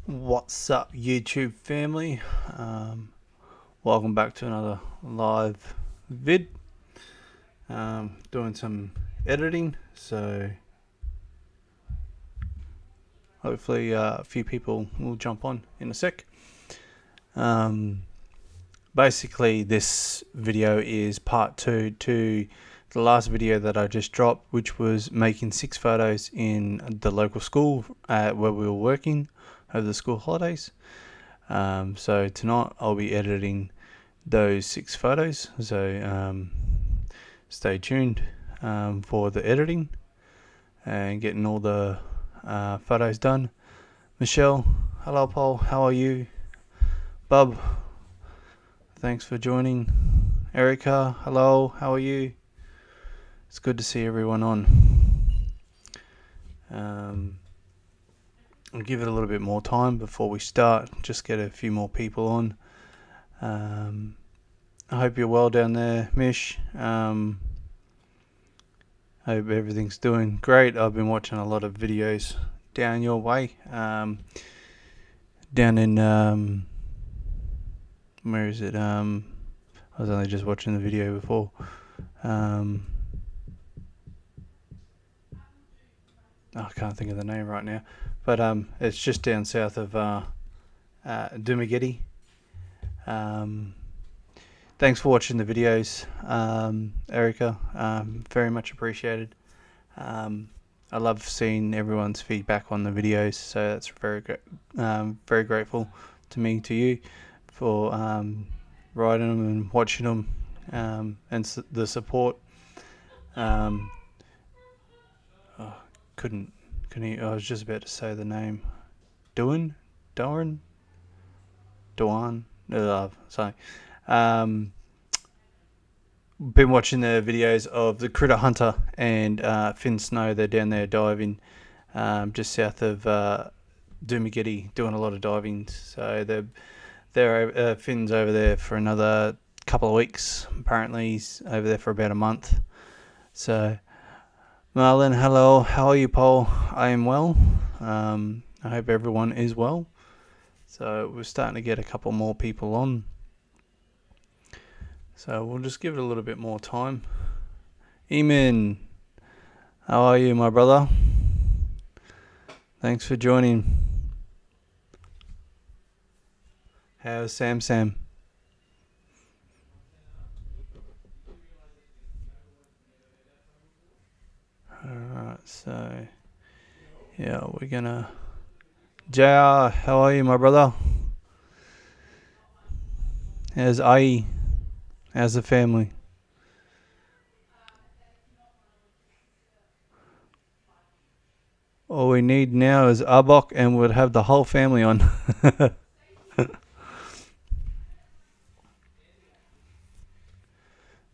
What's up, YouTube family? Welcome back to another live vid. Doing some editing, so hopefully a few people will jump on in a sec. Basically, this video is part 2 to the last video that I just dropped, which was making 6 photos in the local school where we were working over the school holidays. So tonight I'll be editing those 6 photos, so stay tuned for the editing and getting all the photos done. Michelle, hello Paul, how are you? Bub, thanks for joining. Erica, hello, how are you? It's good to see everyone on. I'll give it a little bit more time before we start, just get a few more people on. I hope you're well down there, Mish. Hope everything's doing great. I've been watching a lot of videos down your way. Down in where is it? I was only just watching the video before. I can't think of the name right now, but it's just down south of Dumageddon. Thanks for watching the videos, Erica. Very much appreciated. I love seeing everyone's feedback on the videos, so that's very grateful to me, to you, for writing them and watching them, and the support. Couldn't I was just about to say the name. Duan. Sorry. Been watching the videos of the Critter Hunter and Finn Snow. They're down there diving, just south of Dumageddon, doing a lot of diving. So Finn's over there for another couple of weeks. Apparently he's over there for about a month. So Marlon, hello. How are you, Paul? I am well. I hope everyone is well. So we're starting to get a couple more people on. So we'll just give it a little bit more time. Eamon, how are you, my brother? Thanks for joining. How's Sam? Alright, so yeah, we're gonna... JR, how are you, my brother? How's Ai? How's the family? All we need now is Arbok, and we'll have the whole family on.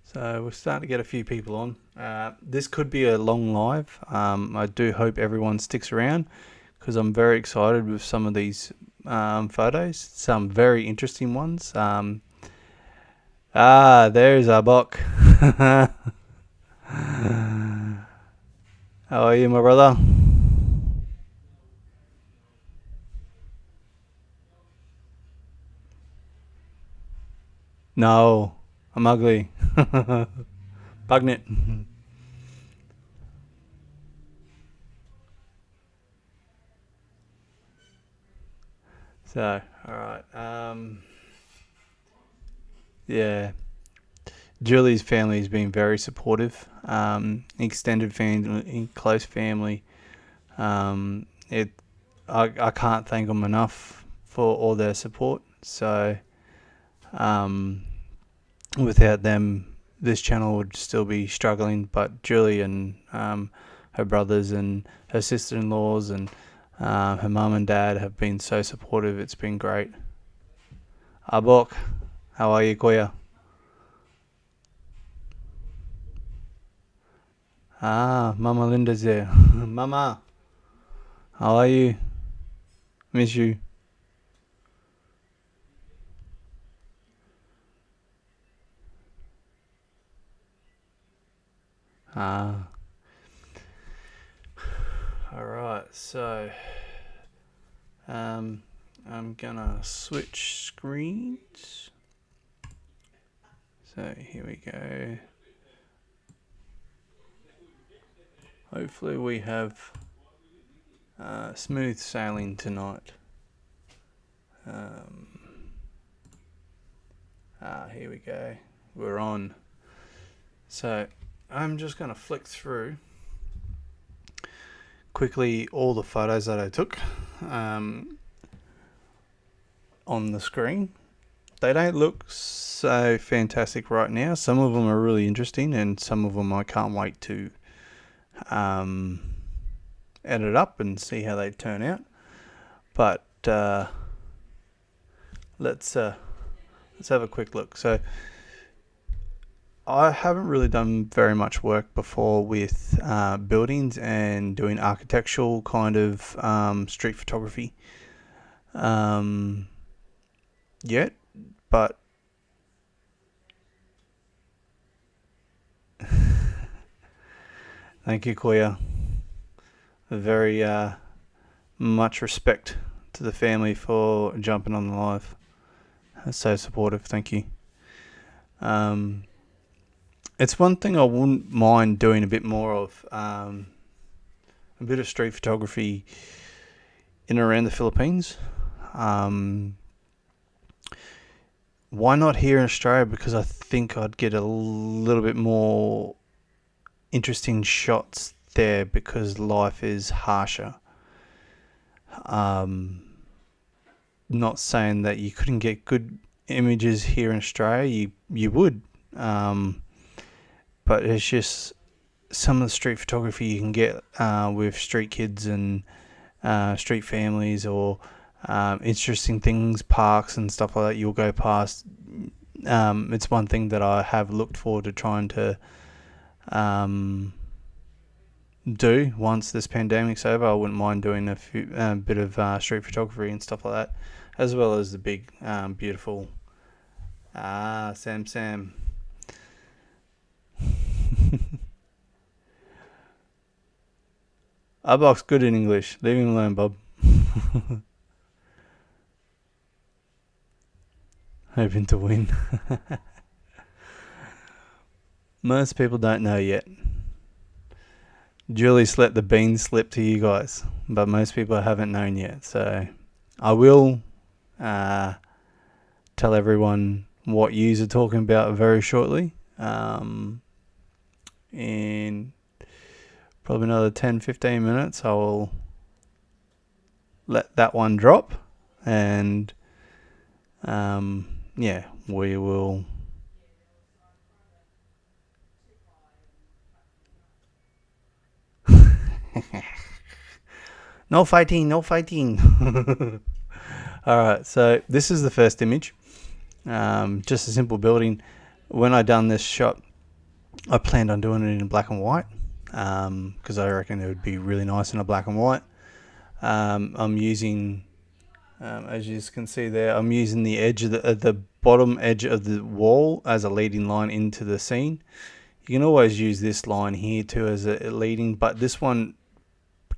So we're starting to get a few people on. This could be a long live. I do hope everyone sticks around, because I'm very excited with some of these photos. Some very interesting ones. There's Arbok. How are you, my brother? No, I'm ugly. Pugnet. So, alright. Yeah. Julie's family has been very supportive. Extended family, close family. I can't thank them enough for all their support. So, without them, this channel would still be struggling. But Julie and her brothers and her sister-in-laws and her mum and dad have been so supportive. It's been great. Arbok, how are you, Koya? Mama Linda's there. Mama, how are you? Miss you. Alright, so I'm gonna switch screens. So here we go. Hopefully we have smooth sailing tonight. Here we go. We're on. So I'm just gonna flick through quickly all the photos that I took on the screen. They don't look so fantastic right now. Some of them are really interesting, and some of them I can't wait to edit up and see how they turn out. But let's have a quick look. So I haven't really done very much work before with buildings and doing architectural kind of street photography yet, but thank you, Koya. Very much respect to the family for jumping on the live. That's so supportive. Thank you. It's one thing I wouldn't mind doing a bit more of, a bit of street photography in and around the Philippines. Why not here in Australia? Because I think I'd get a little bit more interesting shots there because life is harsher. Not saying that you couldn't get good images here in Australia. You would. But it's just some of the street photography you can get with street kids and street families, or interesting things, parks and stuff like that you'll go past. It's one thing that I have looked forward to trying to do once this pandemic's over. I wouldn't mind doing a bit of street photography and stuff like that, as well as the big beautiful Sam Arbok's good in English. Leave him alone, Bob. Hoping to win. Most people don't know yet. Julie's let the beans slip to you guys, but most people haven't known yet. So I will tell everyone what yous are talking about very shortly. In probably another 10-15 minutes, I will let that one drop, and yeah, we will no fighting. Alright, so this is the first image. Just a simple building. When I done this shot, I planned on doing it in black and white because I reckon it would be really nice in a black and white. I'm using, as you can see there, I'm using the edge of the bottom edge of the wall as a leading line into the scene. You can always use this line here too as a leading, but this one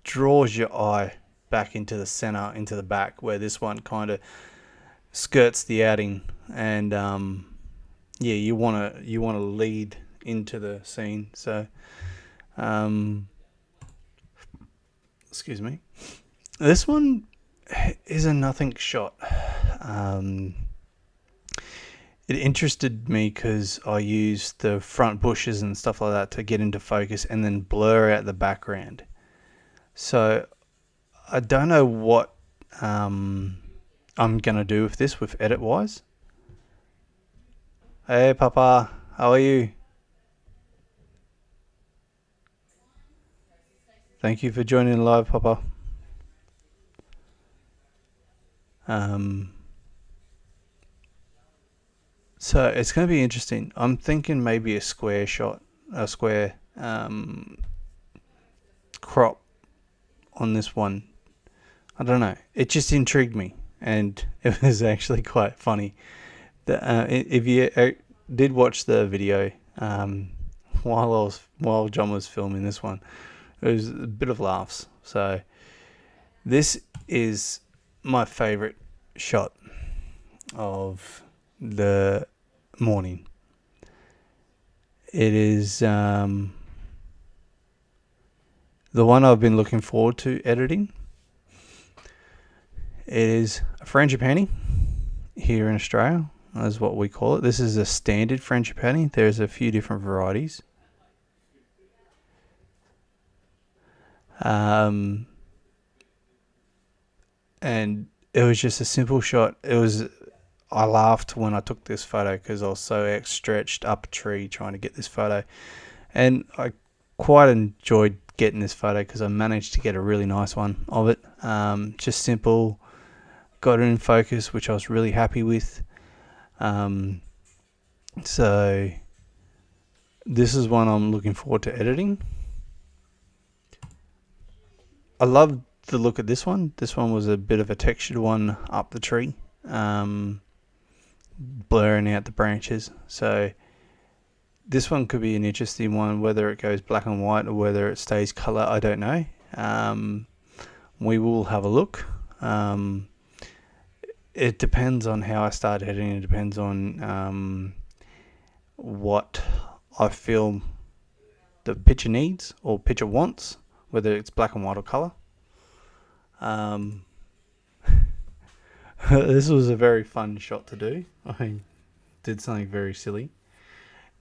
draws your eye back into the center, into the back, where this one kind of skirts the outing, and yeah, you want to lead into the scene. So excuse me, this one is a nothing shot. It interested me because I used the front bushes and stuff like that to get into focus and then blur out the background. So I don't know what I'm gonna do with this with edit wise. Hey Papa, how are you? Thank you for joining live, Papa. So it's going to be interesting. I'm thinking maybe a square shot, a square crop on this one. I don't know. It just intrigued me, and it was actually quite funny. If you did watch the video while John was filming this one, it was a bit of laughs. So this is my favorite shot of the morning. It is the one I've been looking forward to editing. It is a frangipani here in Australia, is what we call it. This is a standard frangipani. There's a few different varieties. And it was just a simple shot. I laughed when I took this photo because I was so stretched up a tree trying to get this photo, and I quite enjoyed getting this photo because I managed to get a really nice one of it. Just simple, got it in focus, which I was really happy with. So this is one I'm looking forward to editing. I love the look of this one. This one was a bit of a textured one up the tree, blurring out the branches. So this one could be an interesting one, whether it goes black and white or whether it stays color, I don't know. We will have a look. It depends on how I start editing. It depends on what I feel the picture needs or picture wants, whether it's black and white or color. This was a very fun shot to do. I did something very silly,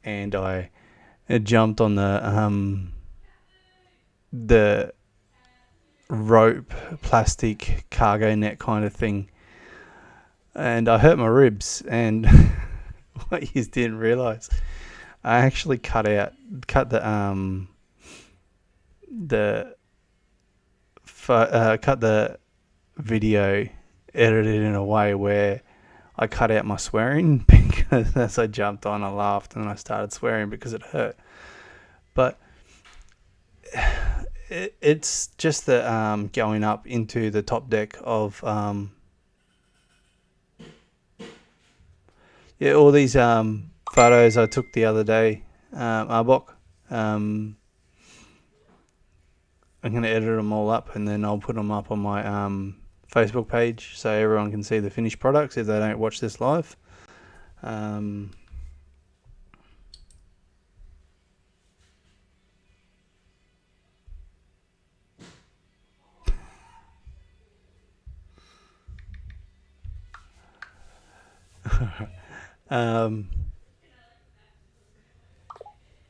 and I jumped on the rope plastic cargo net kind of thing, and I hurt my ribs. And what you didn't realize, I actually cut the video, edited in a way where I cut out my swearing, because as I jumped on, I laughed and I started swearing because it hurt. But it's just the going up into the top deck of all these photos I took the other day, Arbok. I'm going to edit them all up, and then I'll put them up on my Facebook page so everyone can see the finished products if they don't watch this live.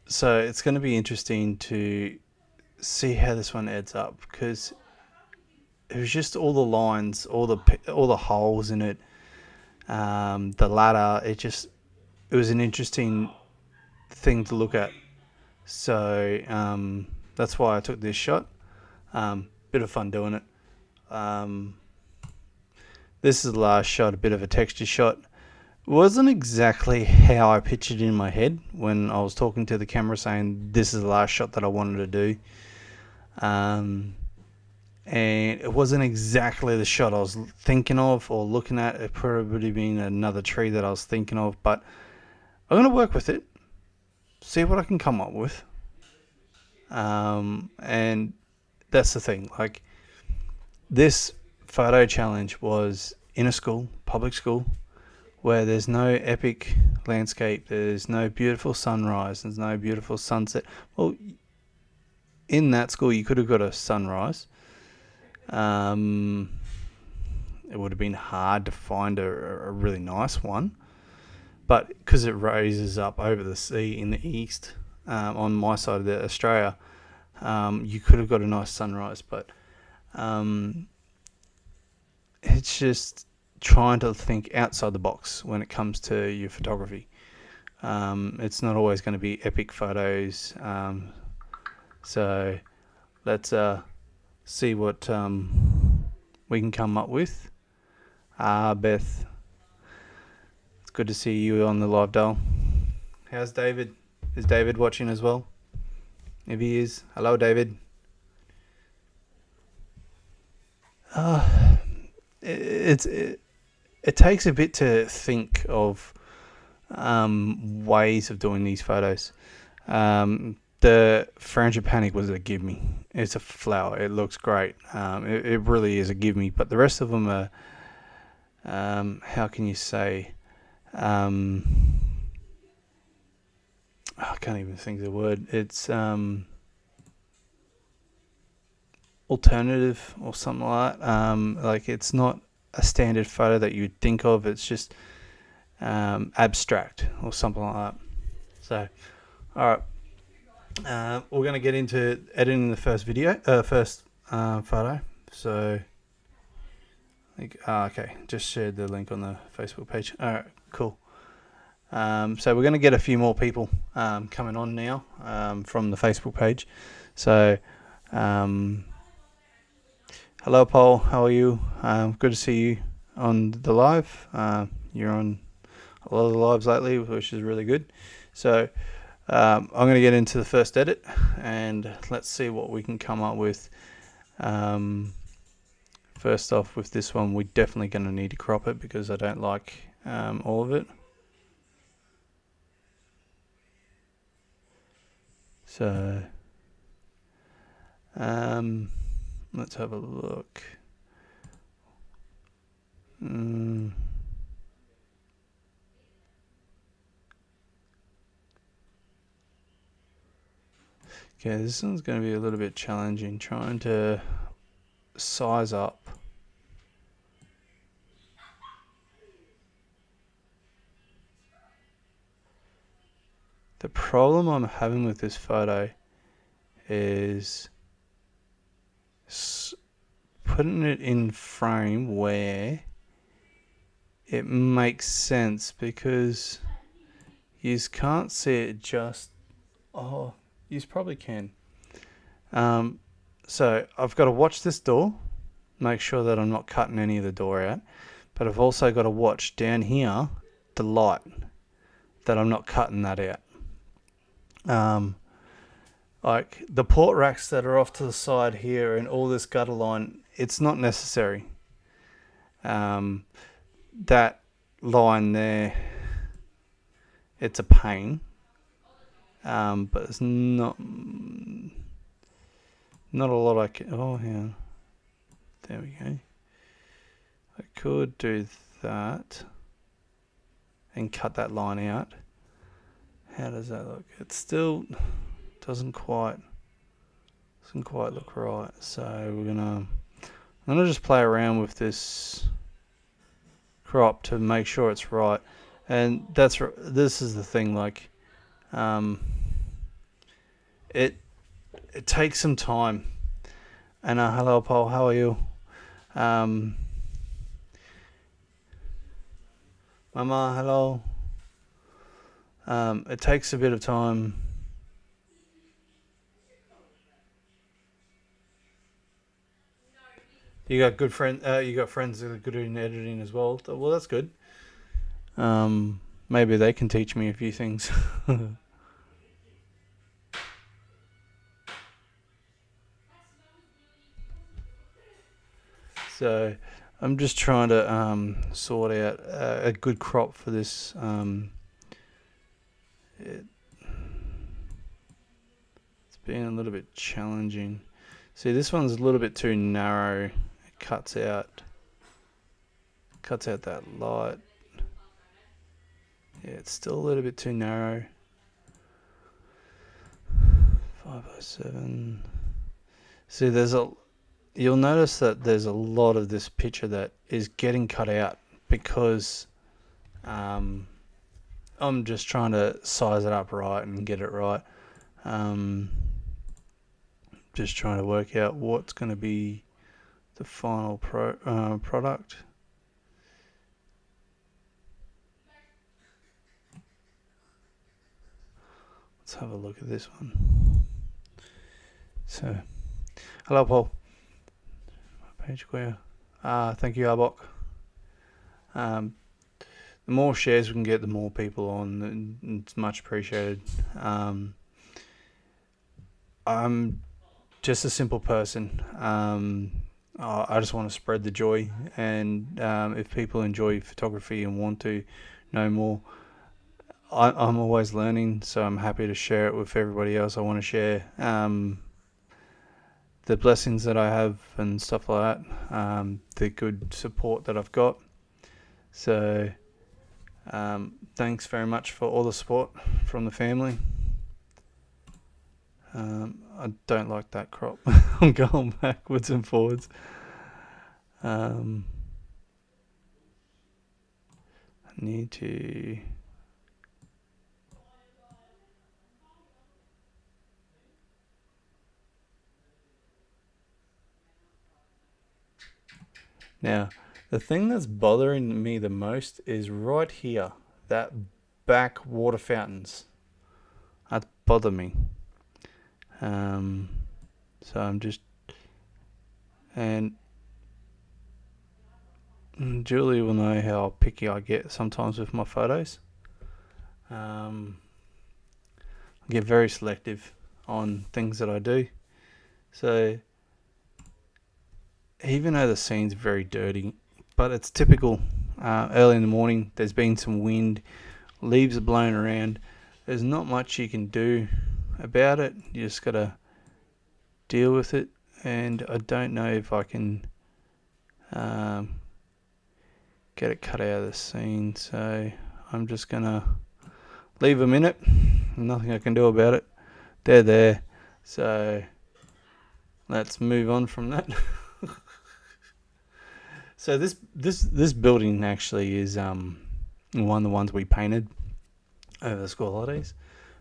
So it's going to be interesting to see how this one adds up, because it was just all the lines, all the holes in it, the ladder. It was an interesting thing to look at. So that's why I took this shot. Bit of fun doing it. This is the last shot, a bit of a texture shot. It wasn't exactly how I pictured it in my head when I was talking to the camera saying this is the last shot that I wanted to do. And it wasn't exactly the shot I was thinking of or looking at. It probably been another tree that I was thinking of, but I'm going to work with it, see what I can come up with. And that's the thing, like, this photo challenge was in a school, public school, where there's no epic landscape, there's no beautiful sunrise, there's no beautiful sunset. Well, in that school you could have got a sunrise. It would have been hard to find a really nice one, but because it raises up over the sea in the east, on my side of Australia, you could have got a nice sunrise. But it's just trying to think outside the box when it comes to your photography. It's not always going to be epic photos. So let's see what we can come up with. Beth, it's good to see you on the live dial. How's David? Is David watching as well? If he is, hello David. It takes a bit to think of ways of doing these photos. The frangipani was a give me. It's a flower. It looks great. It really is a give me. But the rest of them are how can you say, I can't even think of the word. It's alternative or something like that. Like it's not a standard photo that you'd think of. It's just abstract or something like that. So, all right, we're going to get into editing the first photo. So, okay, just shared the link on the Facebook page. All right, cool. So we're going to get a few more people coming on now from the Facebook page. So, hello, Paul. How are you? Good to see you on the live. You're on a lot of the lives lately, which is really good. So I'm going to get into the first edit, and let's see what we can come up with. First off, with this one, we're definitely going to need to crop it because I don't like all of it. So let's have a look. Okay, this one's going to be a little bit challenging, trying to size up. The problem I'm having with this photo is putting it in frame where it makes sense, because you can't see it just... Oh, you probably can. So I've got to watch this door, make sure that I'm not cutting any of the door out, but I've also got to watch down here the light, that I'm not cutting that out. Like the port racks that are off to the side here and all this gutter line, it's not necessary. That line there, it's a pain, but it's not a lot I can... Oh yeah, there we go. I could do that and cut that line out. How does that look? It still doesn't quite look right. So I'm gonna just play around with this crop to make sure it's right. And this is the thing, like it takes some time. And hello Paul, how are you? Mama, hello. It takes a bit of time. You got good friends. You got friends that are good in editing as well. Well, that's good. Maybe they can teach me a few things. So I'm just trying to sort out a good crop for this. It's been a little bit challenging. See, this one's a little bit too narrow. It cuts out that light. Yeah, it's still a little bit too narrow. 5:7. See, you'll notice that there's a lot of this picture that is getting cut out because I'm just trying to size it up right and get it right. Just trying to work out what's going to be the final product. Let's have a look at this one. So, hello Paul. Page Square. Thank you, Arbok. The more shares we can get, the more people on. It's much appreciated. I'm just a simple person. I just want to spread the joy, and if people enjoy photography and want to know more, I'm always learning, so I'm happy to share it with everybody else. I want to share the blessings that I have and stuff like that, the good support that I've got. So thanks very much for all the support from the family. I don't like that crop. I'm going backwards and forwards. I need to... Now, the thing that's bothering me the most is right here, that back water fountains. That bother me. So I'm just... And Julie will know how picky I get sometimes with my photos. I get very selective on things that I do. So even though the scene's very dirty, but it's typical. Early in the morning, there's been some wind, leaves are blowing around. There's not much you can do about it. You just gotta deal with it. And I don't know if I can get it cut out of the scene, so I'm just gonna leave them in it. Nothing I can do about it. They're there, so let's move on from that. So this building actually is one of the ones we painted over the school holidays.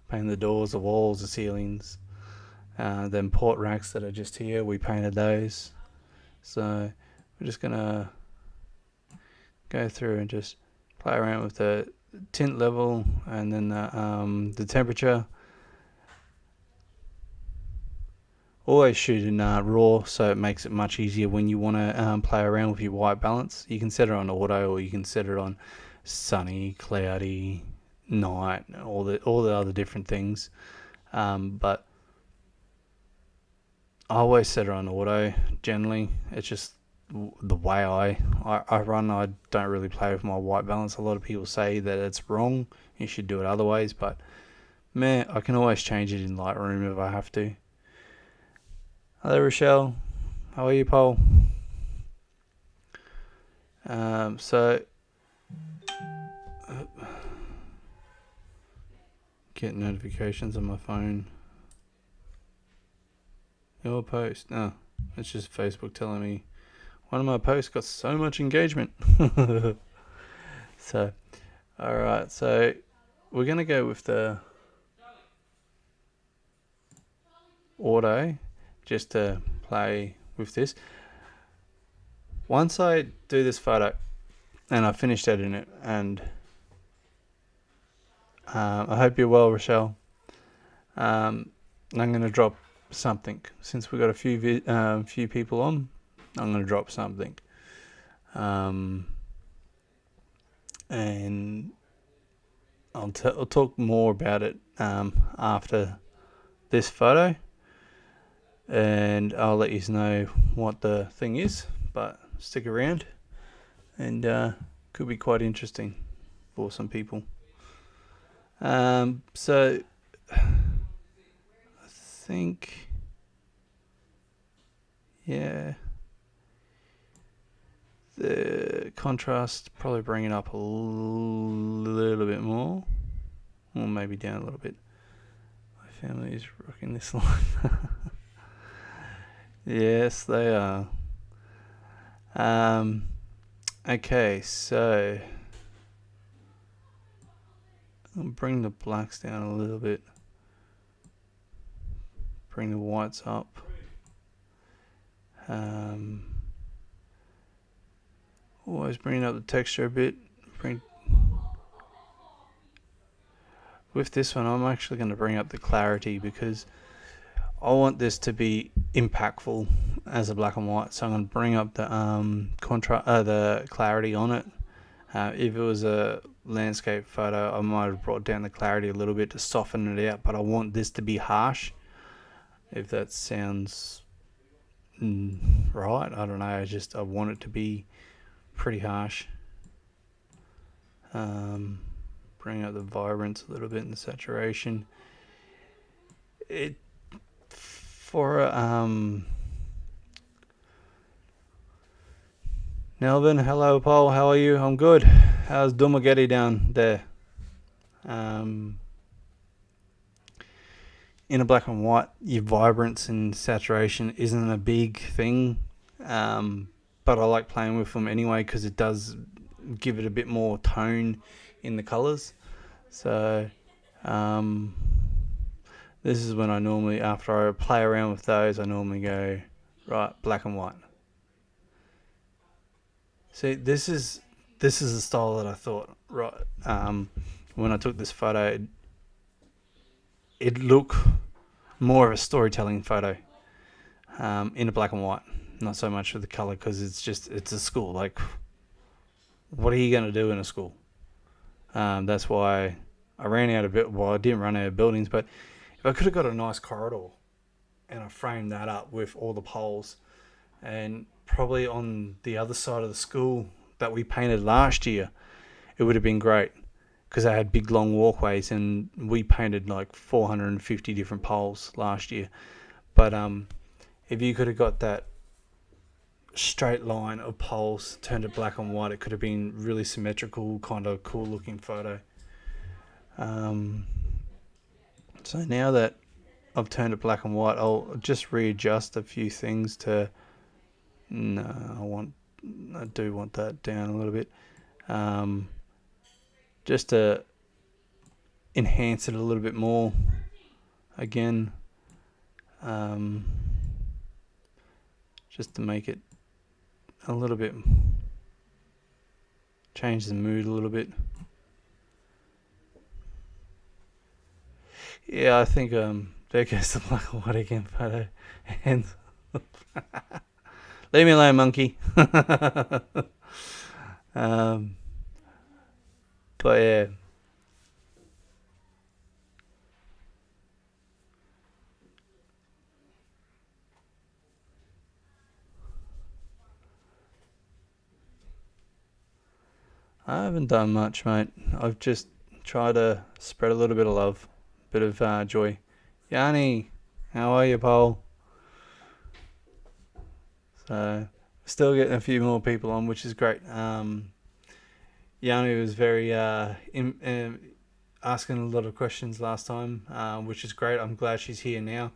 Painted the doors, the walls, the ceilings. Then port racks that are just here, we painted those. So we're just gonna go through and just play around with the tint level and then the temperature. Always shoot in raw, so it makes it much easier when you want to play around with your white balance. You can set it on auto, or you can set it on sunny, cloudy, night, all the other different things. But I always set it on auto. Generally, it's just the way I run. I don't really play with my white balance. A lot of people say that it's wrong. You should do it other ways, but man, I can always change it in Lightroom if I have to. Hello, Rochelle. How are you, Paul? So get notifications on my phone. Your post. No, it's just Facebook telling me one of my posts got so much engagement. So, alright, so we're going to go with the auto just to play with this. Once I do this photo and I finished editing it, and I hope you're well, Rochelle. I'm going to drop something since we've got a few people on. I'm going to drop something, and I'll talk more about it after this photo, and I'll let you know what the thing is. But stick around, and could be quite interesting for some people. So I think, yeah, the contrast probably bring it up a little bit more, or maybe down a little bit. My family is rocking this line. Yes, they are. Okay, so I'll bring the blacks down a little bit. Bring the whites up. Always bring up the texture a bit. With this one, I'm actually going to bring up the clarity because I want this to be impactful as a black and white. So I'm going to bring up the the clarity on it. If it was a landscape photo, I might have brought down the clarity a little bit to soften it out, but I want this to be harsh. If that sounds right, I don't know. I want it to be pretty harsh. Bring up the vibrance a little bit and the saturation. It for Nelvin, hello Paul, how are you? I'm good. How's Dumageddon down there? In a black and white, your vibrance and saturation isn't a big thing, but I like playing with them anyway because it does give it a bit more tone in the colours. So this is when I normally, after I play around with those, I normally go, right, black and white. See, this is the style that I thought, right, when I took this photo, it looked more of a storytelling photo in a black and white, not so much with the color because it's a school. Like, what are you going to do in a school? That's why I ran out of it. Well, I didn't run out of buildings, but if I could have got a nice corridor and I framed that up with all the poles, and probably on the other side of the school that we painted last year, it would have been great because they had big long walkways and we painted like 450 different poles last year. But if you could have got that straight line of poles turned to black and white, it could have been really symmetrical, kind of cool looking photo. So now that I've turned it black and white, I'll just readjust a few things to. No, I do want that down a little bit, just to enhance it a little bit more. Again, just to make it a little bit, change the mood a little bit. Yeah, I think there goes the black and white again photo. And leave me alone, monkey. But yeah. I haven't done much, mate. I've just tried to spread a little bit of love, bit of joy. Yanni, how are you, Paul? So, still getting a few more people on, which is great. Yanni was very asking a lot of questions last time, which is great. I'm glad she's here now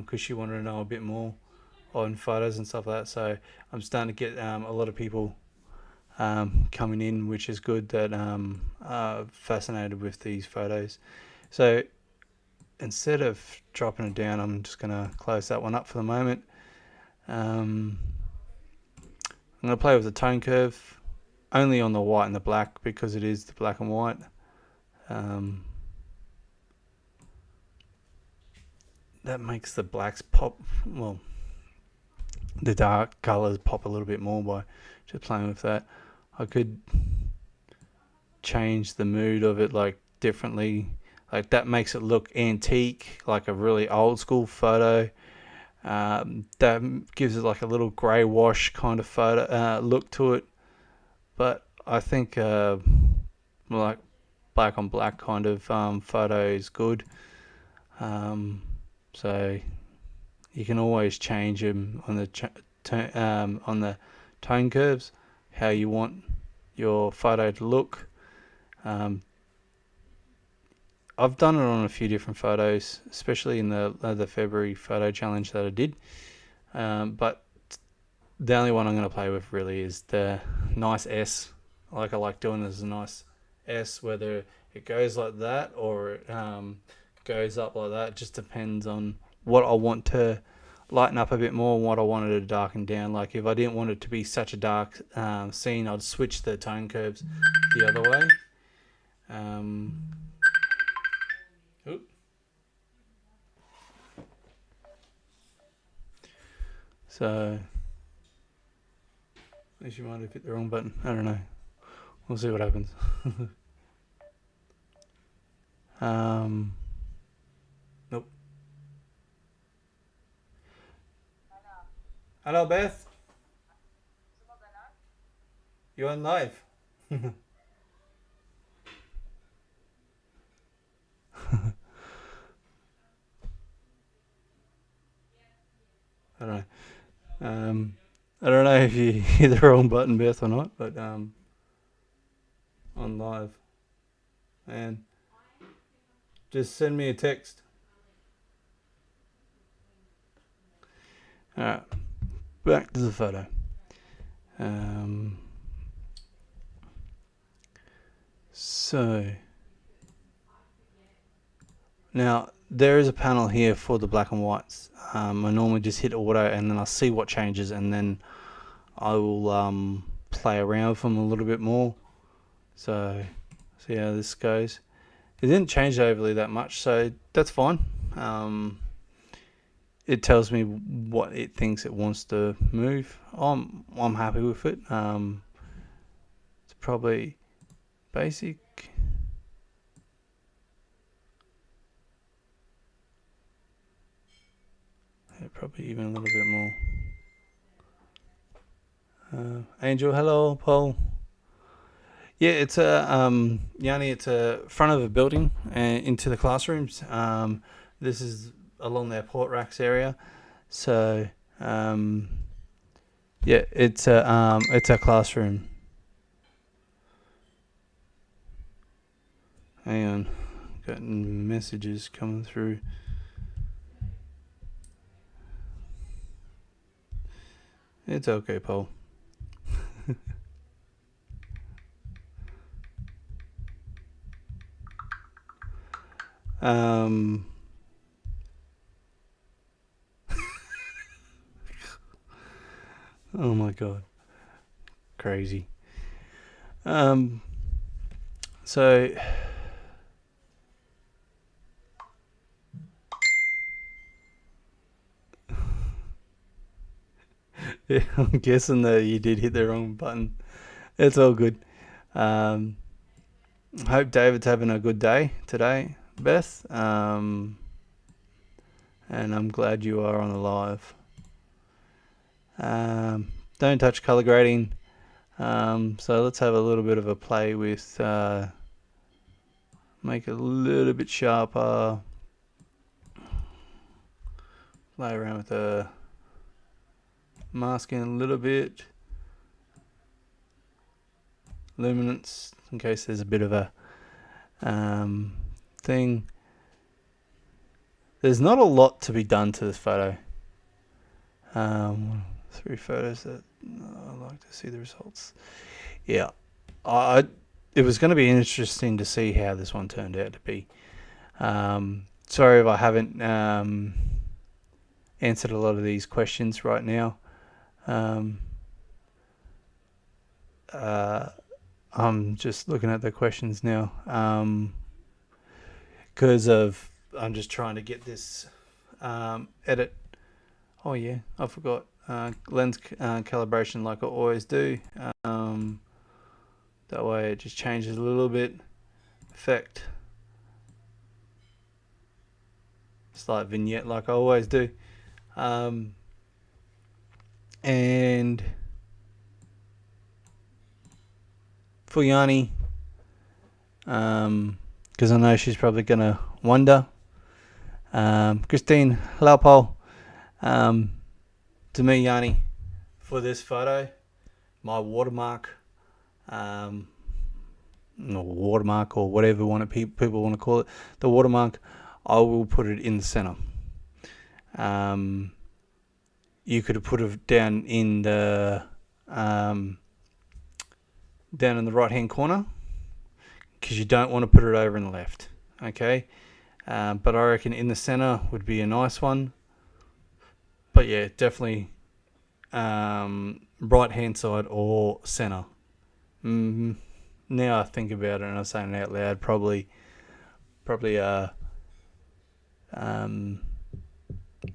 because she wanted to know a bit more on photos and stuff like that. So I'm starting to get a lot of people coming in, which is good, that are fascinated with these photos. So instead of dropping it down, I'm just going to close that one up for the moment. I'm going to play with the tone curve only on the white and the black because it is the black and white. That makes the blacks pop, well, the dark colors pop a little bit more by just playing with that. I could change the mood of it like differently, like that makes it look antique, like a really old school photo. That gives it like a little grey wash kind of photo look to it. But I think like black on black kind of photo is good. So you can always change them on the tone curves, how you want your photo to look. I've done it on a few different photos, especially in the February photo challenge that I did. But the only one I'm going to play with really is the nice S. Like I like doing this, a nice S, whether it goes like that or it goes up like that. It just depends on what I want to lighten up a bit more and what I wanted to darken down. Like if I didn't want it to be such a dark scene, I'd switch the tone curves the other way. So, at least you might have hit the wrong button. I don't know. We'll see what happens. Nope. Hello, Beth. You on live? I don't know. I don't know if you hit the wrong button, Beth, or not, but on live. And just send me a text. Alright, back to the photo. So now there is a panel here for the black and whites. I normally just hit auto and then I'll see what changes, and then I will play around with them a little bit more. So see how this goes. It didn't change overly that much, so that's fine. It tells me what it thinks it wants to move. I'm happy with it. It's probably basic. Yeah, probably even a little bit more. Angel, hello, Paul. Yeah, it's a Yanni. It's a front of a building and into the classrooms. This is along their port racks area. So yeah, it's a classroom. Hang on, got messages coming through. It's okay, Paul. Oh my god, crazy. So yeah, I'm guessing that you did hit the wrong button. It's all good. Hope David's having a good day today, Beth. And I'm glad you are on the live. Don't touch color grading. So let's have a little bit of a play with make it a little bit sharper. Play around with the masking a little bit. Luminance, in case there's a bit of a thing. There's not a lot to be done to this photo. 3 photos that I'd like to see the results. Yeah, it was going to be interesting to see how this one turned out to be. Sorry if I haven't answered a lot of these questions right now. I'm just looking at the questions now because I'm just trying to get this edit. Oh yeah, I forgot lens calibration like I always do. That way it just changes a little bit. Effect. Slight vignette like I always do. And for Yanni, because I know she's probably going to wonder. Christine, hello Paul. To me, Yanni, for this photo, my watermark, or watermark or whatever people want to call it, the watermark, I will put it in the center. You could have put it down in the right hand corner because you don't want to put it over in the left. Okay, but I reckon in the center would be a nice one. But yeah, definitely right hand side or center. Now I think about it and I'm saying it out loud, probably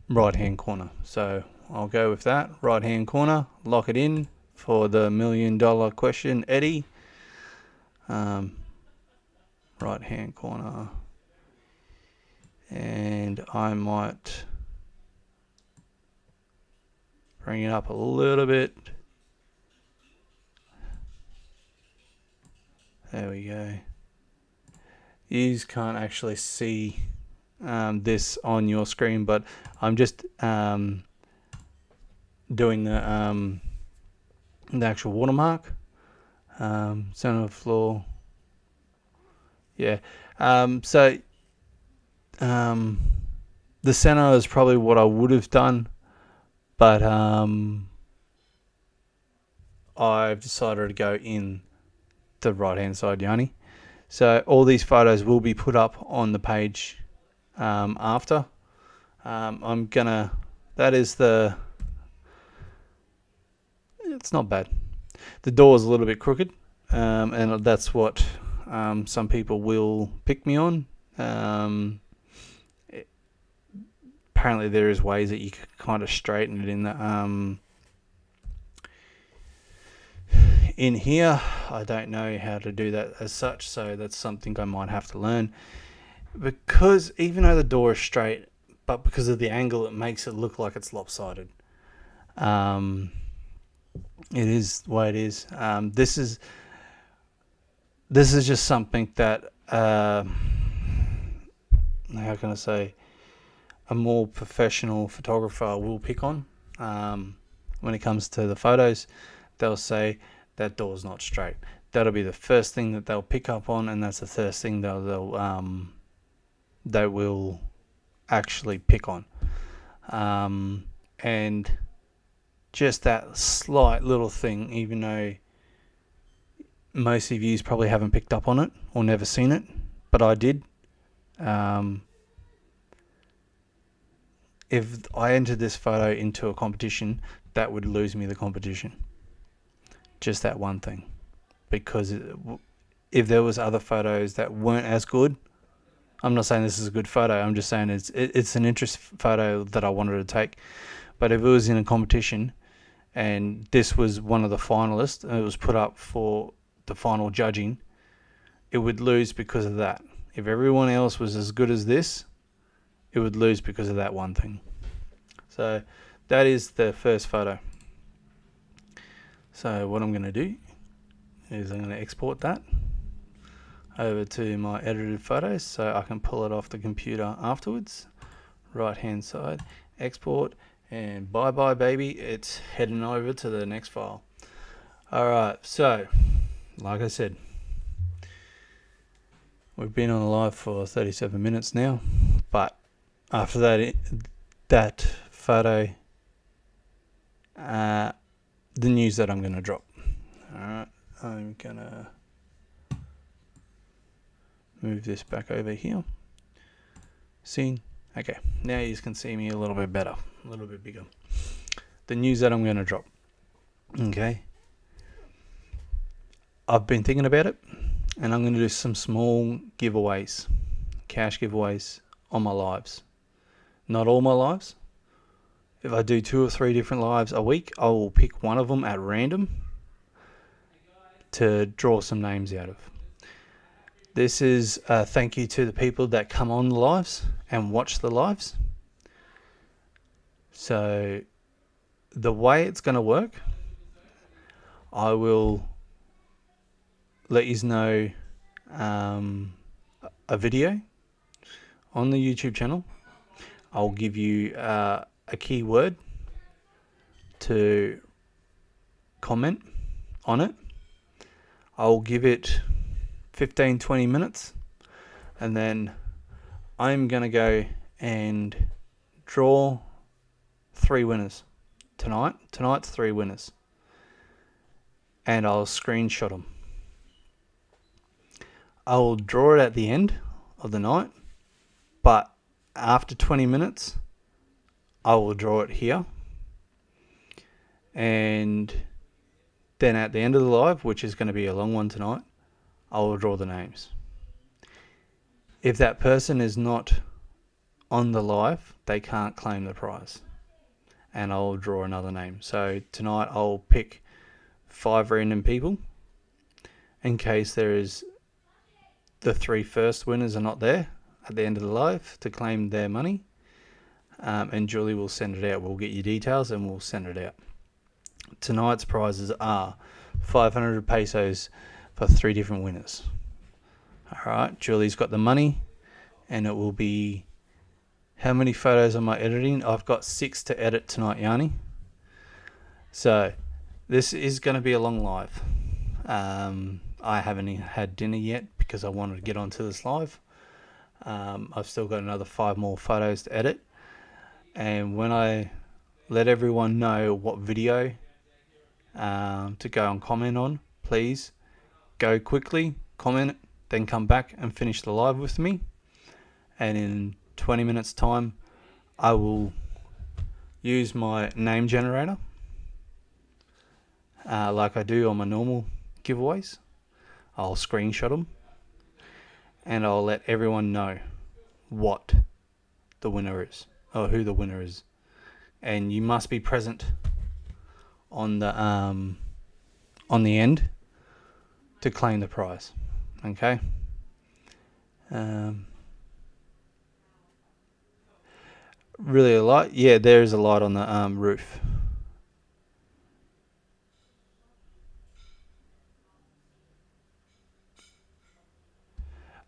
right hand corner. So I'll go with that, right hand corner, lock it in for the $1 million question, Eddie. Right hand corner, and I might bring it up a little bit. There we go. You can't actually see this on your screen, but I'm just doing the the actual watermark. Center of the floor. Yeah. The center is probably what I would have done, but I've decided to go in the right hand side, Yanni. So all these photos will be put up on the page after. I'm gonna. That is the. It's not bad. The door is a little bit crooked, and that's what some people will pick me on. Apparently, there is ways that you can kind of straighten it in the in here. I don't know how to do that as such, so that's something I might have to learn. Because even though the door is straight, but because of the angle, it makes it look like it's lopsided. It is the way it is. This is just something that how can I say, a more professional photographer will pick on. When it comes to the photos, they'll say that door's not straight. That'll be the first thing that they'll pick up on, and that's the first thing they will actually pick on. And just that slight little thing, even though most of you probably haven't picked up on it or never seen it, but I did. If I entered this photo into a competition, that would lose me the competition. Just that one thing. Because if there was other photos that weren't as good, I'm not saying this is a good photo, I'm just saying it's an interest photo that I wanted to take. But if it was in a competition and this was one of the finalists and it was put up for the final judging, it would lose because of that. If everyone else was as good as this, it would lose because of that one thing. So that is the first photo. So what I'm going to do is I'm going to export that over to my edited photos so I can pull it off the computer afterwards. Right hand side, export, and bye bye baby, it's heading over to the next file. Alright, so like I said, we've been on the live for 37 minutes now, but after that photo, the news that I'm going to drop. Alright, I'm going to move this back over here. Scene. Okay, now you can see me a little bit better, a little bit bigger. The news that I'm going to drop. Okay. I've been thinking about it, and I'm going to do some small giveaways, cash giveaways on my lives. Not all my lives. If I do 2 or 3 different lives a week, I will pick one of them at random to draw some names out of. This is a thank you to the people that come on the lives and watch the lives. So the way it's going to work, I will let you know a video on the YouTube channel. I'll give you a keyword to comment on it. I'll give it 15-20 minutes, and then I'm going to go and draw 3 winners tonight. Tonight's 3 winners, and I'll screenshot them. I'll draw it at the end of the night, but after 20 minutes, I will draw it here. And then at the end of the live, which is going to be a long one tonight, I will draw the names. If that person is not on the live, they can't claim the prize. And I'll draw another name. So tonight I'll pick 5 random people in case there is the 3 first winners are not there at the end of the live to claim their money. And Julie will send it out. We'll get your details and we'll send it out. Tonight's prizes are 500 pesos for 3 different winners. Alright, Julie's got the money, and it will be, how many photos am I editing? I've got 6 to edit tonight, Yanni. So This is going to be a long live. I haven't had dinner yet because I wanted to get onto this live. I've still got another 5 more photos to edit, and when I let everyone know what video to go and comment on, please go quickly, comment, then come back and finish the live with me, and in 20 minutes time I will use my name generator like I do on my normal giveaways. I'll screenshot them and I'll let everyone know what the winner is, or who the winner is, and you must be present on the end to claim the prize. Okay. Really a light? Yeah, there is a light on the roof.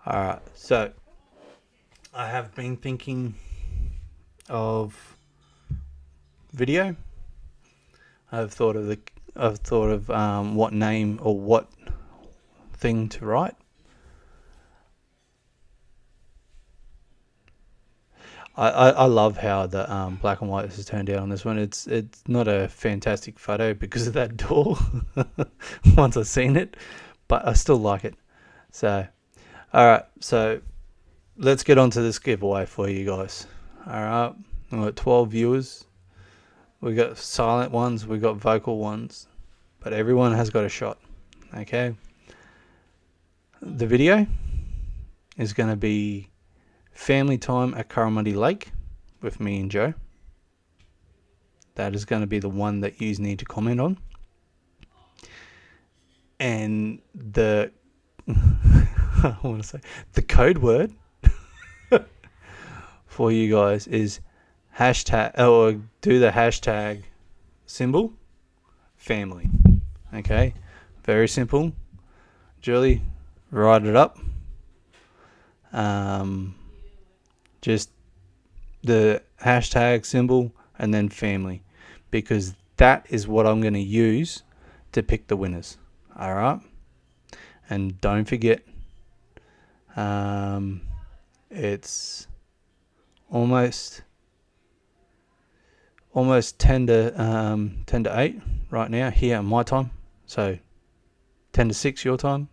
Alright, so I have been thinking of video. I've thought of what name or what thing to write. I love how the black and white has turned out on this one. It's not a fantastic photo because of that door once I've seen it, but I still like it. So alright, so let's get on to this giveaway for you guys. Alright, we've got 12 viewers. We got silent ones, we got vocal ones, but everyone has got a shot. Okay, the video is going to be family time at Currimundi Lake with me and Joe. That is going to be the one that you need to comment on, and the I want to say the code word for you guys is hashtag, or do the hashtag symbol family. Okay, very simple. Julie, write it up. Just the hashtag symbol and then family, because that is what I'm going to use to pick the winners. All right, and don't forget, it's almost 10 to 8 right now here at my time, so 10 to 6 your time.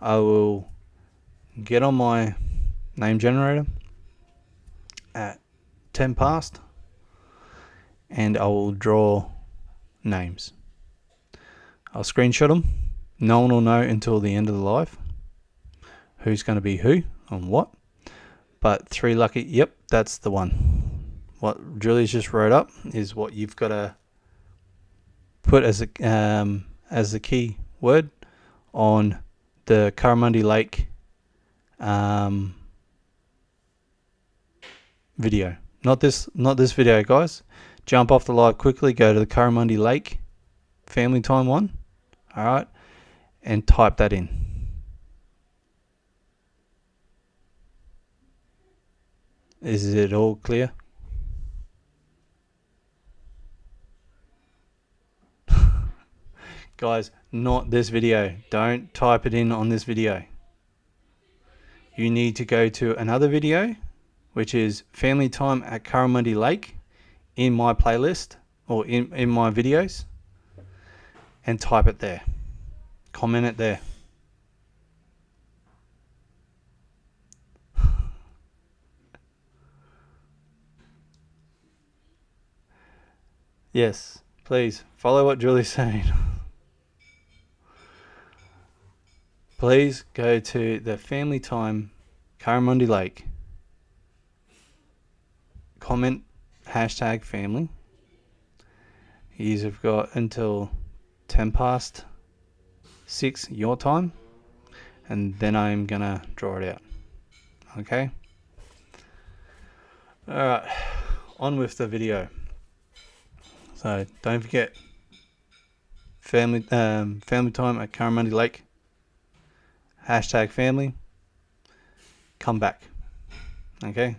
I will get on my name generator at 10 past and I will draw names. I'll screenshot them. No one will know until the end of the live who's going to be who on what, but 3 lucky, yep, that's the one. What Julie's just wrote up is what you've got to put as the key word on the Currimundi Lake video. Not this video, guys. Jump off the live quickly, go to the Currimundi Lake family time one. All right, and type that in. Is it all clear? Guys, not this video. Don't type it in on this video. You need to go to another video, which is family time at Currimundi Lake, in my playlist or in my videos, and type it there. Comment it there. Yes, please follow what Julie's saying. Please go to the family time Currimundi Lake. Comment hashtag family. You've got until 10 past 6 your time, and then I'm gonna draw it out. Okay. All right, on with the video. So don't forget, family time at Currimundi Lake. Hashtag family. Come back. Okay.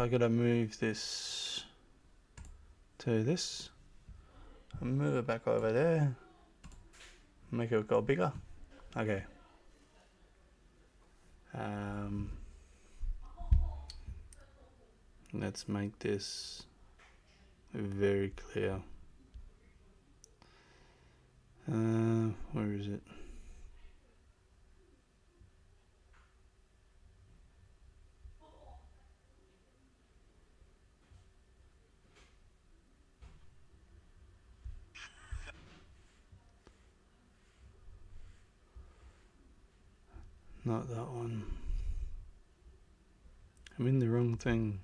I gotta move this to this. I'll move it back over there. Make it go bigger. Okay. Let's make this very clear. Where is it? Not that one. I'm in the wrong thing.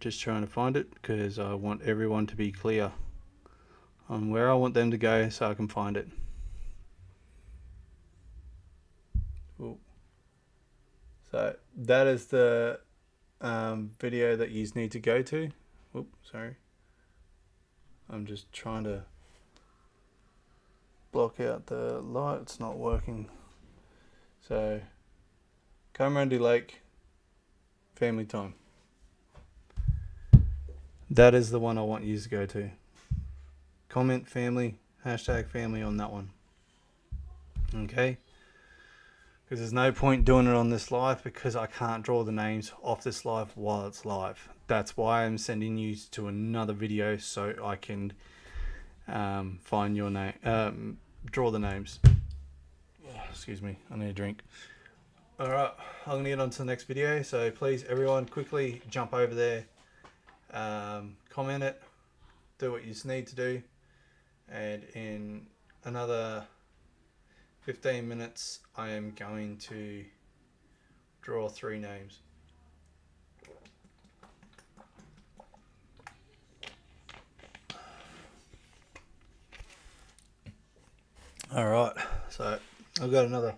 Just trying to find it because I want everyone to be clear on where I want them to go so I can find it. Ooh. So that is the video that you need to go to. Oops, sorry. I'm just trying to block out the light. It's not working. So, Carmody Lake, family time. That is the one I want you to go to. Comment family, hashtag family on that one. Okay? Because there's no point doing it on this live because I can't draw the names off this live while it's live. That's why I'm sending you to another video so I can find your name, draw the names. Oh, excuse me, I need a drink. Alright, I'm going to get on to the next video. So please, everyone, quickly jump over there. Comment it, do what you need to do, and in another 15 minutes I am going to draw 3 names. Alright, so I've got another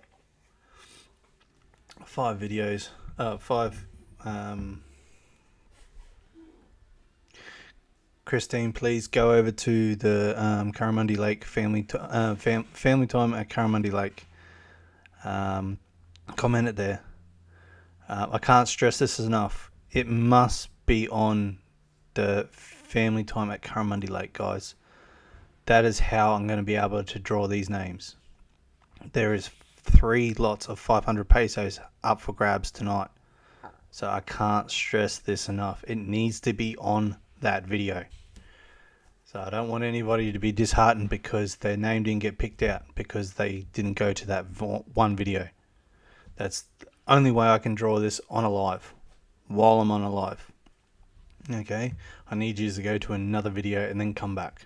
5 videos, 5 Christine, please go over to the Carramundi Lake family time at Carramundi Lake. Comment it there. I can't stress this enough. It must be on the family time at Carramundi Lake, guys. That is how I'm going to be able to draw these names. There is 3 lots of 500 pesos up for grabs tonight. So I can't stress this enough. It needs to be on that video. So I don't want anybody to be disheartened because their name didn't get picked out because they didn't go to that one video. That's the only way I can draw this on a live, while I'm on a live. Okay, I need you to go to another video and then come back.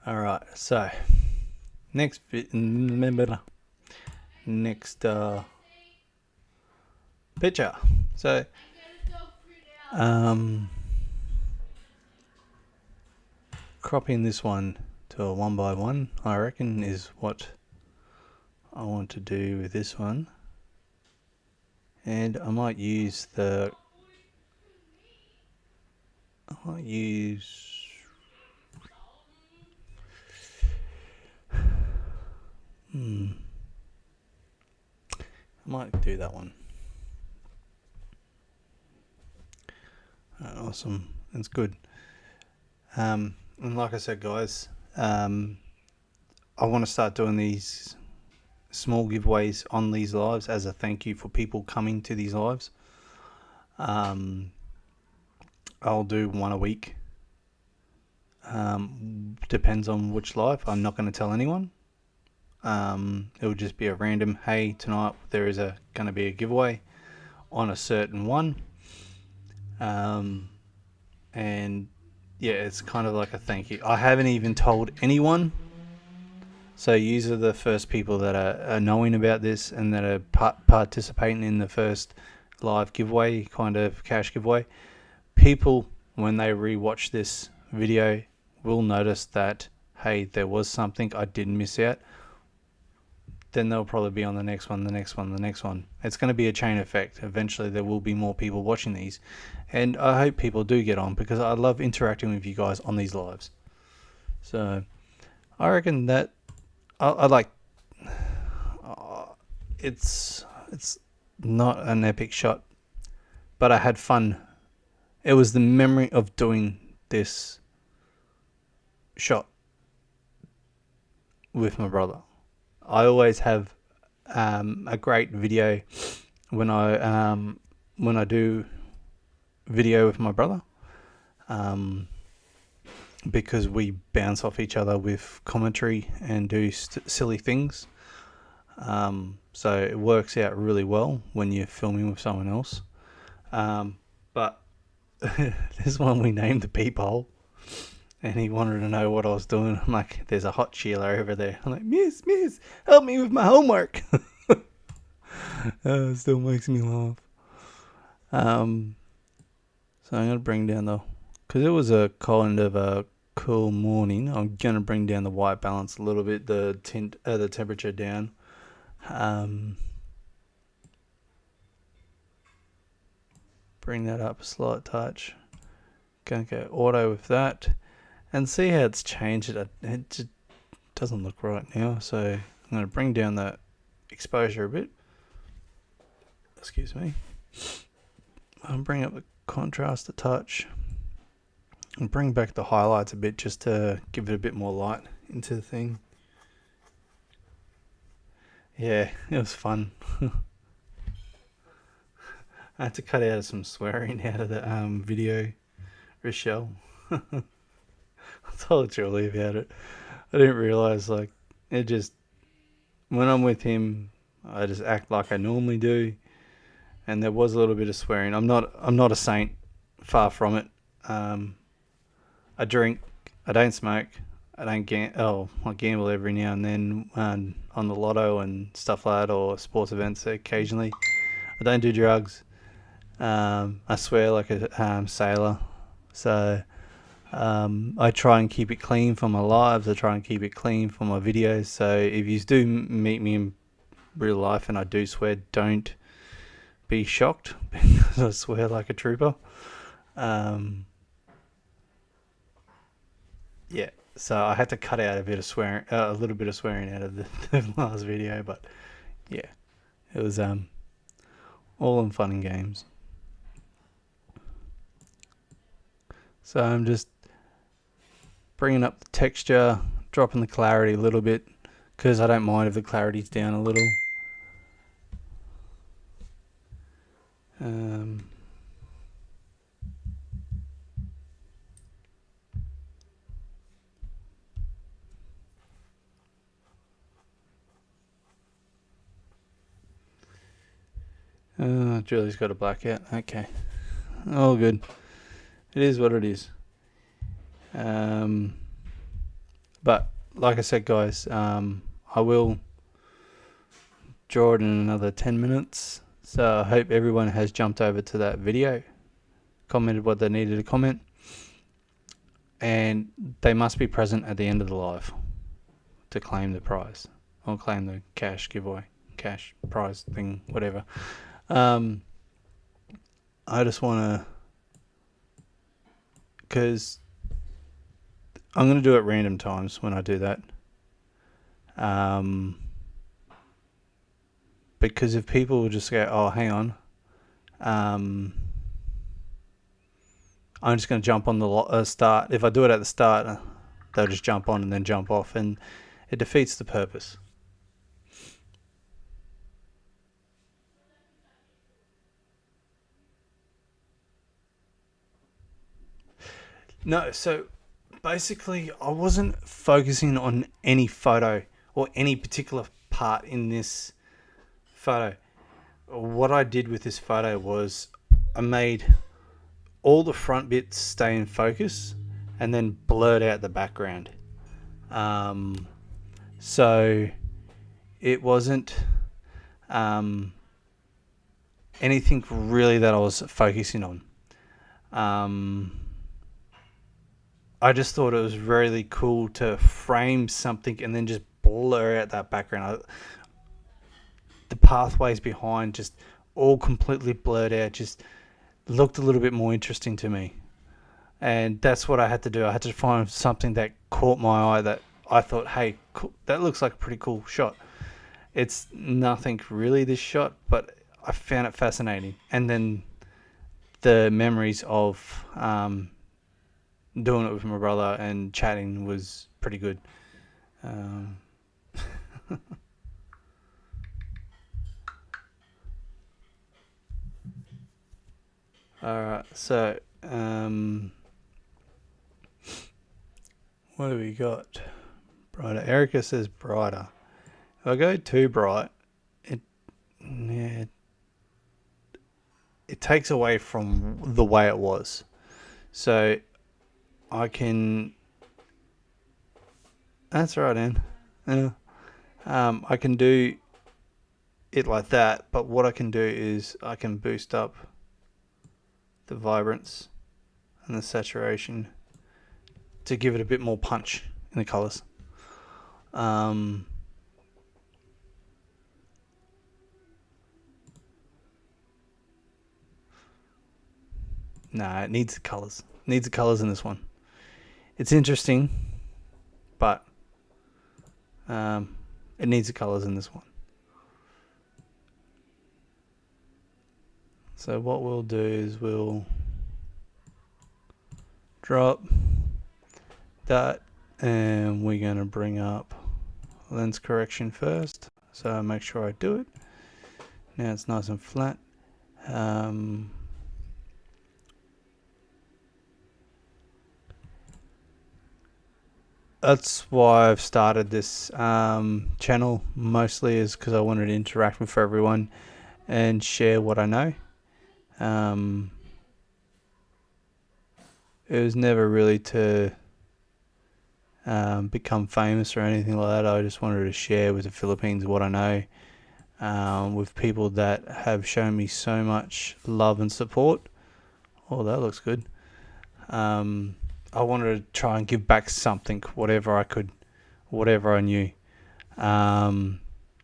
Alright, so next picture. So cropping this one to a 1x1 I reckon is what I want to do with this one, and I might use I might do that one. Awesome, that's good. And like I said, guys, I want to start doing these small giveaways on these lives as a thank you for people coming to these lives. I'll do one a week. Depends on which live. I'm not going to tell anyone. It will just be a random, hey, tonight there is going to be a giveaway on a certain one. And yeah, it's kind of like a thank you. I haven't even told anyone. So you are the first people that are knowing about this and that are participating in the first live giveaway, kind of cash giveaway. People, when they rewatch this video, will notice that, hey, there was something I didn't miss out. Then they'll probably be on the next one, the next one, the next one. It's going to be a chain effect. Eventually there will be more people watching these. And I hope people do get on because I love interacting with you guys on these lives. So I reckon that I like. It's not an epic shot, but I had fun. It was the memory of doing this shot with my brother. I always have a great video when I do video with my brother, because we bounce off each other with commentary and do silly things. So it works out really well when you're filming with someone else. But this one we named the peephole, and he wanted to know what I was doing. I'm like, there's a hot Sheila over there. I'm like, Miss, help me with my homework. It still makes me laugh. So I'm going to bring down because it was a kind of a cool morning, I'm going to bring down the white balance a little bit, the temperature down. Bring that up a slight touch. Going to go auto with that and see how it's changed. It just doesn't look right now, so I'm going to bring down that exposure a bit. Excuse me. I'll bring up the contrast a touch and bring back the highlights a bit just to give it a bit more light into the thing. Yeah, it was fun. I had to cut out some swearing out of the video, Rochelle. I told Julie about it. I didn't realise, like, it just, when I'm with him, I just act like I normally do, and there was a little bit of swearing. I'm not a saint, far from it. I drink, I don't smoke, I don't I gamble every now and then on the lotto and stuff like that, or sports events occasionally. I don't do drugs. I swear like a sailor. So I try and keep it clean for my lives. I try and keep it clean for my videos. So if you do meet me in real life and I do swear, don't be shocked, because I swear like a trooper. Yeah, so I had to cut out a bit of swearing, a little bit of swearing out of the last video, but yeah, it was all in fun and games. So I'm just bringing up the texture, dropping the clarity a little bit, because I don't mind if the clarity's down a little. Julie's got a blackout. Okay, all good. It is what it is. But like I said, guys, I will draw it in another 10 minutes. So I hope everyone has jumped over to that video, commented what they needed to comment, and they must be present at the end of the live to claim the prize, or claim the cash giveaway, cash prize thing, whatever. I just want to, because I'm going to do it random times when I do that. Because if people will just go, oh, hang on, I'm just going to jump on the start. If I do it at the start, they'll just jump on and then jump off, and it defeats the purpose. No, so basically I wasn't focusing on any photo or any particular part in this photo. What I did with this photo was I made all the front bits stay in focus and then blurred out the background. So it wasn't anything really that I was focusing on. I just thought it was really cool to frame something and then just blur out that background. The pathways behind just all completely blurred out, just looked a little bit more interesting to me. And that's what I had to do. I had to find something that caught my eye, that I thought, hey, cool, that looks like a pretty cool shot. It's nothing really this shot, but I found it fascinating. And then the memories of doing it with my brother and chatting was pretty good. Alright, so what do we got? Brighter. Erica says brighter. If I go too bright, it takes away from the way it was. So I can. That's right, Ann. Yeah. I can do it like that, but what I can do is I can boost up the vibrance and the saturation to give it a bit more punch in the colors. Nah, it needs the colors. It needs the colors in this one. It's interesting, but it needs the colors in this one. So what we'll do is we'll drop that, and we're going to bring up lens correction first. So make sure I do it. Now it's nice and flat. That's why I've started this channel, mostly is because I wanted to interact with everyone and share what I know. It was never really to become famous or anything like that. I just wanted to share with the Philippines what I know, with people that have shown me so much love and support. Oh, that looks good. I wanted to try and give back something, whatever I could, whatever I knew.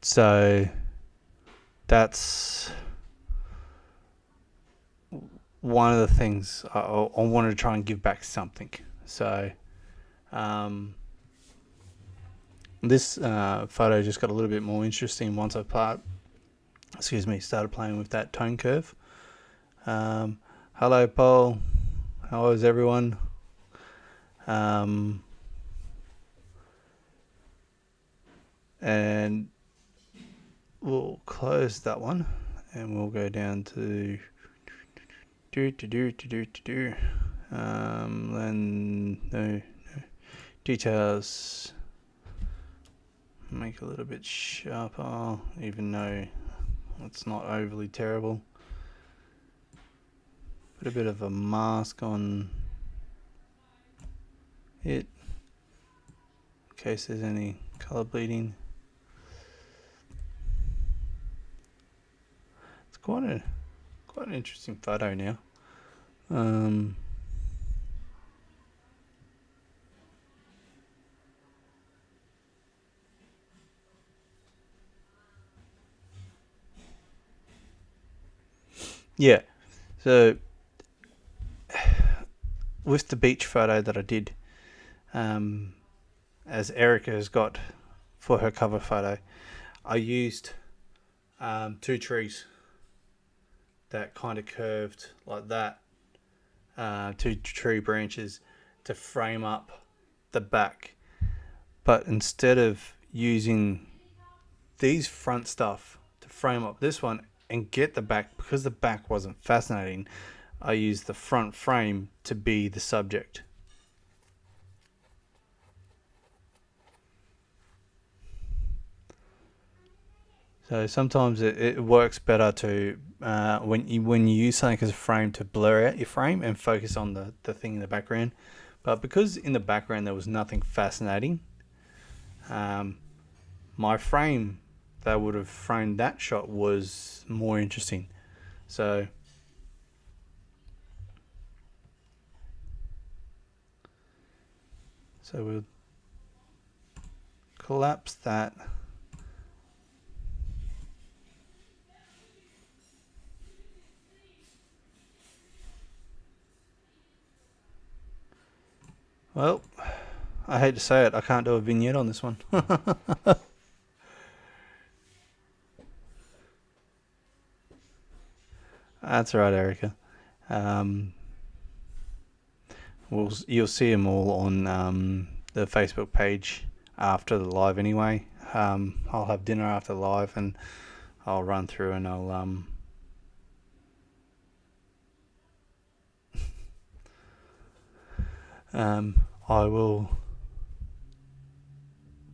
So that's one of the things I wanted to try and give back something. So this photo just got a little bit more interesting once I started playing with that tone curve. Hello, Paul. How is everyone? And we'll close that one, and we'll go down to then no details. Make a little bit sharper, even though it's not overly terrible. Put a bit of a mask on it in case there's any color bleeding. It's quite an interesting photo now. Yeah, so with the beach photo that I did, as Erica has got for her cover photo, I used 2 trees that kind of curved like that, 2 tree branches to frame up the back. But instead of using these front stuff to frame up this one and get the back, because the back wasn't fascinating, I used the front frame to be the subject. So sometimes it works better to when you use something as a frame to blur out your frame and focus on the thing in the background. But because in the background there was nothing fascinating, my frame that would have framed that shot was more interesting. So we'll collapse that. Well, I hate to say it, I can't do a vignette on this one. That's all right, Erica. You'll see them all on the Facebook page after the live anyway. I'll have dinner after the live and I'll run through and I'll I will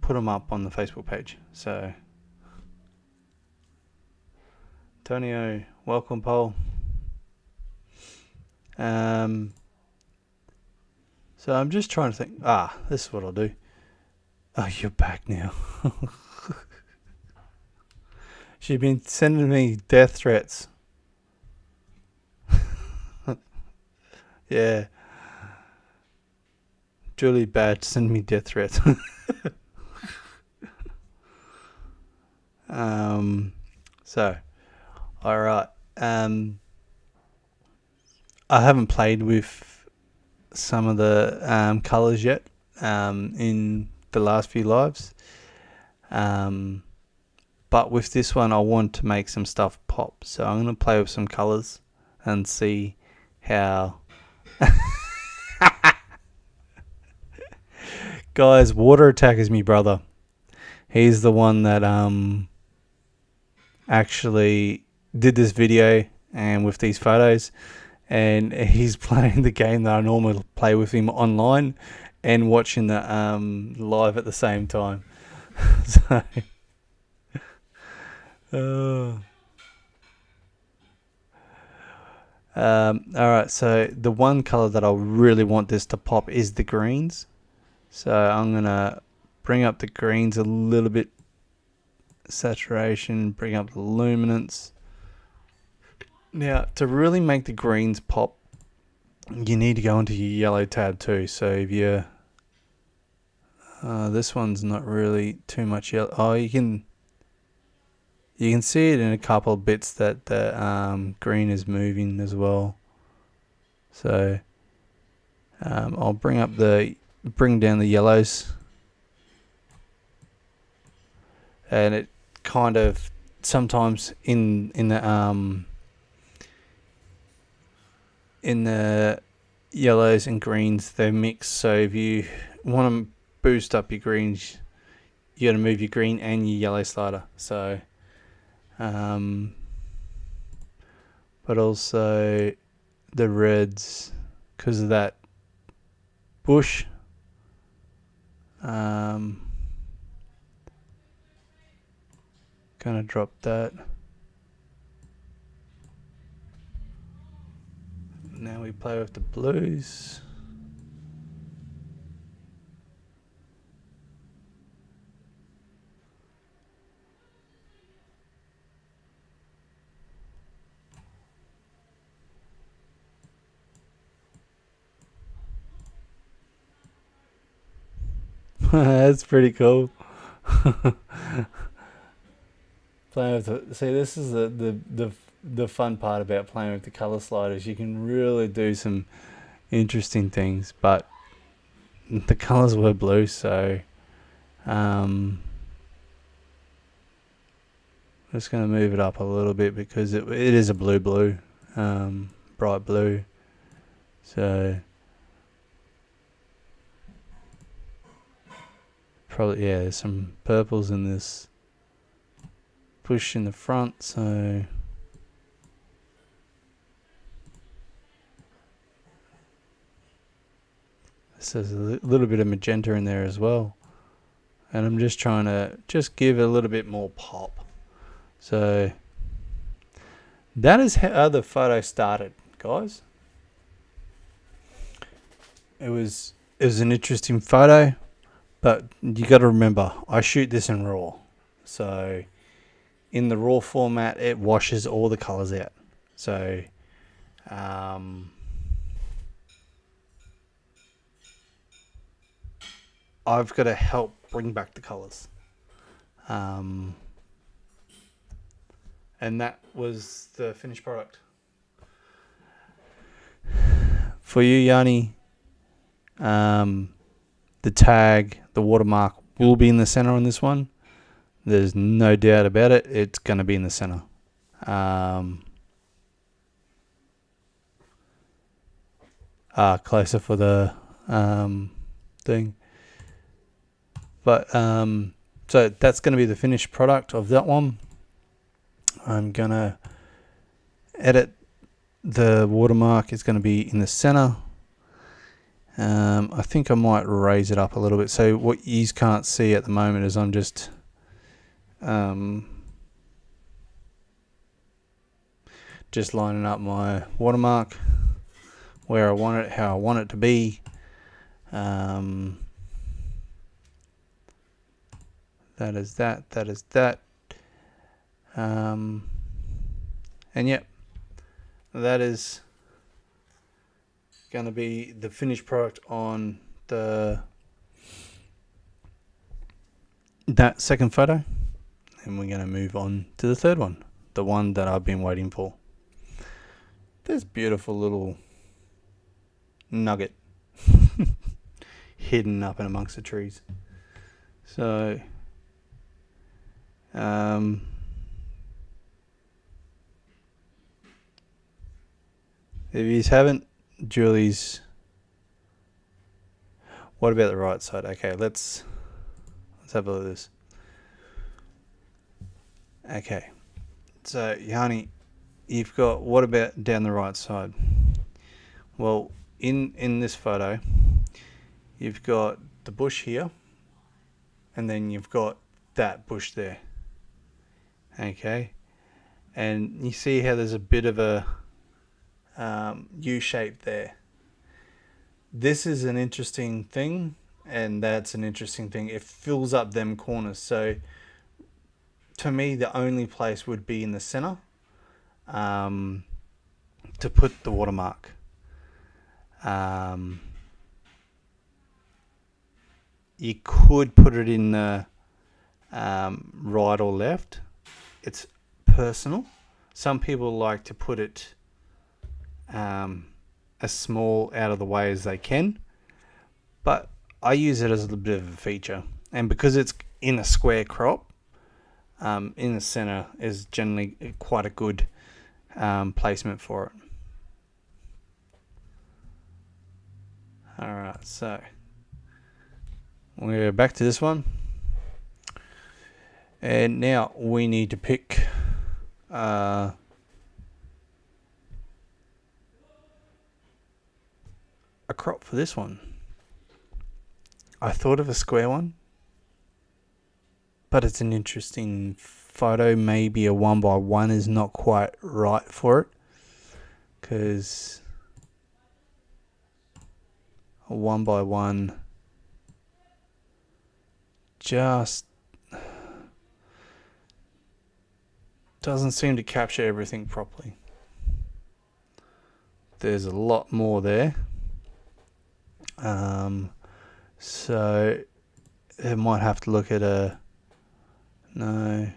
put them up on the Facebook page. So, Antonio, welcome, Paul. So I'm just trying to think. This is what I'll do. Oh, you're back now. She's been sending me death threats. Yeah. Julie Bad send me death threats. So, alright. I haven't played with some of the colours yet in the last few lives. But with this one, I want to make some stuff pop. So I'm going to play with some colours and see how... Guys, Water Attack is me brother. He's the one that actually did this video and with these photos, and he's playing the game that I normally play with him online and watching the live at the same time. So alright, so the one color that I really want this to pop is the greens. So I'm gonna bring up the greens a little bit, saturation, bring up the luminance. Now, to really make the greens pop, you need to go into your yellow tab too. So if you this one's not really too much yellow. Oh, you can see it in a couple of bits that the green is moving as well. So I'll bring down the yellows, and it kind of sometimes in the yellows and greens they mix. So if you want to boost up your greens, you got to move your green and your yellow slider. So but also the reds, because of that bush. Gonna drop that. Now we play with the blues. That's pretty cool. Playing with see, this is the fun part about playing with the color sliders. You can really do some interesting things, but the colors were blue, so I'm just going to move it up a little bit because it is a blue, bright blue. So probably, yeah, there's some purples in this bush in the front, so there's a little bit of magenta in there as well, and I'm just trying to give it a little bit more pop. So that is how the photo started, guys. It was an interesting photo, but you got to remember, I shoot this in RAW, so in the RAW format it washes all the colors out. So I've got to help bring back the colors, and that was the finished product. For you, Yanni, the tag, the watermark will be in the center on this one. There's no doubt about it. It's going to be in the center. Closer for the thing. But so that's going to be the finished product of that one. I'm going to edit the watermark. Is going to be in the center. I think I might raise it up a little bit. So what you can't see at the moment is I'm just lining up my watermark where I want it, how I want it to be. That is that. That is that. And yep, that is going to be the finished product on that second photo. And we're going to move on to the third one, the one that I've been waiting for. This beautiful little nugget hidden up in amongst the trees. So if you haven't, Julie's. What about the right side? Okay, let's have a look at this. Okay, so Yanni, you've got, what about down the right side? Well, in this photo, you've got the bush here, and then you've got that bush there. Okay, and you see how there's a bit of a U shape there. This is an interesting thing, and that's an interesting thing. It fills up them corners. So to me, the only place would be in the center to put the watermark. You could put it in the right or left. It's personal. Some people like to put it as small out of the way as they can, but I use it as a little bit of a feature, and because it's in a square crop, in the center is generally quite a good placement for it. Alright, so we're back to this one, and now we need to pick a crop for this one. I thought of a square one, but it's an interesting photo. Maybe a 1x1 is not quite right for it, because a 1x1 just doesn't seem to capture everything properly. There's a lot more there. So it might have to look at a, no.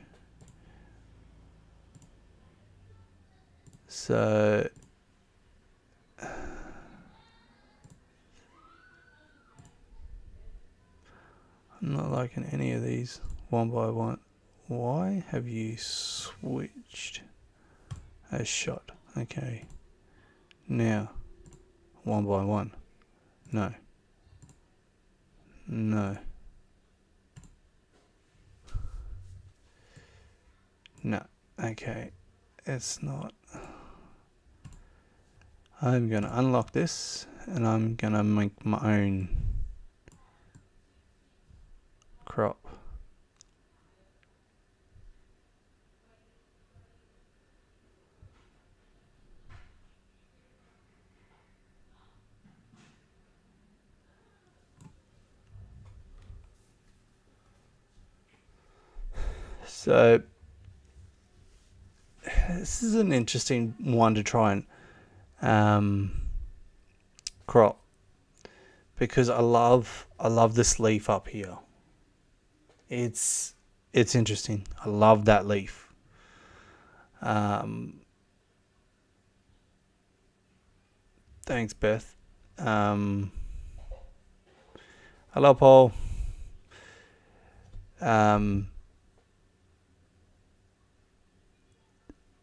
So I'm not liking any of these 1x1. Why have you switched a shot? Okay. Now 1x1. No. No. No. Okay. It's not. I'm going to unlock this, and I'm going to make my own crop. So this is an interesting one to try and crop, because I love this leaf up here. It's interesting. I love that leaf. Thanks, Beth. Hello, Paul.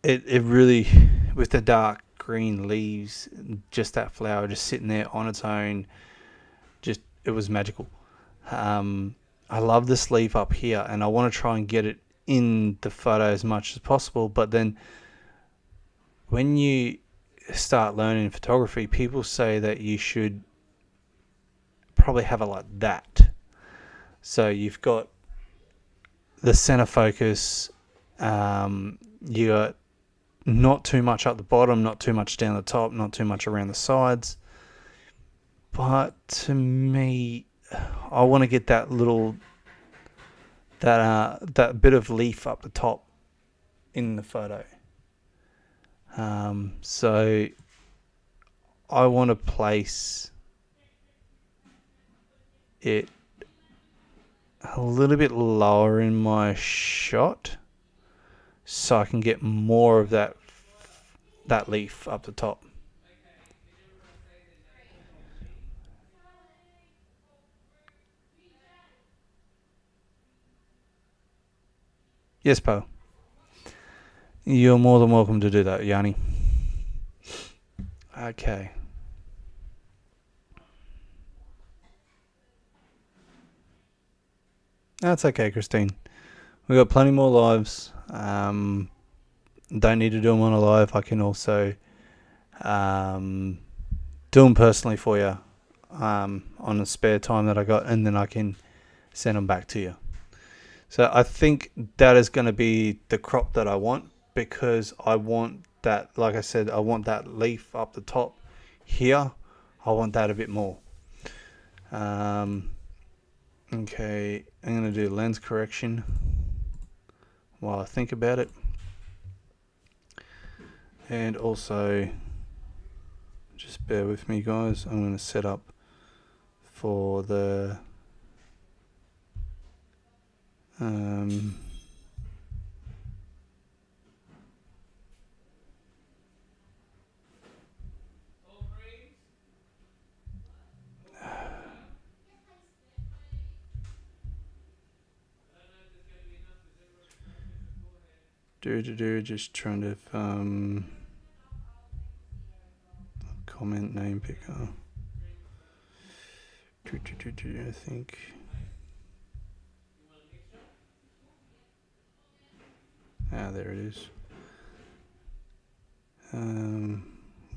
It really, with the dark green leaves, just that flower just sitting there on its own, just it was magical. I love this leaf up here, and I want to try and get it in the photo as much as possible. But then when you start learning photography, people say that you should probably have it like that. So you've got the center focus, you got not too much up the bottom, not too much down the top, not too much around the sides. But to me, I want to get that little that bit of leaf up the top in the photo. So I want to place it a little bit lower in my shot, so I can get more of that leaf up the top. Yes, Poe. You're more than welcome to do that, Yanni. Okay. That's okay, Christine. We've got plenty more lives. Don't need to do them on a live. I can also do them personally for you on the spare time that I got, and then I can send them back to you. So I think that is going to be the crop that I want, because I want that, like I said, I want that leaf up the top here. I want that a bit more. Okay, I'm going to do lens correction while I think about it. And also, just bear with me, guys. I'm going to set up for the just trying to comment name picker. I think. There it is.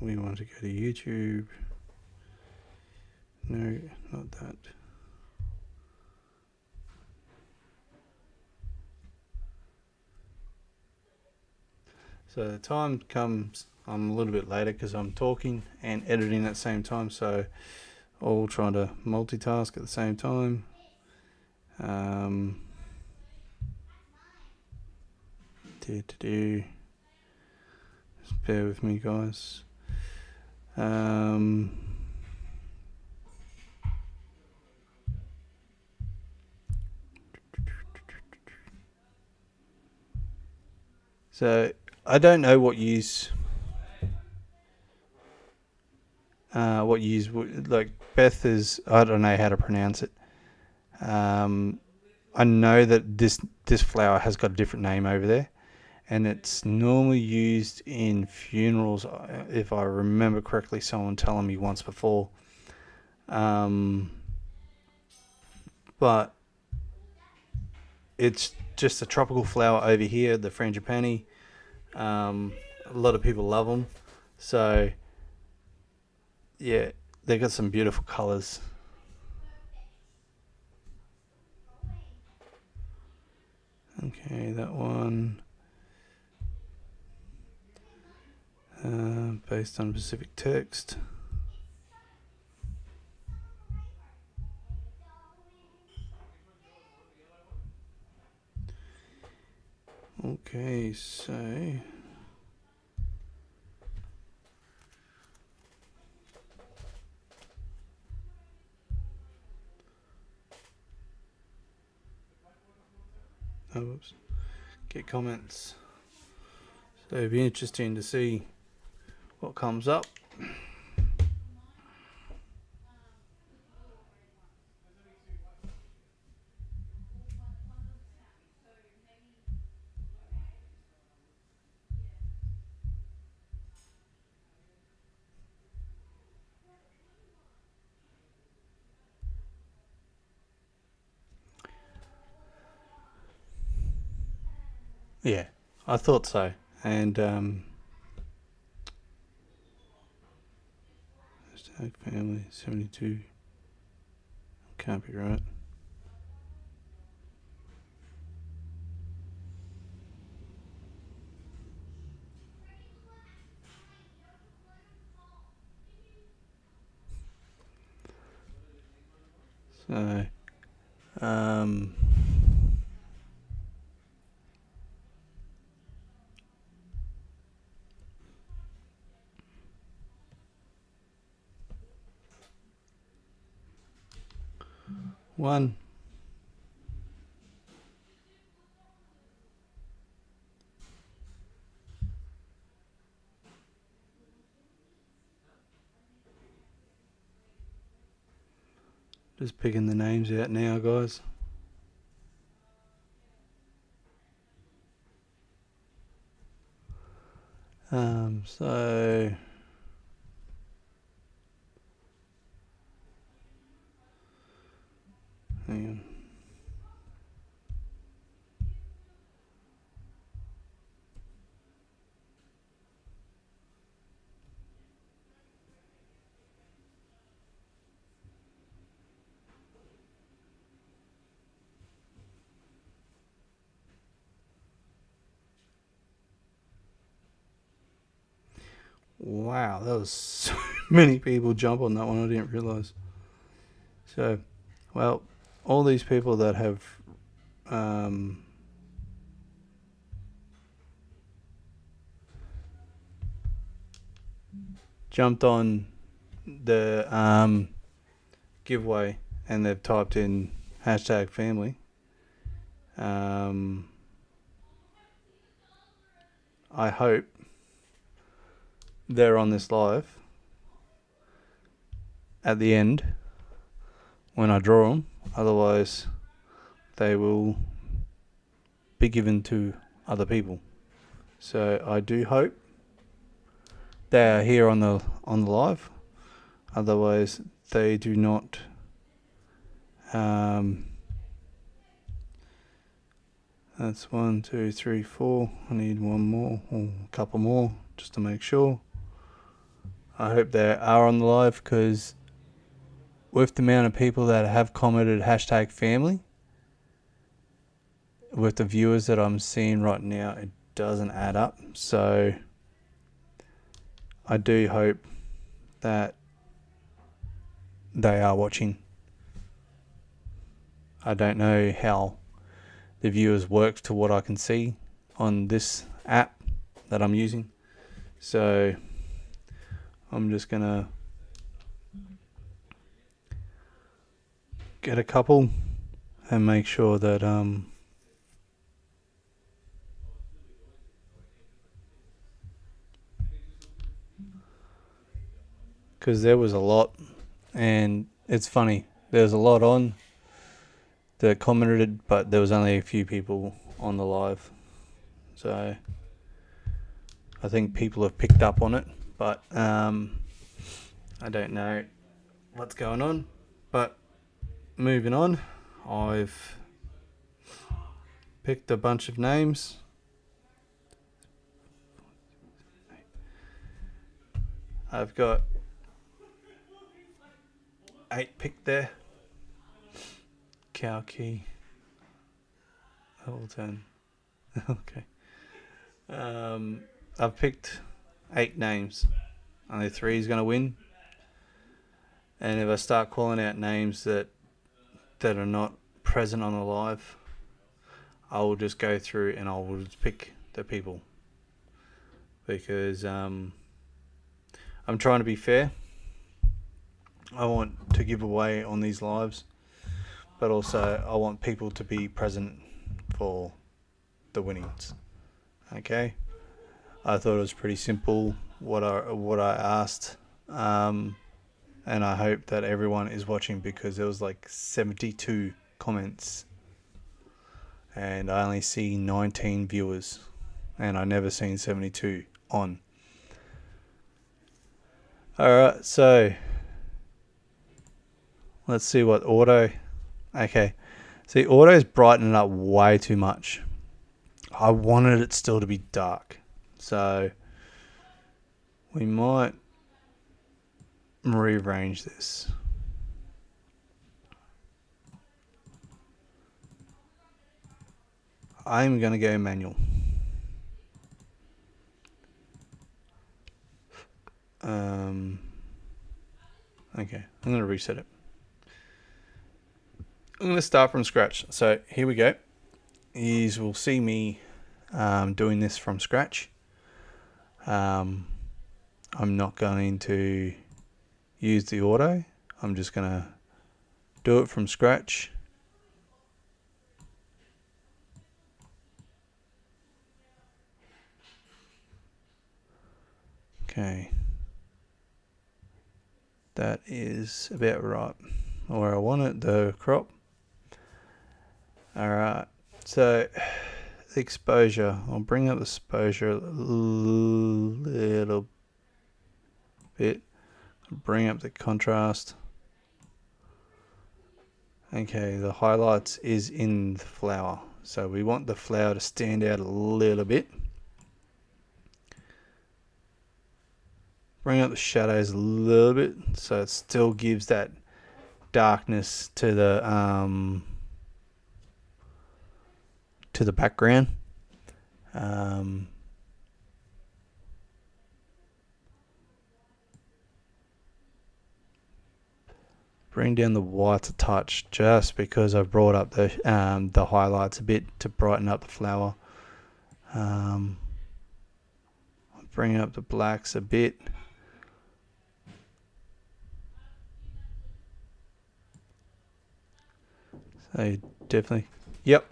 We want to go to YouTube. No, not that. So the time comes, I'm a little bit later because I'm talking and editing at the same time, so all trying to multitask at the same time. Just bear with me, guys. So I don't know what use like Beth is, I don't know how to pronounce it. I know that this flower has got a different name over there, and it's normally used in funerals, if I remember correctly, someone telling me once before. But it's just a tropical flower over here, the frangipani. A lot of people love them. So, yeah, they got some beautiful colors. Okay, that one. Based on Pacific text. Okay, so oops. Get comments. So it'd be interesting to see what comes up. Yeah, I thought so. And hashtag family 72 can't be right. So um, one. Just picking the names out now, guys. So hang on. Wow, there was so many people jump on that one. I didn't realize. So, well, all these people that have jumped on the giveaway and they've typed in hashtag family. I hope they're on this live at the end when I draw them. Otherwise, they will be given to other people. So I do hope they are here on the live. Otherwise, they do not. That's 1, 2, 3, 4. I need one more or a couple more just to make sure. I hope they are on the live because with the amount of people that have commented hashtag family, with the viewers that I'm seeing right now, it doesn't add up. So I do hope that they are watching. I don't know how the viewers work to what I can see on this app that I'm using. So I'm just gonna get a couple and make sure that because there was a lot, and it's funny, there's a lot on that commented, but there was only a few people on the live. So I think people have picked up on it, but I don't know what's going on. But moving on, I've picked a bunch of names. I've got 8 picked there. Cow key. Hamilton. Okay. I've picked 8 names. Only 3 is going to win. And if I start calling out names that are not present on the live, I will just go through and I will just pick the people. Because I'm trying to be fair. I want to give away on these lives, but also I want people to be present for the winnings. Okay, I thought it was pretty simple what I asked, and I hope that everyone is watching because there was like 72 comments, and I only see 19 viewers, and I never seen 72 on. All right, so let's see what auto. Okay, see, auto's brightening up way too much. I wanted it still to be dark, so we might rearrange this. I'm going to go manual. Okay, I'm going to reset it. I'm going to start from scratch. So here we go. We'll see me doing this from scratch. I'm not going to use the auto. I'm just going to do it from scratch. Okay. That is about right where I want it, the crop. Alright, so the exposure, I'll bring up the exposure a little bit, bring up the contrast. Okay, the highlights is in the flower, so we want the flower to stand out a little bit. Bring up the shadows a little bit so it still gives that darkness to the background. Bring down the whites a touch just because I've brought up the highlights a bit to brighten up the flower. Bring up the blacks a bit. So definitely, yep.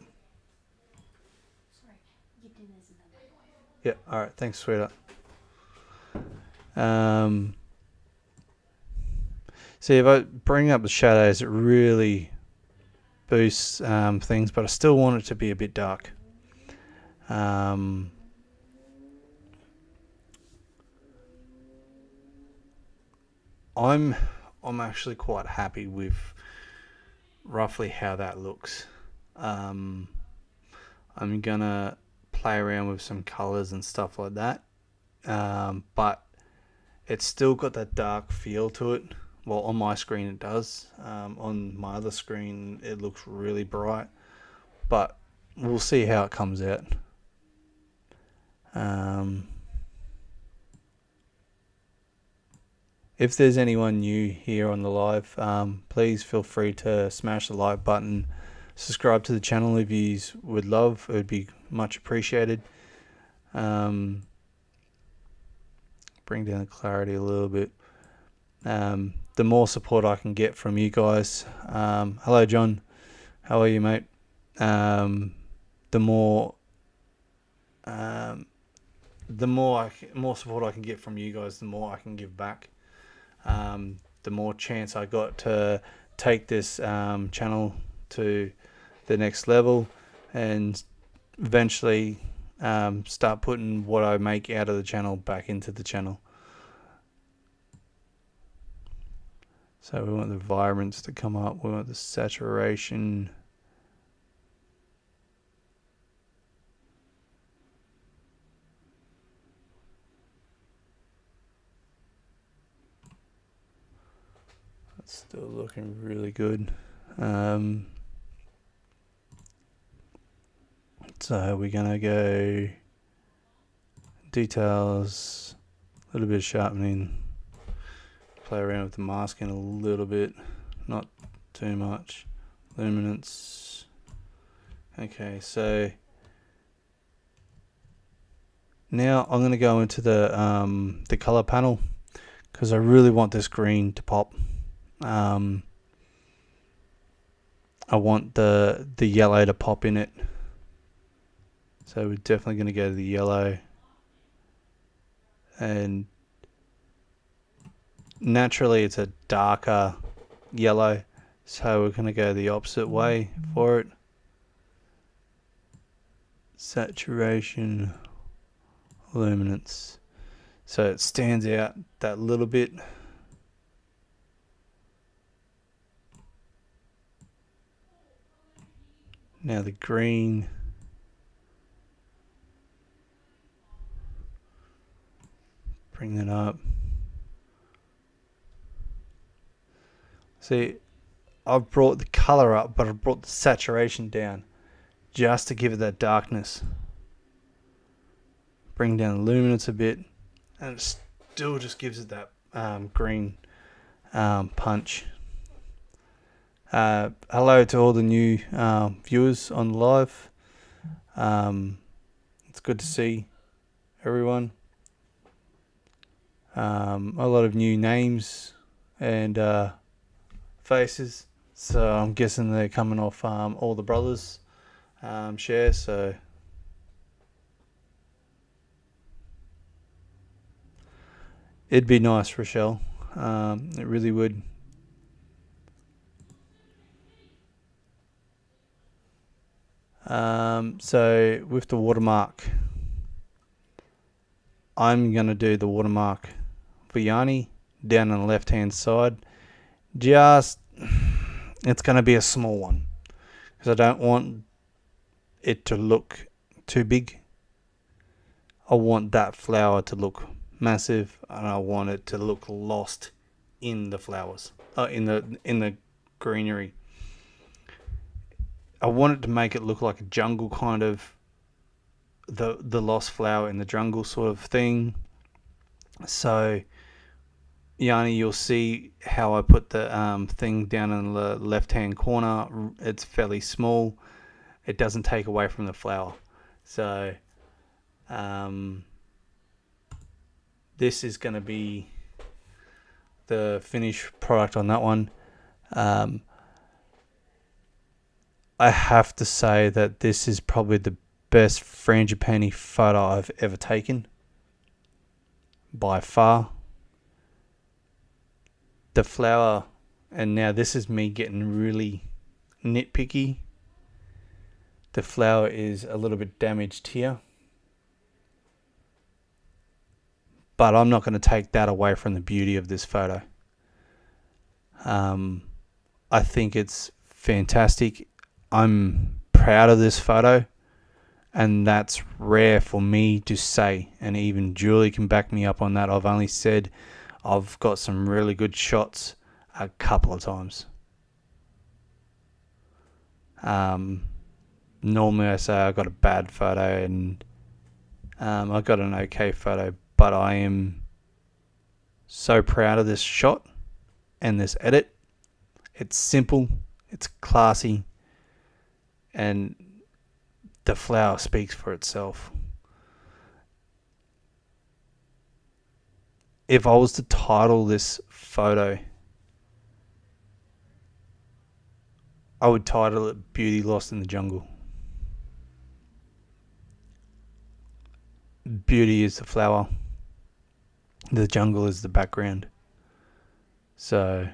Yeah, alright, thanks, sweetheart. See, if I bring up the shadows, it really boosts things, but I still want it to be a bit dark. I'm actually quite happy with roughly how that looks. I'm gonna play around with some colors and stuff like that, but it's still got that dark feel to it. Well, on my screen it does. On my other screen it looks really bright, but we'll see how it comes out. If there's anyone new here on the live, please feel free to smash the like button, subscribe to the channel if you would love. It would be much appreciated. Bring down the clarity a little bit. The more support I can get from you guys. Hello, John. How are you, mate? The more support I can get from you guys, the more I can give back. The more chance I got to take this channel to the next level and eventually start putting what I make out of the channel back into the channel. So we want the vibrance to come up, we want the saturation. That's still looking really good. So we're gonna go details, a little bit of sharpening, play around with the masking a little bit, not too much, luminance. Okay, so now I'm gonna go into the color panel because I really want this green to pop. I want the yellow to pop in it. So we're definitely going to go to the yellow, and naturally it's a darker yellow, so we're going to go the opposite way for it. Saturation, luminance, so it stands out that little bit. Now the green, bring that up. See, I've brought the color up, but I've brought the saturation down just to give it that darkness. Bring down the luminance a bit, and it still just gives it that green punch. Hello to all the new viewers on live. It's good to see everyone. A lot of new names and faces, so I'm guessing they're coming off all the brothers share. So it'd be nice, Rochelle. It really would. So with the watermark, I'm going to do the watermark for Yanni down on the left hand side. It's going to be a small one because I don't want it to look too big. I want that flower to look massive, and I want it to look lost in the flowers, in the greenery. I want it to make it look like a jungle kind of, the lost flower in the jungle sort of thing. So Yanni, you'll see how I put the thing down in the left hand corner. It's fairly small. It doesn't take away from the flower. So this is going to be the finished product on that one. I have to say that this is probably the best frangipani photo I've ever taken, by far. The flower, and now this is me getting really nitpicky, the flower is a little bit damaged here, but I'm not going to take that away from the beauty of this photo. I think it's fantastic. I'm proud of this photo, and that's rare for me to say, and even Julie can back me up on that. I've only said I've got some really good shots a couple of times. Normally I say I got a bad photo and I got an okay photo, but I am so proud of this shot and this edit. It's simple, it's classy, and the flower speaks for itself. If I was to title this photo, I would title it Beauty Lost in the Jungle. Beauty is the flower. The jungle is the background. So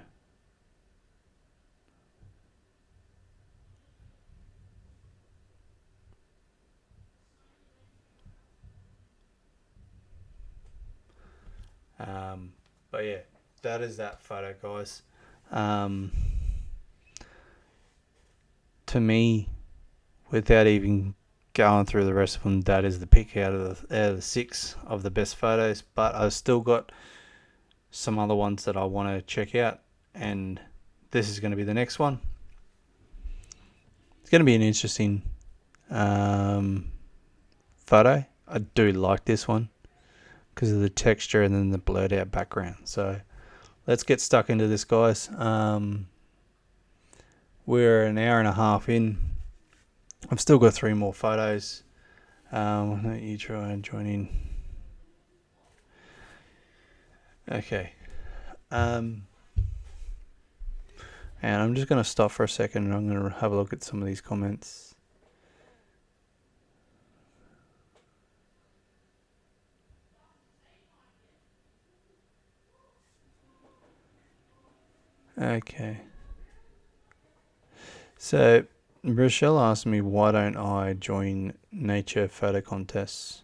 but yeah, that is that photo, guys. To me, without even going through the rest of them, that is the pick out of the 6 of the best photos. But I've still got some other ones that I want to check out, and this is going to be the next one. It's going to be an interesting photo. I do like this one because of the texture and then the blurred out background. So let's get stuck into this, guys. We're an hour and a half in. I've still got 3 more photos. Why don't you try and join in? Okay. And I'm just going to stop for a second and I'm going to have a look at some of these comments. Okay. So Rochelle asked me, why don't I join nature photo contests?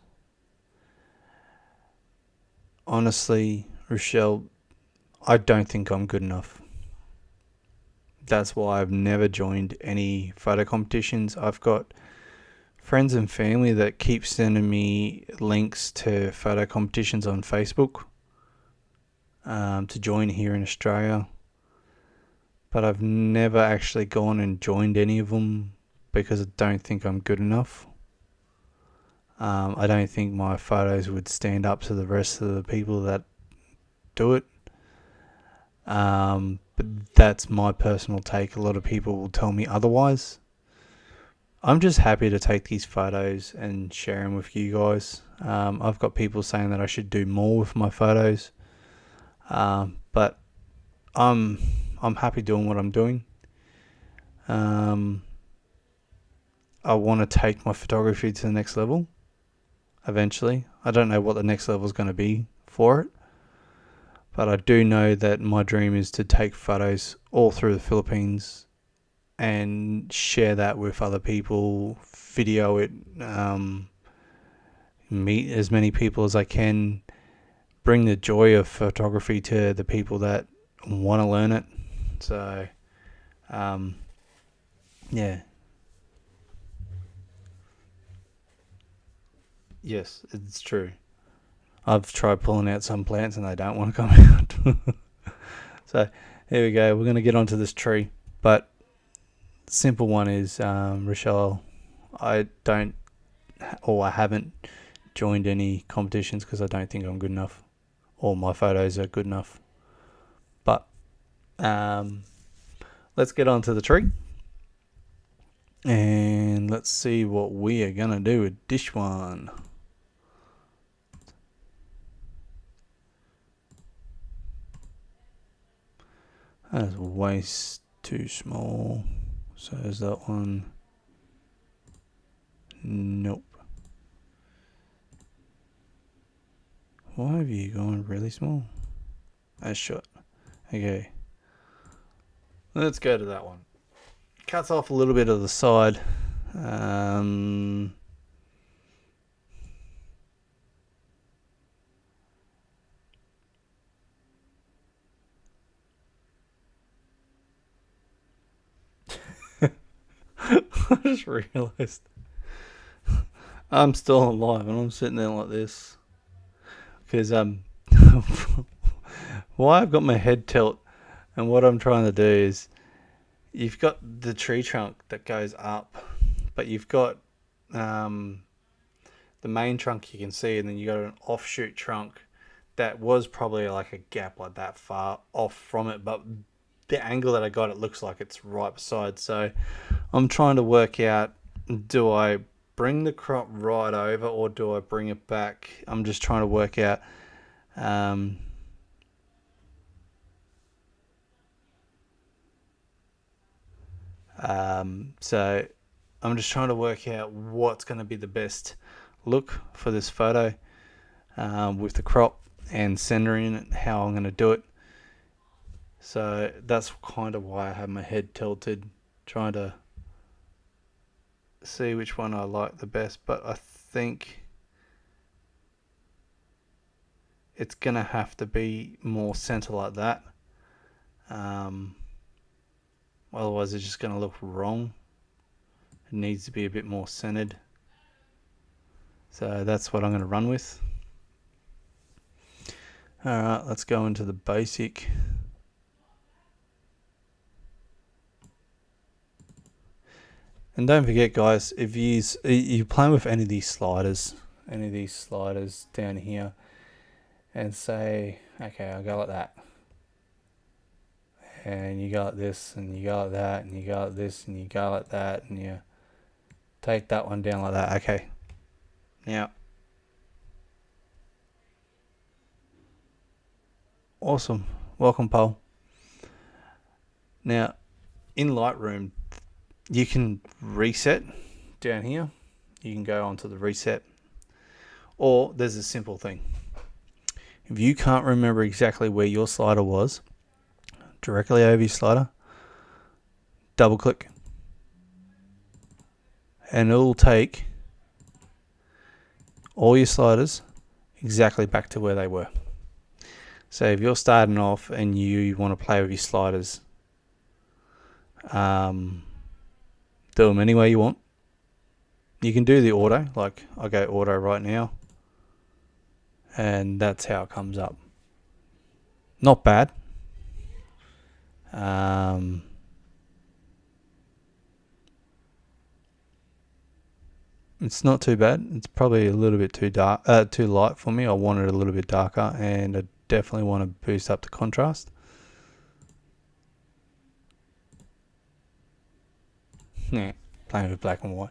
Honestly, Rochelle, I don't think I'm good enough. That's why I've never joined any photo competitions. I've got friends and family that keep sending me links to photo competitions on Facebook, to join here in Australia, but I've never actually gone and joined any of them because I don't think I'm good enough. I don't think my photos would stand up to the rest of the people that do it. But that's my personal take. A lot of people will tell me otherwise. I'm just happy to take these photos and share them with you guys. I've got people saying that I should do more with my photos, but I'm happy doing what I'm doing. I want to take my photography to the next level eventually. I don't know what the next level is going to be for it, but I do know that my dream is to take photos all through the Philippines and share that with other people, video it, meet as many people as I can, bring the joy of photography to the people that want to learn it. So, yeah. Yes, it's true. I've tried pulling out some plants and they don't want to come out. So, here we go. We're going to get onto this tree. But simple one is, Rochelle, I haven't joined any competitions because I don't think I'm good enough, or my photos are good enough. But let's get onto the tree, and let's see what we are gonna do with this one. That's way too small. So is that one? Nope. Why have you gone really small? That's shot. Okay. Let's go to that one. Cuts off a little bit of the side. I just realised I'm still alive and I'm sitting there like this because why I've got my head tilt, and what I'm trying to do is, you've got the tree trunk that goes up, but you've got the main trunk you can see, and then you got an offshoot trunk that was probably like a gap like that far off from it, but the angle that I got, it looks like it's right beside. So I'm trying to work out, do I bring the crop right over or do I bring it back? I'm just trying to work out. So I'm just trying to work out what's going to be the best look for this photo with the crop and centering it, how I'm going to do it. So that's kind of why I have my head tilted, trying to see which one I like the best, but I think it's going to have to be more center like that. Otherwise it's just going to look wrong. It needs to be a bit more centered. So that's what I'm going to run with. Alright, let's go into the basic. And don't forget, guys, if you play with any of these sliders down here, and say, okay, I'll go like that, and you go like this, and you go like that, and you go like this, and you go like that, and you take that one down like that. Okay, now, awesome, welcome, Paul. Now, in Lightroom, you can reset down here. You can go onto the reset, or there's a simple thing. If you can't remember exactly where your slider was, directly over your slider, double click, and it'll take all your sliders exactly back to where they were. So if you're starting off and you want to play with your sliders, do them any way you want. You can do the auto, like I go auto right now, and that's how it comes up. not bad. It's not too bad. It's probably a little bit too dark, too light for me. I want it a little bit darker, and I definitely want to boost up the contrast. Yeah, playing with black and white.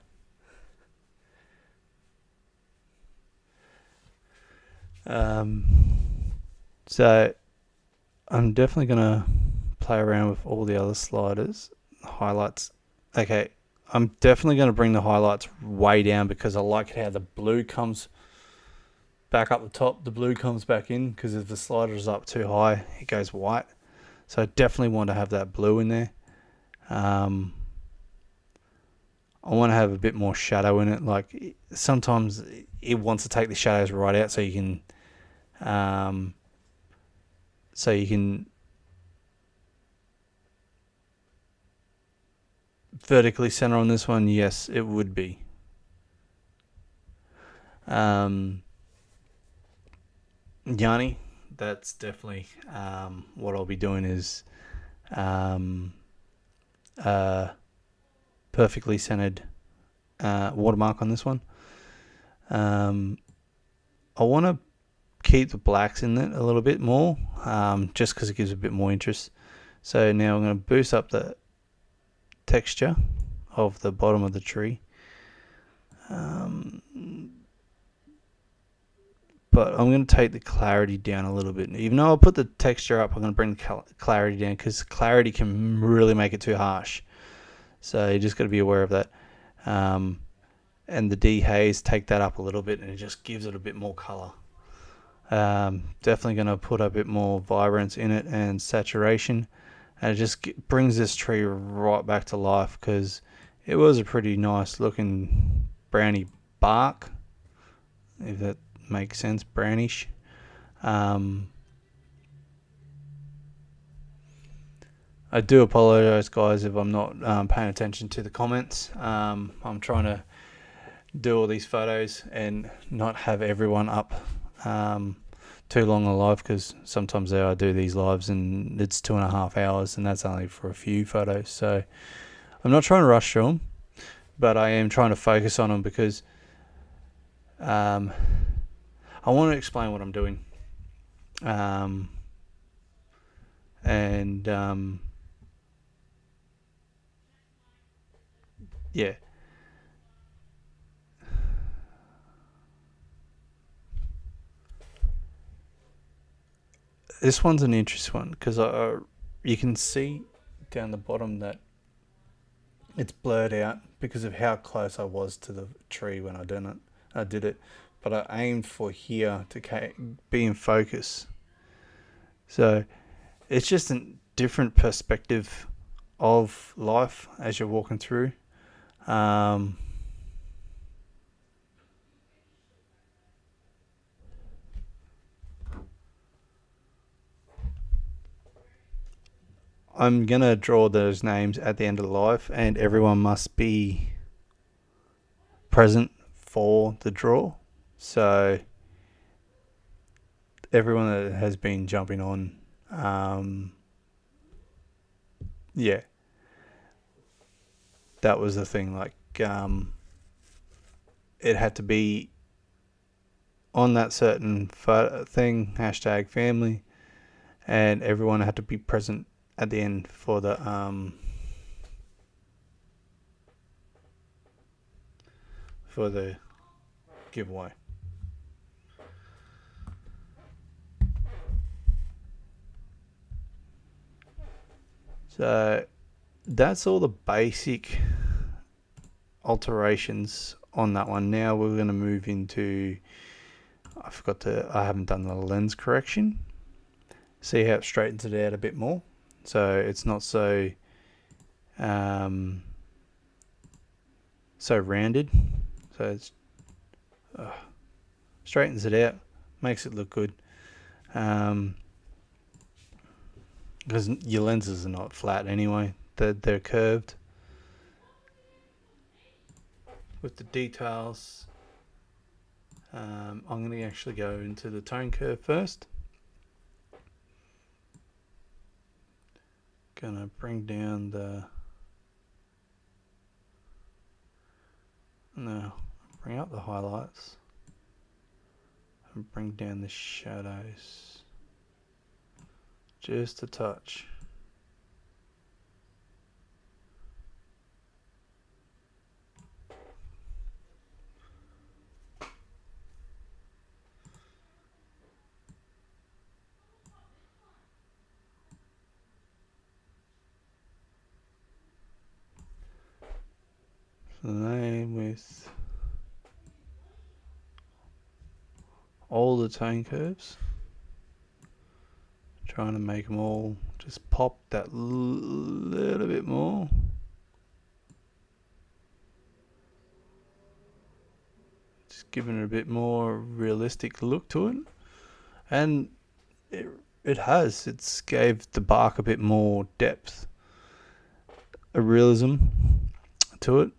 So I'm definitely gonna play around with all the other sliders, highlights. Okay, I'm definitely gonna bring the highlights way down because I like how the blue comes back up the top, the blue comes back in, because if the slider is up too high, it goes white. So I definitely want to have that blue in there. I want to have a bit more shadow in it. Like sometimes it wants to take the shadows right out, so you can vertically center on this one. Yes, it would be. Yanni, that's definitely what I'll be doing is perfectly centered watermark on this one. I want to keep the blacks in it a little bit more, just because it gives a bit more interest. So now I'm going to boost up the texture of the bottom of the tree. But I'm going to take the clarity down a little bit. Even though I'll put the texture up, I'm going to bring the clarity down, because clarity can really make it too harsh. So you just got to be aware of that. And the dehaze, take that up a little bit, and it just gives it a bit more color. Definitely going to put a bit more vibrance in it and saturation, and it just brings this tree right back to life, because it was a pretty nice looking browny bark, if that makes sense, brownish. I do apologize, guys, if I'm not paying attention to the comments. I'm trying to do all these photos and not have everyone up too long a live, because sometimes I do these lives and it's 2.5 hours, and that's only for a few photos. So I'm not trying to rush through them, but I am trying to focus on them, because I want to explain what I'm doing. Yeah. This one's an interesting one, because you can see down the bottom that it's blurred out because of how close I was to the tree when I did it. But I aimed for here to be in focus. So it's just a different perspective of life as you're walking through. I'm going to draw those names at the end of the live, and everyone must be present for the draw. So everyone that has been jumping on, yeah, that was the thing. Like, it had to be on that certain thing, hashtag family, and everyone had to be present at the end for the giveaway. So that's all the basic alterations on that one. Now we're going to move into, I haven't done the lens correction. See how it straightens it out a bit more, so it's not so rounded. So it's straightens it out, makes it look good. Because your lenses are not flat anyway, they're curved. With the details, I'm going to actually go into the tone curve first. Gonna bring down bring up the highlights and bring down the shadows just a touch. The name with all the tone curves, trying to make them all just pop that little bit more. Just giving it a bit more realistic look to it, and it's gave the bark a bit more depth, a realism to it.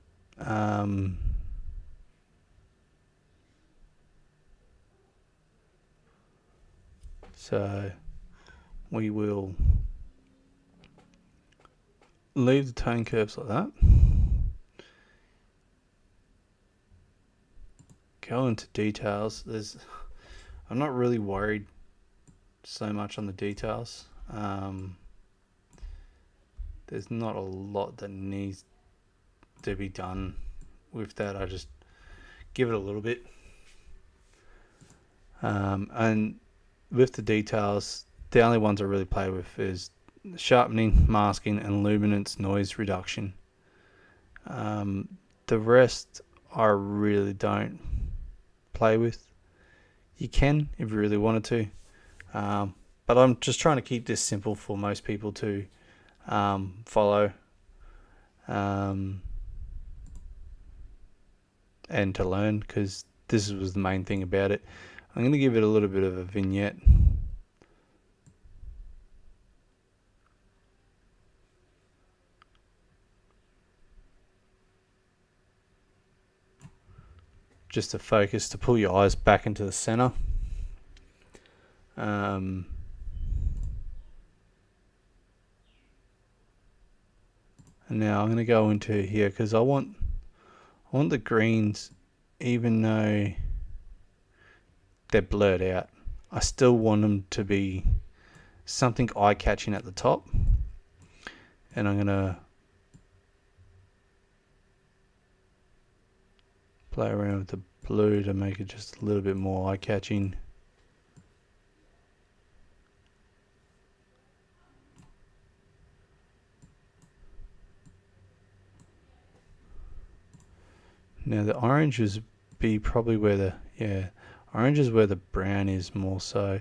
So we will leave the tone curves like that. Go into details. I'm not really worried so much on the details. There's not a lot that needs to be done with that. I just give it a little bit. And with the details, the only ones I really play with is sharpening, masking, and luminance noise reduction. The rest I really don't play with. You can if you really wanted to, but I'm just trying to keep this simple for most people to follow and to learn, because this was the main thing about it. I'm going to give it a little bit of a vignette. Just to focus, to pull your eyes back into the center. And now I'm going to go into here because I want the greens, even though they're blurred out, I still want them to be something eye-catching at the top. And I'm going to play around with the blue to make it just a little bit more eye-catching. Now the orange is probably where orange is where the brown is more so.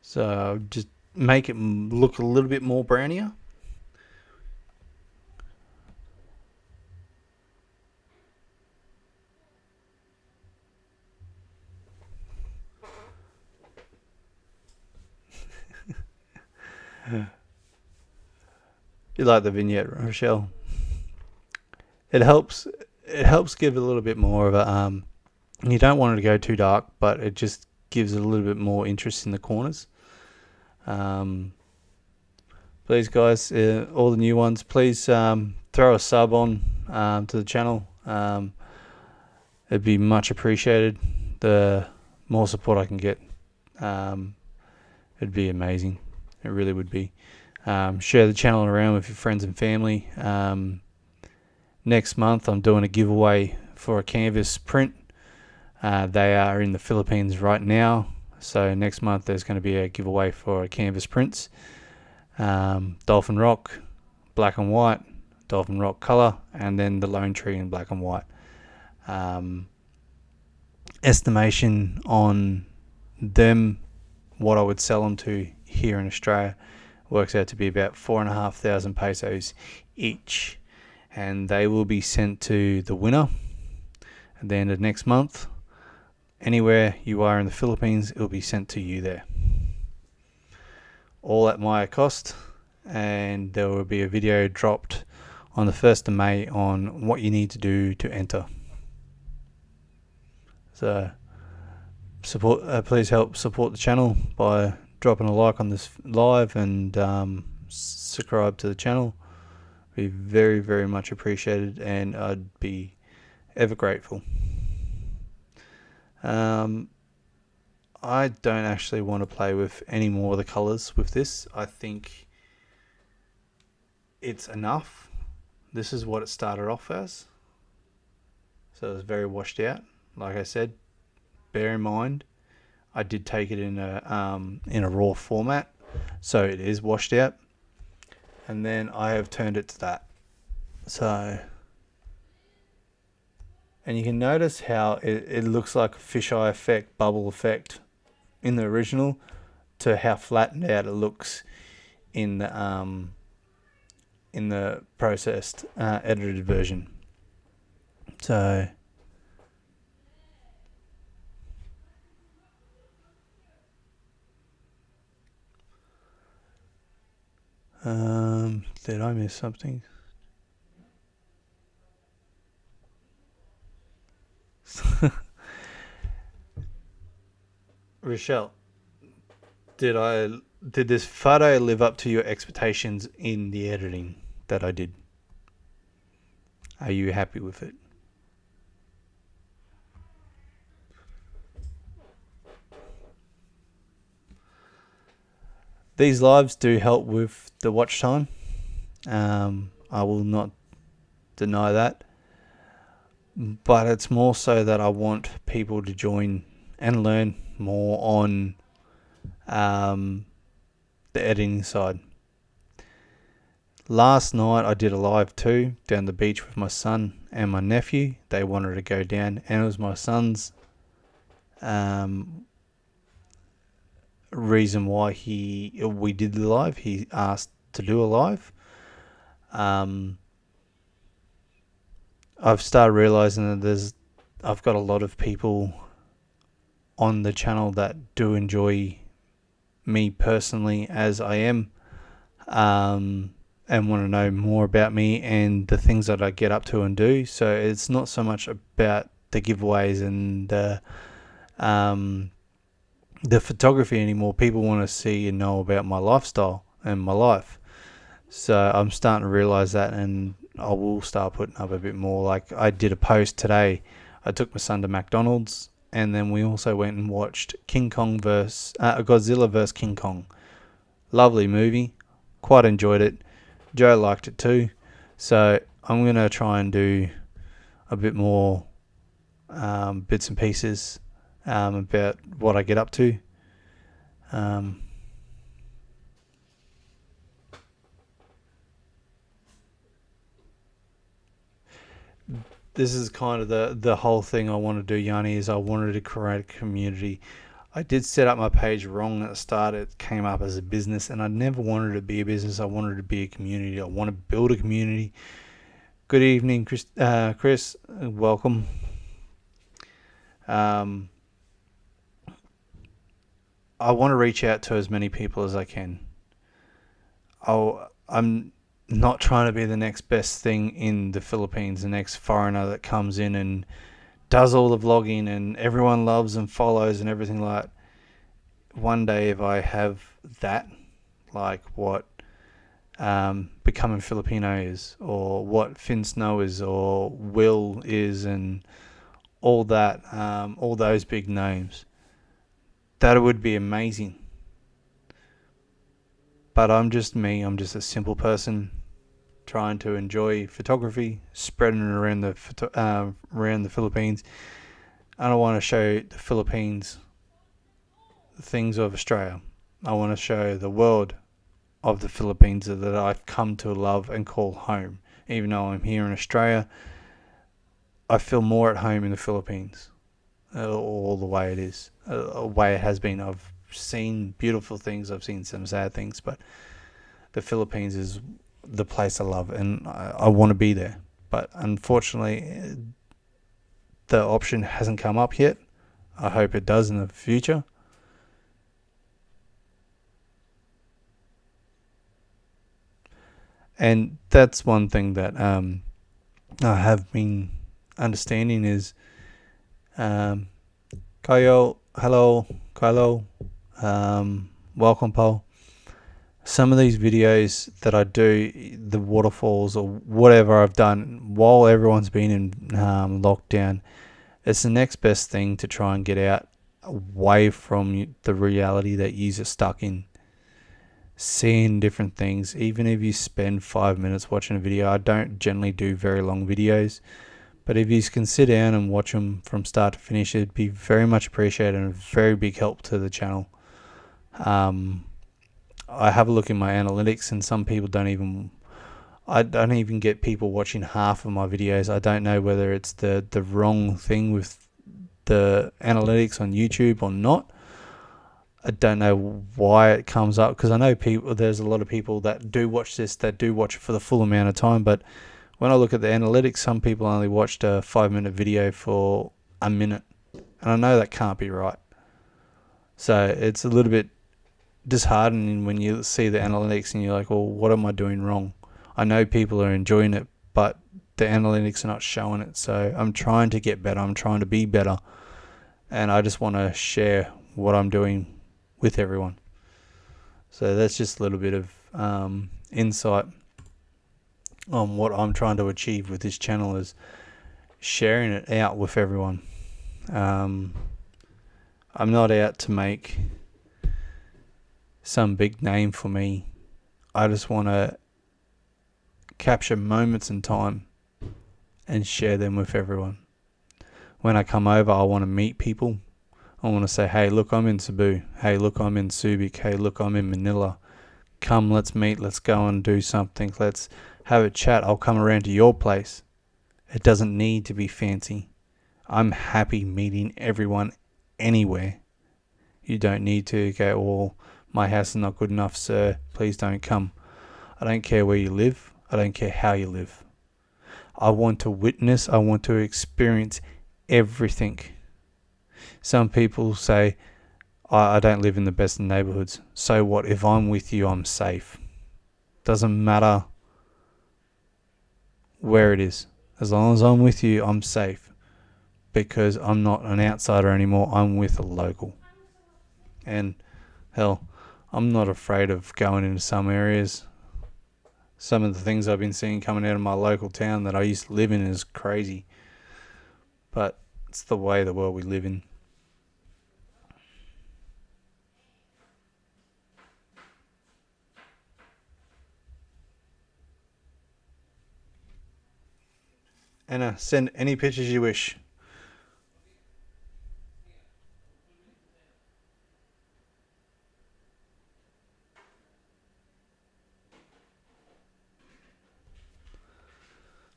So just make it look a little bit more brownier. You like the vignette, Rochelle? It helps give it a little bit more of a you don't want it to go too dark, but it just gives it a little bit more interest in the corners. Please guys, all the new ones, please throw a sub on to the channel. It'd be much appreciated. The more support I can get, it'd be amazing. It really would be. Share the channel around with your friends and family. Next month I'm doing a giveaway for a canvas print. They are in the Philippines right now, so next month there's going to be a giveaway for canvas prints. Dolphin Rock black and white, Dolphin Rock color, and then the Lone Tree in black and white. Estimation on them, what I would sell them to here in Australia, works out to be about 4,500 pesos each, and they will be sent to the winner at the end of next month. Anywhere you are in the Philippines, it will be sent to you there, all at my cost. And there will be a video dropped on the 1st of May on what you need to do to enter. So please help support the channel by dropping a like on this live and subscribe to the channel. Be very, very much appreciated, and I'd be ever grateful. I don't actually want to play with any more of the colors with this. I think it's enough. This is what it started off as. So it's very washed out. Like I said, bear in mind, I did take it in a raw format, so it is washed out. And then I have turned it to that. So, and you can notice how it looks like a fisheye effect, bubble effect in the original, to how flattened out it looks in the processed edited version. So did I miss something? Rochelle, did this photo live up to your expectations in the editing that I did? Are you happy with it? These lives do help with the watch time. I will not deny that. But it's more so that I want people to join and learn more on the editing side. Last night I did a live too down the beach with my son and my nephew. They wanted to go down, and it was my son's reason why we did the live. He asked to do a live. I've started realizing that I've got a lot of people on the channel that do enjoy me personally as I am, and want to know more about me and the things that I get up to and do. So it's not so much about the giveaways and the photography anymore. People want to see and know about my lifestyle and my life. So I'm starting to realize that, and I will start putting up a bit more. Like I did a post today. I took my son to McDonald's, and then we also went and watched Godzilla vs King Kong. Lovely movie. Quite enjoyed it. Joe liked it too. So I'm going to try and do a bit more bits and pieces about what I get up to. This is kind of the whole thing I want to do, Yanni, is I wanted to create a community. I did set up my page wrong at the start. It came up as a business, and I never wanted it to be a business. I wanted it to be a community. I want to build a community. Good evening, Chris. Welcome. I want to reach out to as many people as I can. I'm not trying to be the next best thing in the Philippines, the next foreigner that comes in and does all the vlogging and everyone loves and follows and everything like that. One day, if I have that, like what Becoming Filipino is, or what Finn Snow is, or Will is, and all that, all those big names, that would be amazing. But I'm just me. I'm just a simple person trying to enjoy photography, spreading it around the Philippines. I don't want to show the Philippines the things of Australia. I want to show the world of the Philippines that I've come to love and call home. Even though I'm here in Australia, I feel more at home in the Philippines. All the way it is, the way it has been. I've seen beautiful things, I've seen some sad things, but the Philippines is the place I love, and I want to be there. But unfortunately, the option hasn't come up yet. I hope it does in the future. And that's one thing that I have been understanding is Kayo, hello, Kylo. welcome poll. Some of these videos that I do, the waterfalls or whatever I've done while everyone's been in lockdown, it's the next best thing to try and get out away from the reality that you're stuck in. Seeing different things, even if you spend 5 minutes watching a video. I don't generally do very long videos, but if you can sit down and watch them from start to finish, it'd be very much appreciated and a very big help to the channel. I have a look in my analytics, and some people I don't even get people watching half of my videos. I don't know whether it's the wrong thing with the analytics on YouTube or not. I don't know why it comes up, because I know there's a lot of people that do watch this, that do watch it for the full amount of time, but when I look at the analytics, some people only watched a 5-minute video for a minute, and I know that can't be right. So it's a little bit disheartening when you see the analytics and you're like, well, what am I doing wrong? I know people are enjoying it, but the analytics are not showing it. So I'm trying to get better. I'm trying to be better, and I just want to share what I'm doing with everyone. So that's just a little bit of insight on what I'm trying to achieve with this channel, is sharing it out with everyone. I'm not out to make some big name for me. I just want to capture moments in time and share them with everyone. When I come over, I want to meet people. I want to say, hey, look, I'm in Cebu. Hey, look, I'm in Subic. Hey, look, I'm in Manila. Come, let's meet. Let's go and do something. Let's have a chat. I'll come around to your place. It doesn't need to be fancy. I'm happy meeting everyone anywhere. You don't need to go, well, my house is not good enough, sir. Please don't come. I don't care where you live. I don't care how you live. I want to witness. I want to experience everything. Some people say, I don't live in the best neighborhoods. So what? If I'm with you, I'm safe. Doesn't matter where it is. As long as I'm with you, I'm safe, because I'm not an outsider anymore. I'm with a local. And hell, I'm not afraid of going into some areas. Some of the things I've been seeing coming out of my local town that I used to live in is crazy. But it's the way the world we live in. Anna, send any pictures you wish.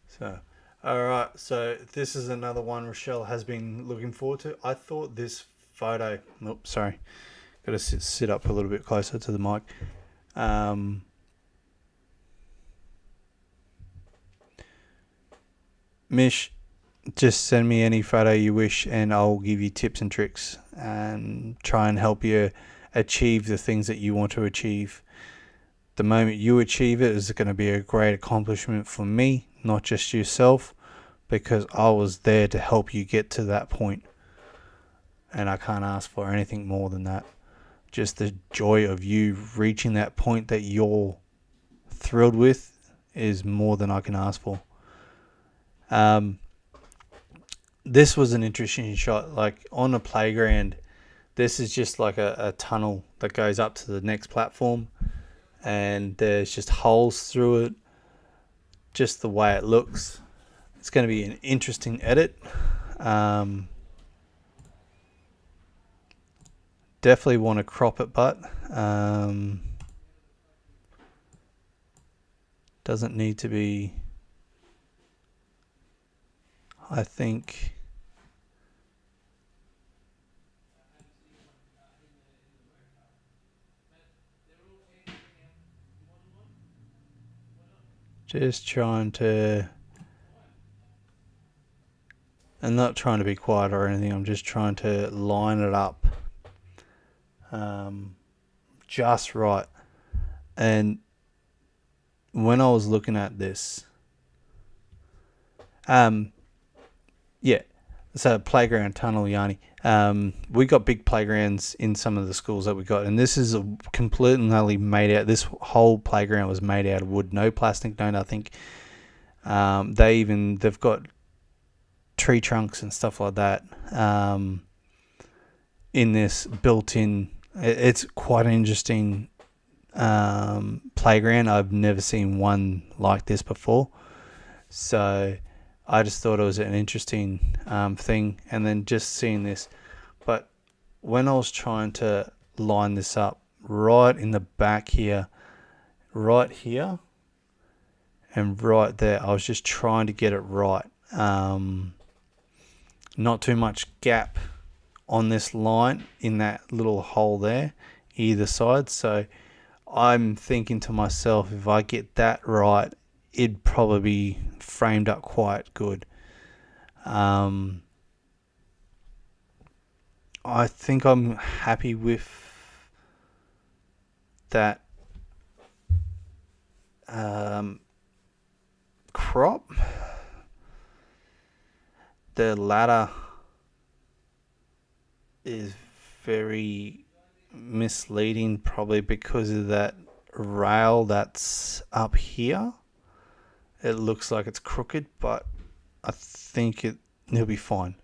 So, alright, so this is another one Rochelle has been looking forward to. I thought this photo, sorry, got to sit up a little bit closer to the mic. Mish, just send me any photo you wish and I'll give you tips and tricks and try and help you achieve the things that you want to achieve. The moment you achieve it is going to be a great accomplishment for me, not just yourself, because I was there to help you get to that point, and I can't ask for anything more than that. Just the joy of you reaching that point that you're thrilled with is more than I can ask for. This was an interesting shot, like on a playground. This is just like a tunnel that goes up to the next platform, and there's just holes through it. Just the way it looks, it's going to be an interesting edit. Definitely want to crop it, but doesn't need to be. I think just trying to, and not trying to be quiet or anything, I'm just trying to line it up just right. And when I was looking at this, yeah, So playground tunnel, Yanni. We got big playgrounds in some of the schools that we got, and this is completely made out. This whole playground was made out of wood, no plastic, no nothing. They've got tree trunks and stuff like that in this built-in. It's quite an interesting playground. I've never seen one like this before, so I just thought it was an interesting thing, and then just seeing this. But when I was trying to line this up right in the back here, right here, and right there, I was just trying to get it right. Not too much gap on this line in that little hole there, either side. So I'm thinking to myself, if I get that right, it'd probably be framed up quite good. I think I'm happy with that crop. The ladder is very misleading, probably because of that rail that's up here. It looks like it's crooked, but I think it'll be fine.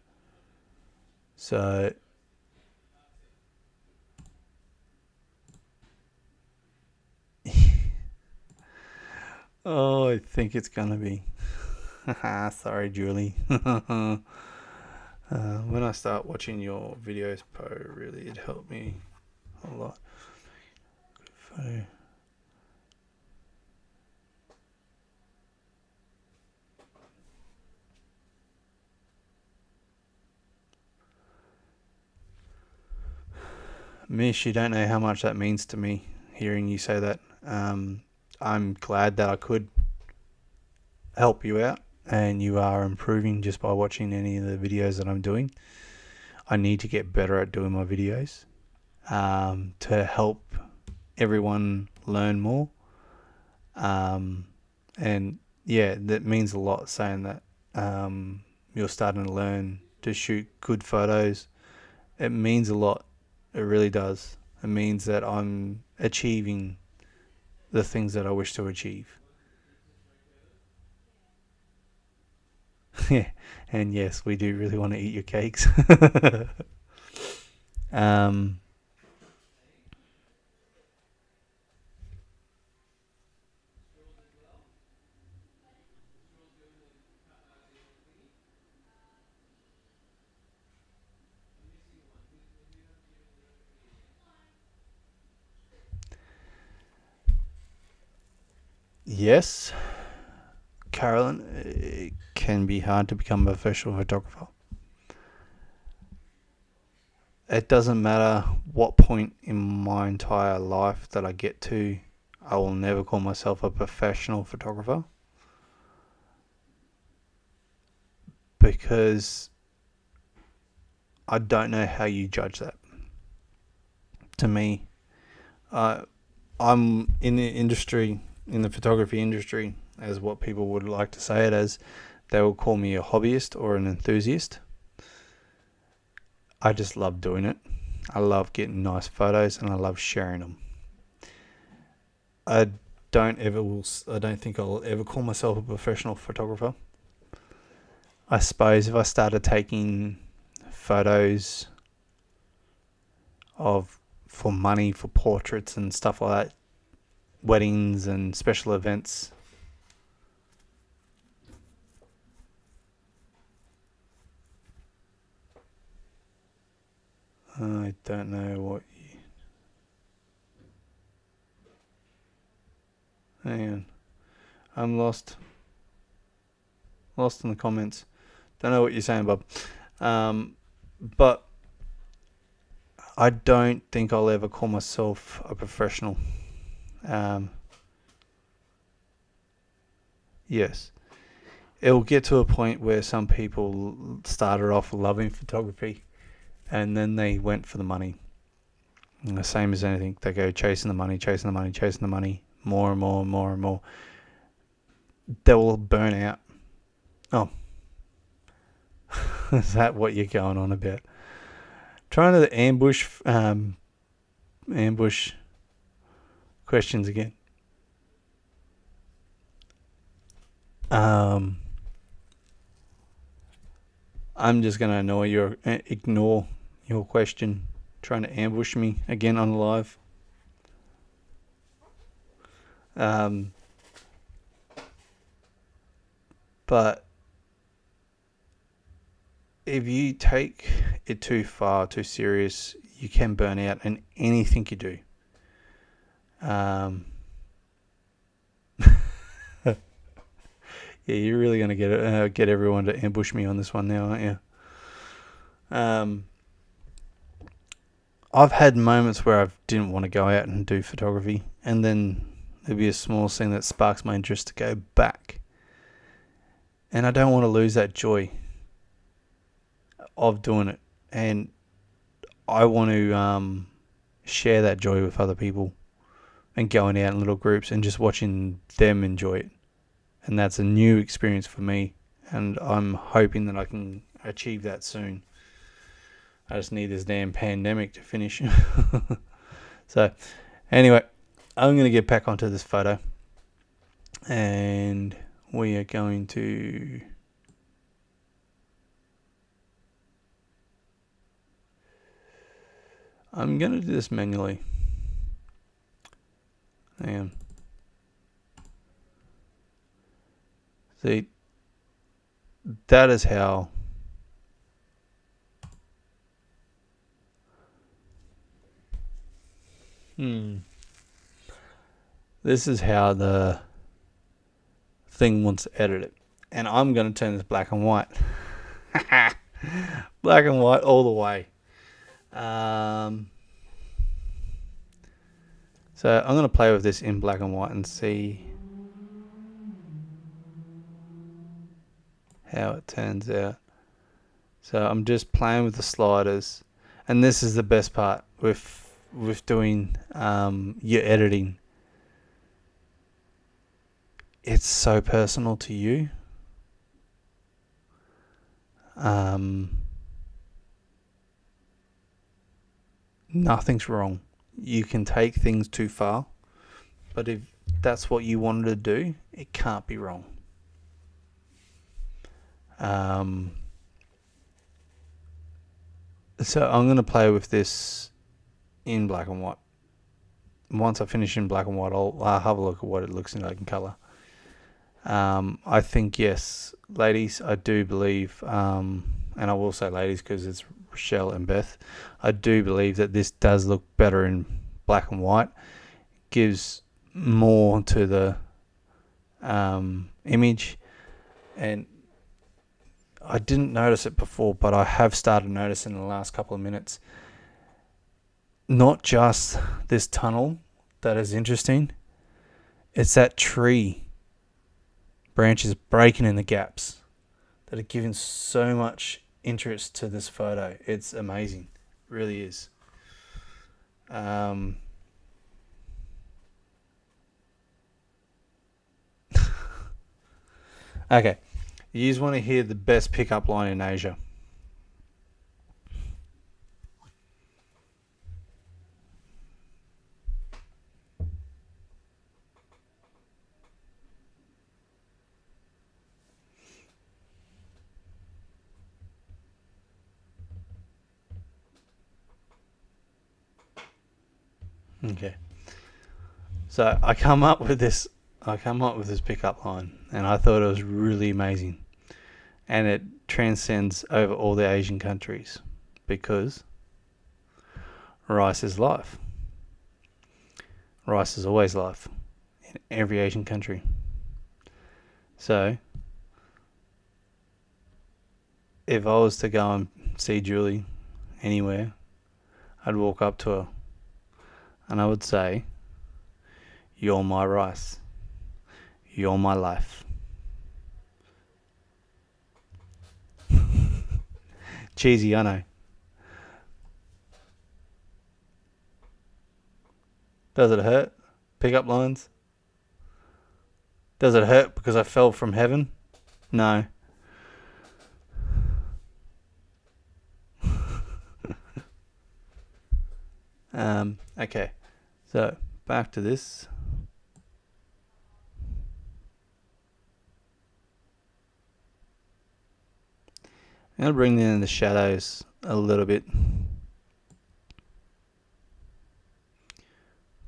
So oh, I think it's gonna be. Sorry, Julie. When I start watching your videos, really, it helped me a lot. Good photo. Mish, you don't know how much that means to me, hearing you say that. I'm glad that I could help you out, and you are improving just by watching any of the videos that I'm doing. I need to get better at doing my videos to help everyone learn more. And yeah, that means a lot, saying that you're starting to learn to shoot good photos. It means a lot. It really does. It means that I'm achieving the things that I wish to achieve. Yeah, and yes, we do really want to eat your cakes. um, yes, Carolyn, it can be hard to become a professional photographer. It doesn't matter what point in my entire life that I get to, I will never call myself a professional photographer, because I don't know how you judge that. To me, I'm in the industry, in the photography industry, as what people would like to say it as. They will call me a hobbyist or an enthusiast. I just love doing it. I love getting nice photos, and I love sharing them. I don't think I'll ever call myself a professional photographer. I suppose if I started taking photos for money, for portraits and stuff like that, weddings and special events, I don't know what you... Hang on. I'm lost. Lost in the comments. Don't know what you're saying, Bob. But I don't think I'll ever call myself a professional. Yes. It'll get to a point where some people started off loving photography, and then they went for the money. And the same as anything. They go chasing the money, chasing the money, chasing the money, more and more and more and more. They will burn out. Oh. Is that what you're going on about? Trying to ambush questions again. I'm just gonna ignore your question. Trying to ambush me again on live. But if you take it too far, too serious, you can burn out in anything you do. Yeah, you're really going to get everyone to ambush me on this one now, aren't you? I've had moments where I didn't want to go out and do photography, and then there'll be a small thing that sparks my interest to go back. And I don't want to lose that joy of doing it. And I want to share that joy with other people and going out in little groups and just watching them enjoy it. And that's a new experience for me, and I'm hoping that I can achieve that soon. I just need this damn pandemic to finish. So, anyway, I'm going to get back onto this photo, and we are going to... I'm going to do this manually. Hang on. See, that is how this is how the thing wants to edit it. And I'm going to turn this black and white. Black and white all the way. So I'm going to play with this in black and white and see how it turns out. So I'm just playing with the sliders, and this is the best part with doing your editing. It's so personal to you. Nothing's wrong. You can take things too far, but if that's what you wanted to do, it can't be wrong. So I'm going to play with this in black and white. Once I finish in black and white, I'll have a look at what it looks like in color. I think, yes, ladies, I do believe, and I will say ladies because it's Rochelle and Beth, I do believe that this does look better in black and white. Gives more to the image, and I didn't notice it before, but I have started noticing in the last couple of minutes. Not just this tunnel that is interesting, it's that tree branches breaking in the gaps that are giving so much interest to this photo. It's amazing. It really is. Okay. You just want to hear the best pickup line in Asia. Okay. So I come up with this pickup line, and I thought it was really amazing. And it transcends over all the Asian countries, because rice is life. Rice is always life in every Asian country. So if I was to go and see Julie anywhere, I'd walk up to her and I would say, "You're my rice. You're my life." Cheesy, I know. Does it hurt? Pickup lines? Does it hurt because I fell from heaven? No. Okay, so back to this. I'm going to bring in the shadows a little bit.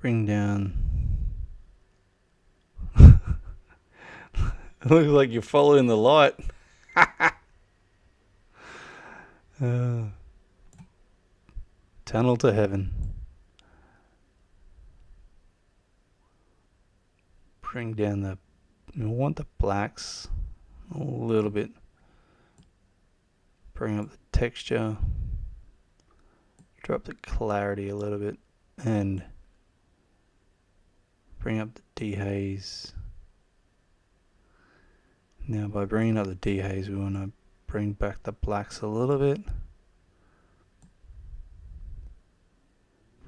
Bring down. It looks like you're following the light. Tunnel to heaven. Bring down the. I want the blacks a little bit. Bring up the texture. Drop the clarity a little bit. And bring up the dehaze. Now by bringing up the dehaze, we want to bring back the blacks a little bit.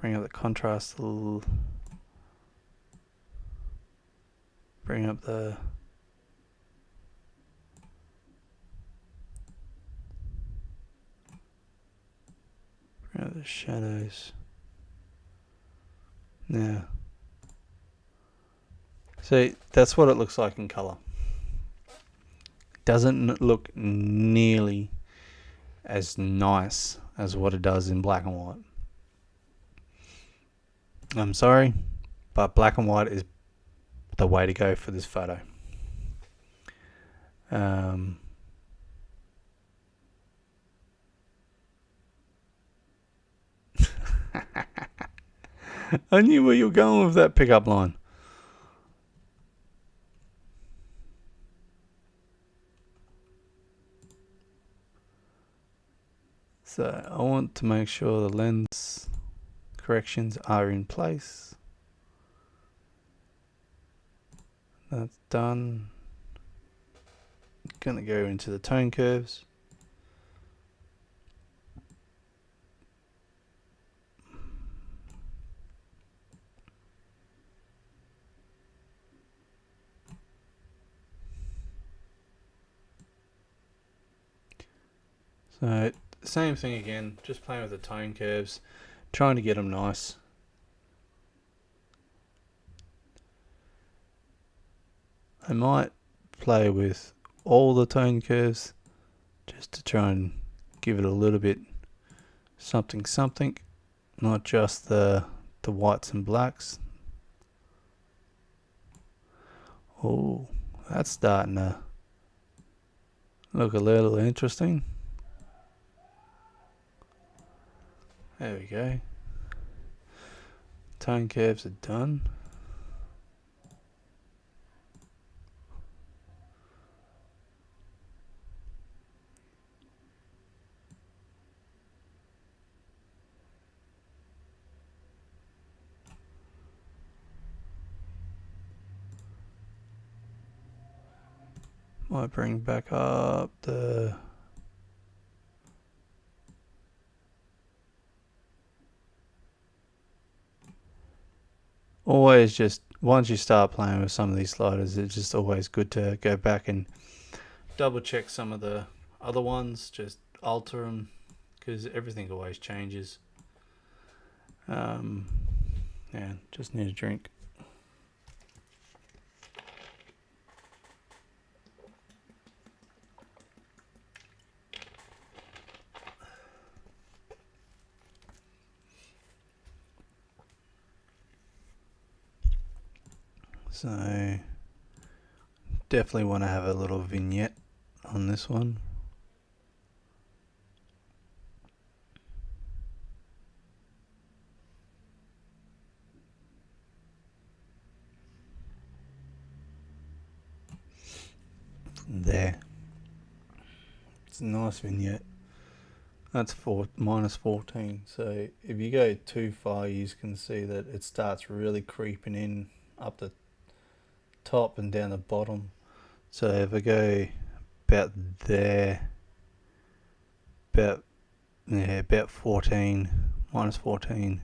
Bring up the contrast a little. Bring up the shadows. Now, see, that's what it looks like in color. Doesn't look nearly as nice as what it does in black and white. I'm sorry, but black and white is the way to go for this photo. I knew where you were going with that pickup line. So I want to make sure the lens corrections are in place. That's done. Gonna go into the tone curves. So same thing again, just playing with the tone curves, trying to get them nice. I might play with all the tone curves just to try and give it a little bit something, not just the whites and blacks. Oh, that's starting to look a little interesting. There we go. Tone curves are done. Might bring back up the always just once you start playing with some of these sliders, it's just always good to go back and double check some of the other ones, just alter them because everything always changes. Yeah, just need a drink. So definitely want to have a little vignette on this one. There. It's a nice vignette. That's minus 14. So if you go too far, you can see that it starts really creeping in up the top and down the bottom. So if I go about there, about 14, minus 14,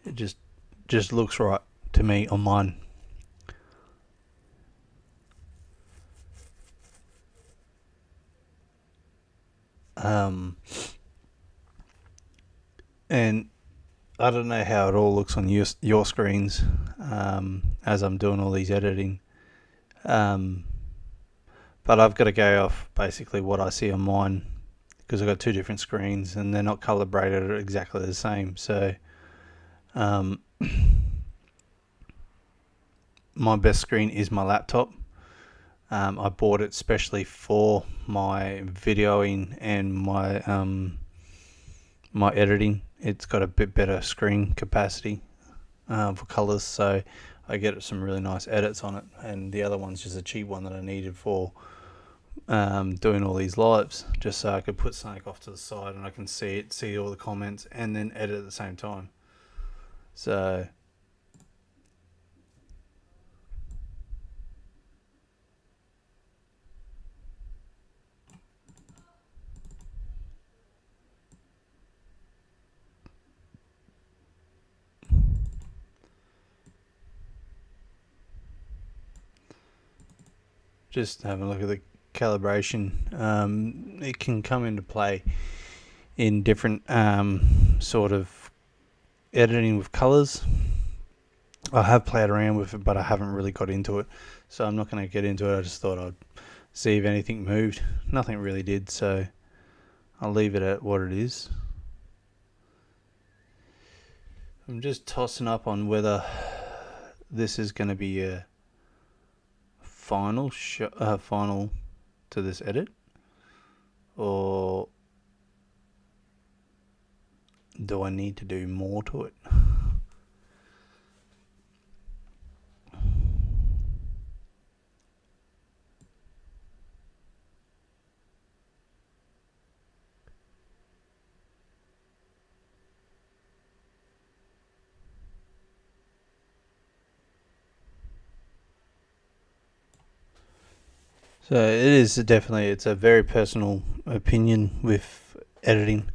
it just looks right to me on mine. And I don't know how it all looks on your screens as I'm doing all these editing. But I've got to go off basically what I see on mine, because I've got two different screens and they're not calibrated exactly the same. So my best screen is my laptop. I bought it specially for my videoing and my editing. It's got a bit better screen capacity for colors, so I get some really nice edits on it. And the other one's just a cheap one that I needed for doing all these lives, just so I could put something off to the side and I can see all the comments and then edit at the same time. So just having a look at the calibration. It can come into play in different sort of editing with colors. I have played around with it, but I haven't really got into it, so I'm not going to get into it. I just thought I'd see if anything moved. Nothing really did, so I'll leave it at what it is. I'm just tossing up on whether this is going to be a final to this edit, or do I need to do more to it? So it is definitely, it's a very personal opinion with editing.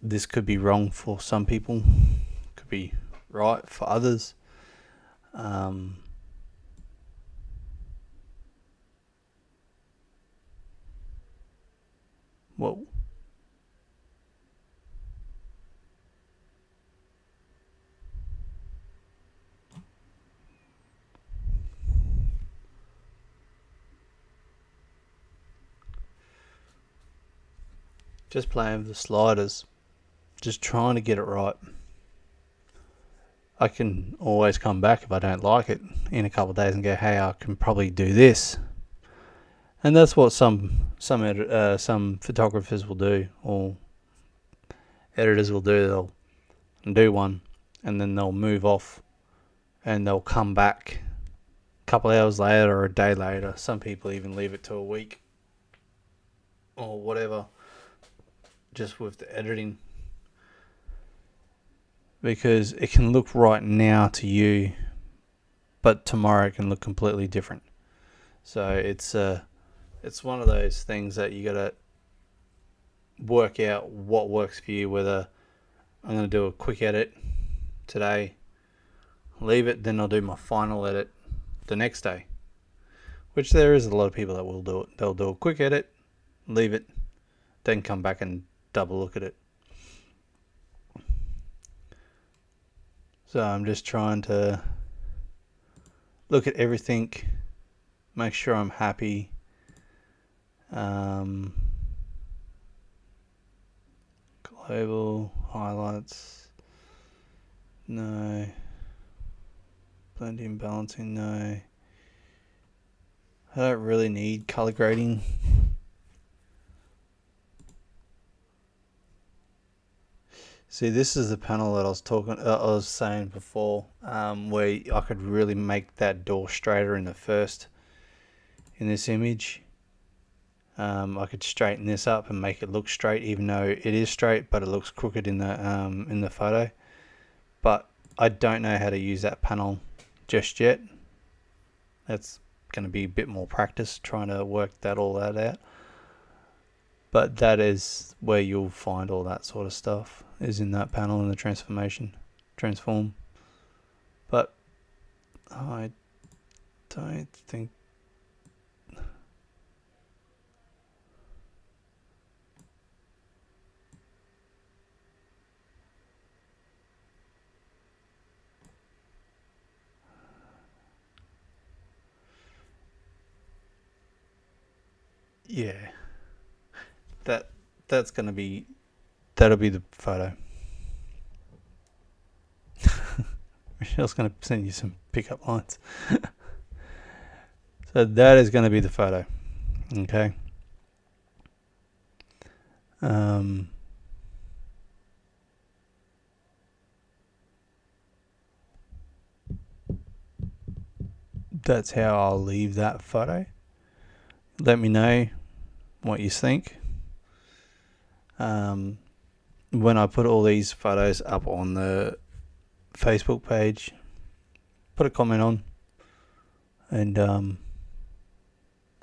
This could be wrong for some people, could be right for others. Whoa. Just playing with the sliders, just trying to get it right. I can always come back if I don't like it in a couple of days and go, hey, I can probably do this. And that's what some photographers will do, or editors will do. They'll do one and then they'll move off and they'll come back a couple of hours later or a day later. Some people even leave it to a week or whatever, just with the editing, because it can look right now to you, but tomorrow it can look completely different. So it's one of those things that you gotta work out what works for you. Whether I'm going to do a quick edit today, leave it, then I'll do my final edit the next day, which there is a lot of people that will do it. They'll do a quick edit, leave it, then come back and double look at it. So I'm just trying to look at everything, make sure I'm happy. Global highlights, no. Blending, balancing, no. I don't really need color grading. See, this is the panel that I was saying before, where I could really make that door straighter in this image. I could straighten this up and make it look straight, even though it is straight, but it looks crooked in the photo. But I don't know how to use that panel just yet. That's going to be a bit more practice trying to work all that out. But that is where you'll find all that sort of stuff, is in that panel in the transform. But I don't think yeah, that's gonna be, that'll be the photo. Michelle's gonna send you some pickup lines. So that is gonna be the photo. Okay. That's how I'll leave that photo. Let me know what you think. When I put all these photos up on the Facebook page, put a comment on and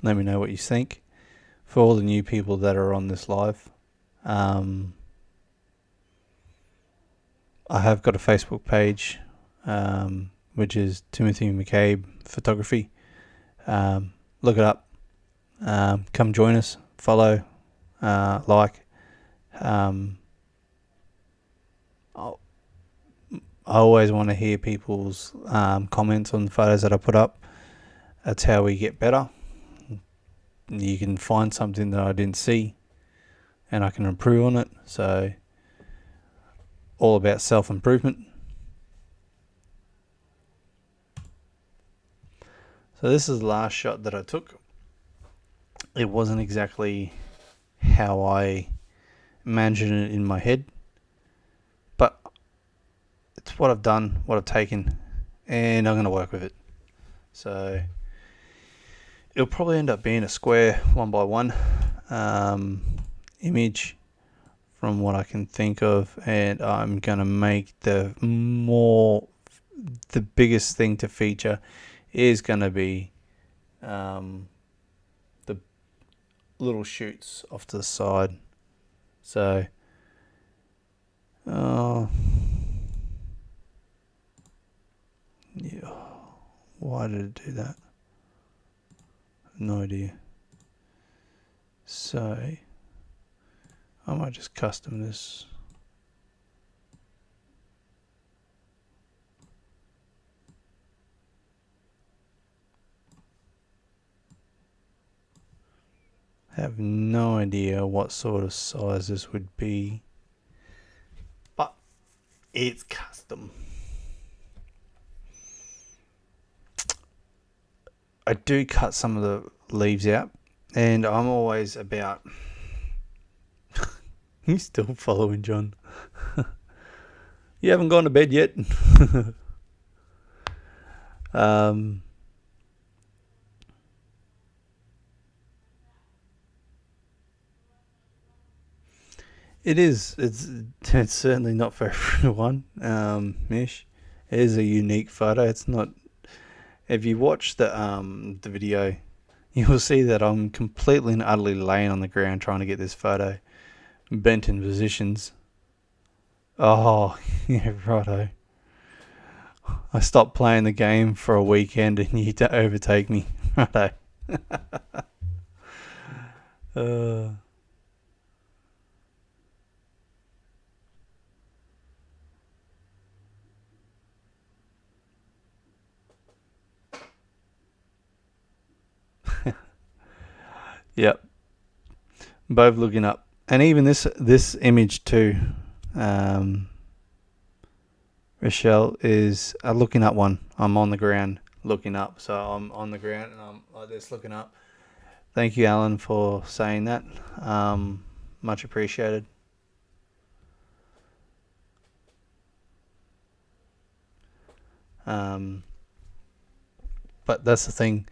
let me know what you think. For all the new people that are on this live, I have got a Facebook page, which is Timothy McCabe Photography. Look it up. Come join us. Follow. Like. I always want to hear people's comments on the photos that I put up. That's how we get better. You can find something that I didn't see and I can improve on it. So all about self-improvement. So this is the last shot that I took. It wasn't exactly how I imagined it in my head, but it's what I've done, what I've taken, and I'm going to work with it. So it'll probably end up being a square 1x1 image from what I can think of, and I'm going to make the biggest thing to feature is going to be the little shoots off to the side. So yeah, why did it do that? No idea. So I might just custom this. Have no idea what sort of size this would be, but it's custom. I do cut some of the leaves out, and I'm always about he's still following John. You haven't gone to bed yet. It's certainly not for everyone. Mish, it is a unique photo. It's not. If you watch the video, you will see that I'm completely and utterly laying on the ground trying to get this photo bent in positions. Oh, yeah, righto. I stopped playing the game for a weekend and you to overtake me. Righto. Yep. Both looking up. And even this image too, Rochelle, is a looking up one. I'm on the ground looking up. So I'm on the ground and I'm like this looking up. Thank you, Alan, for saying that. Much appreciated. But that's the thing.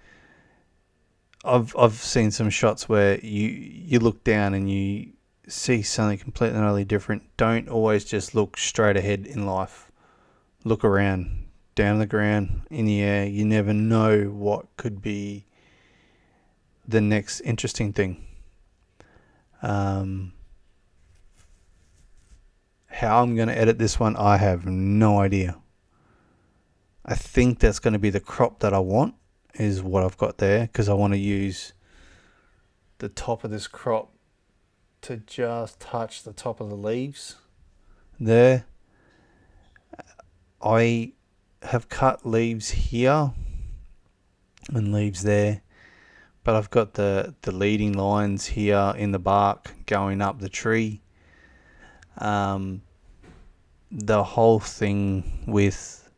I've seen some shots where you look down and you see something completely and utterly different. Don't always just look straight ahead in life. Look around, down the ground, in the air. You never know what could be the next interesting thing. How I'm going to edit this one, I have no idea. I think that's going to be the crop that I want, is what I've got there, because I want to use the top of this crop to just touch the top of the leaves there. I have cut leaves here and leaves there, but I've got the leading lines here in the bark going up the tree. The whole thing with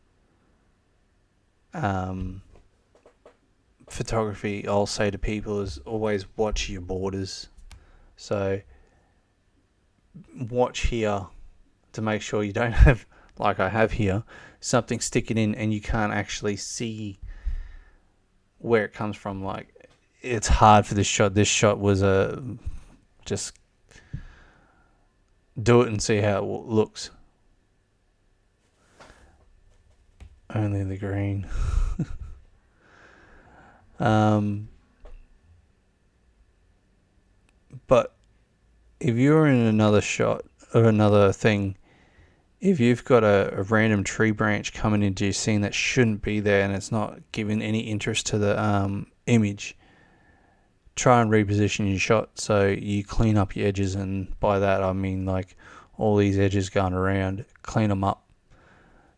photography, I'll say to people, is always watch your borders. So watch here to make sure you don't have, like I have here, something sticking in and you can't actually see where it comes from. Like, it's hard for this shot. This shot was just do it and see how it looks. Only the green. But if you're in another shot or another thing, if you've got a random tree branch coming into your scene that shouldn't be there and it's not giving any interest to the image, try and reposition your shot so you clean up your edges. And by that I mean like all these edges going around, clean them up.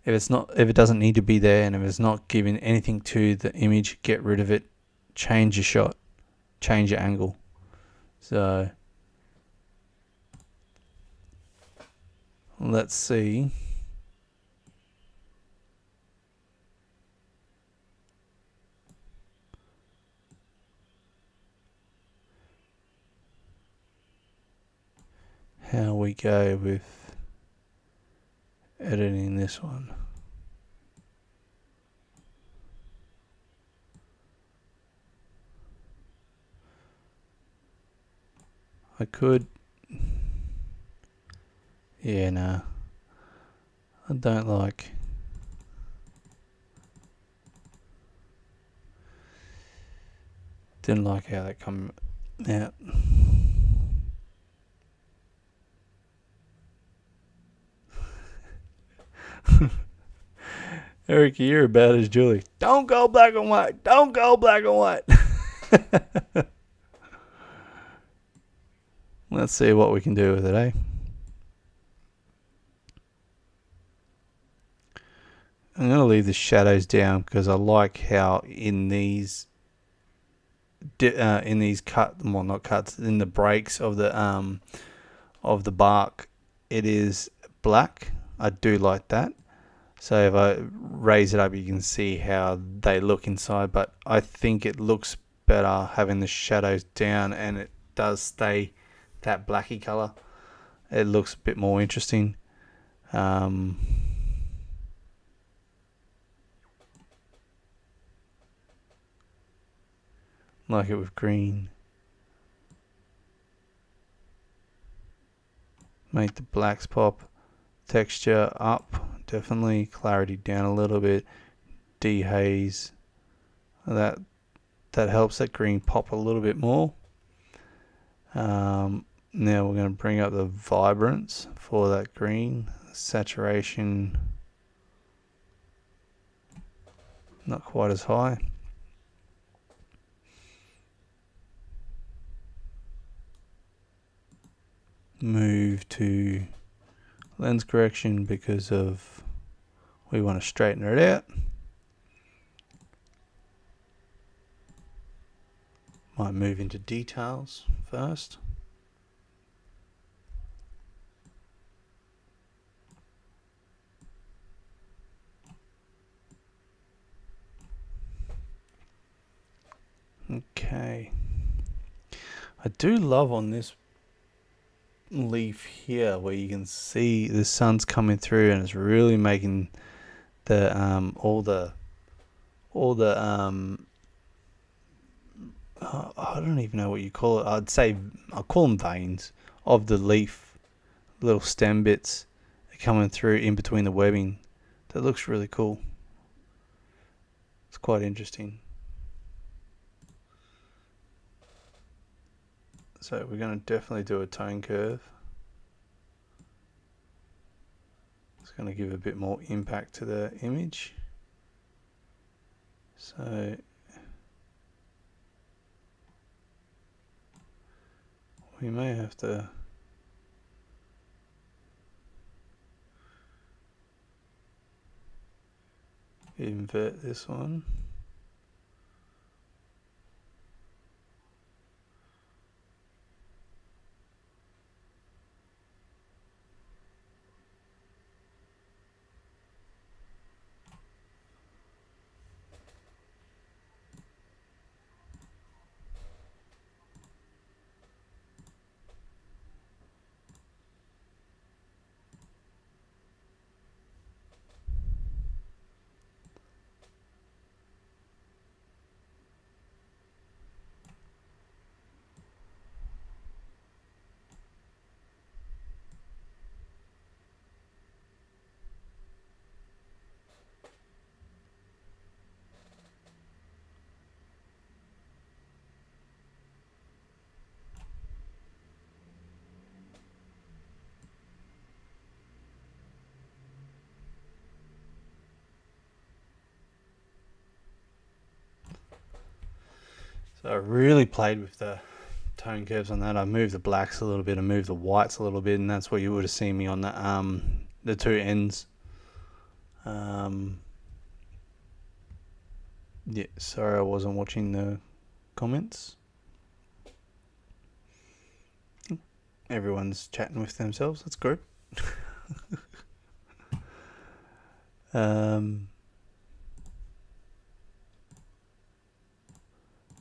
If it doesn't need to be there, and if it's not giving anything to the image, get rid of it. Change your shot, change your angle. So let's see. How we go with editing this one. I could, yeah, no, I don't like. Didn't like how that come out. Eric, you're about as Julie. Don't go black and white. Don't go black and white. Let's see what we can do with it, eh? I'm going to leave the shadows down because I like how in these cut, well, not cuts, in the breaks of the bark, it is black. I do like that. So if I raise it up, you can see how they look inside, but I think it looks better having the shadows down, and it does stay that blacky color. It looks a bit more interesting. Like it with green. Make the blacks pop. Texture up, definitely. Clarity down a little bit. Dehaze. That helps that green pop a little bit more. Now we're going to bring up the vibrance for that green. Saturation not quite as high. Move to lens correction because of we want to straighten it out. Might move into details first. Okay. I do love on this leaf here where you can see the sun's coming through and it's really making the I don't even know what you call it. I'll call them veins of the leaf, little stem bits coming through in between the webbing. That looks really cool. It's quite interesting. So we're going to definitely do a tone curve. It's going to give a bit more impact to the image. So we may have to invert this one. So I really played with the tone curves on that. I moved the blacks a little bit, I moved the whites a little bit, and that's what you would have seen me on the two ends. Yeah, sorry I wasn't watching the comments. Everyone's chatting with themselves. That's good.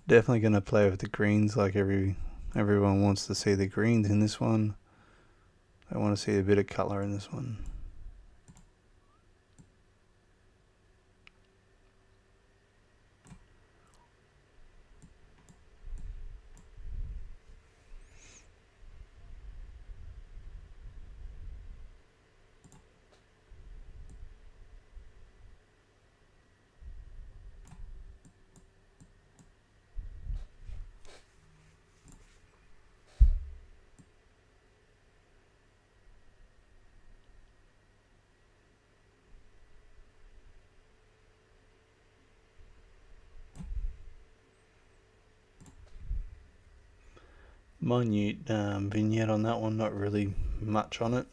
Definitely gonna play with the greens, like everyone wants to see the greens in this one. I want to see a bit of color in this one. Minute vignette on that one, not really much on it.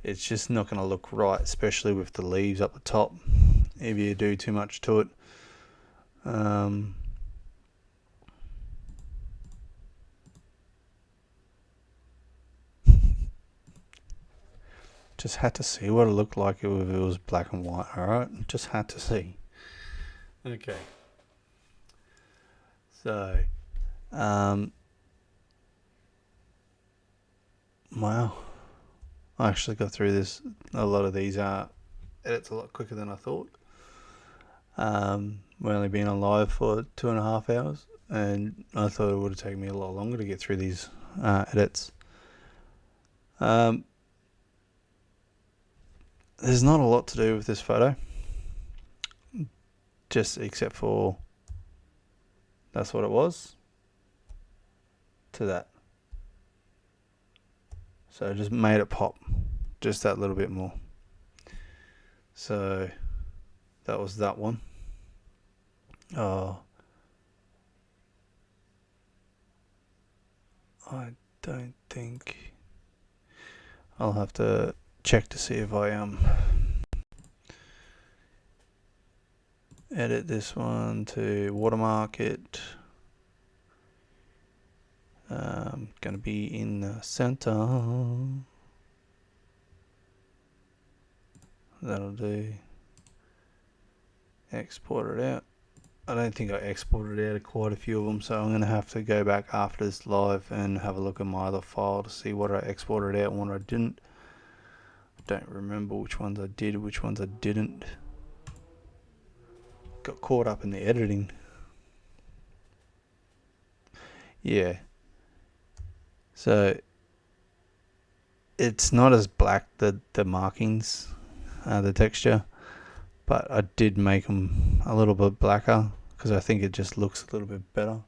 It's just not going to look right, especially with the leaves up the top if you do too much to it. Just had to see what it looked like if it was black and white. Alright, just had to see. Okay, so wow, I actually got through this. A lot of these edits a lot quicker than I thought. We've only been on live for 2.5 hours, and I thought it would have taken me a lot longer to get through these edits. There's not a lot to do with this photo, just except for that's what it was to that. So I just made it pop just that little bit more. So that was that one. Oh, I don't think I'll have to check to see if I edit this one to watermark it. Gonna be in the center. That'll do. Export it out. I don't think I exported out quite a few of them, so I'm gonna have to go back after this live and have a look at my other file to see what I exported out and what I didn't. I don't remember which ones I did, which ones I didn't. Got caught up in the editing. Yeah. So it's not as black, the markings, the texture, but I did make them a little bit blacker because I think it just looks a little bit better.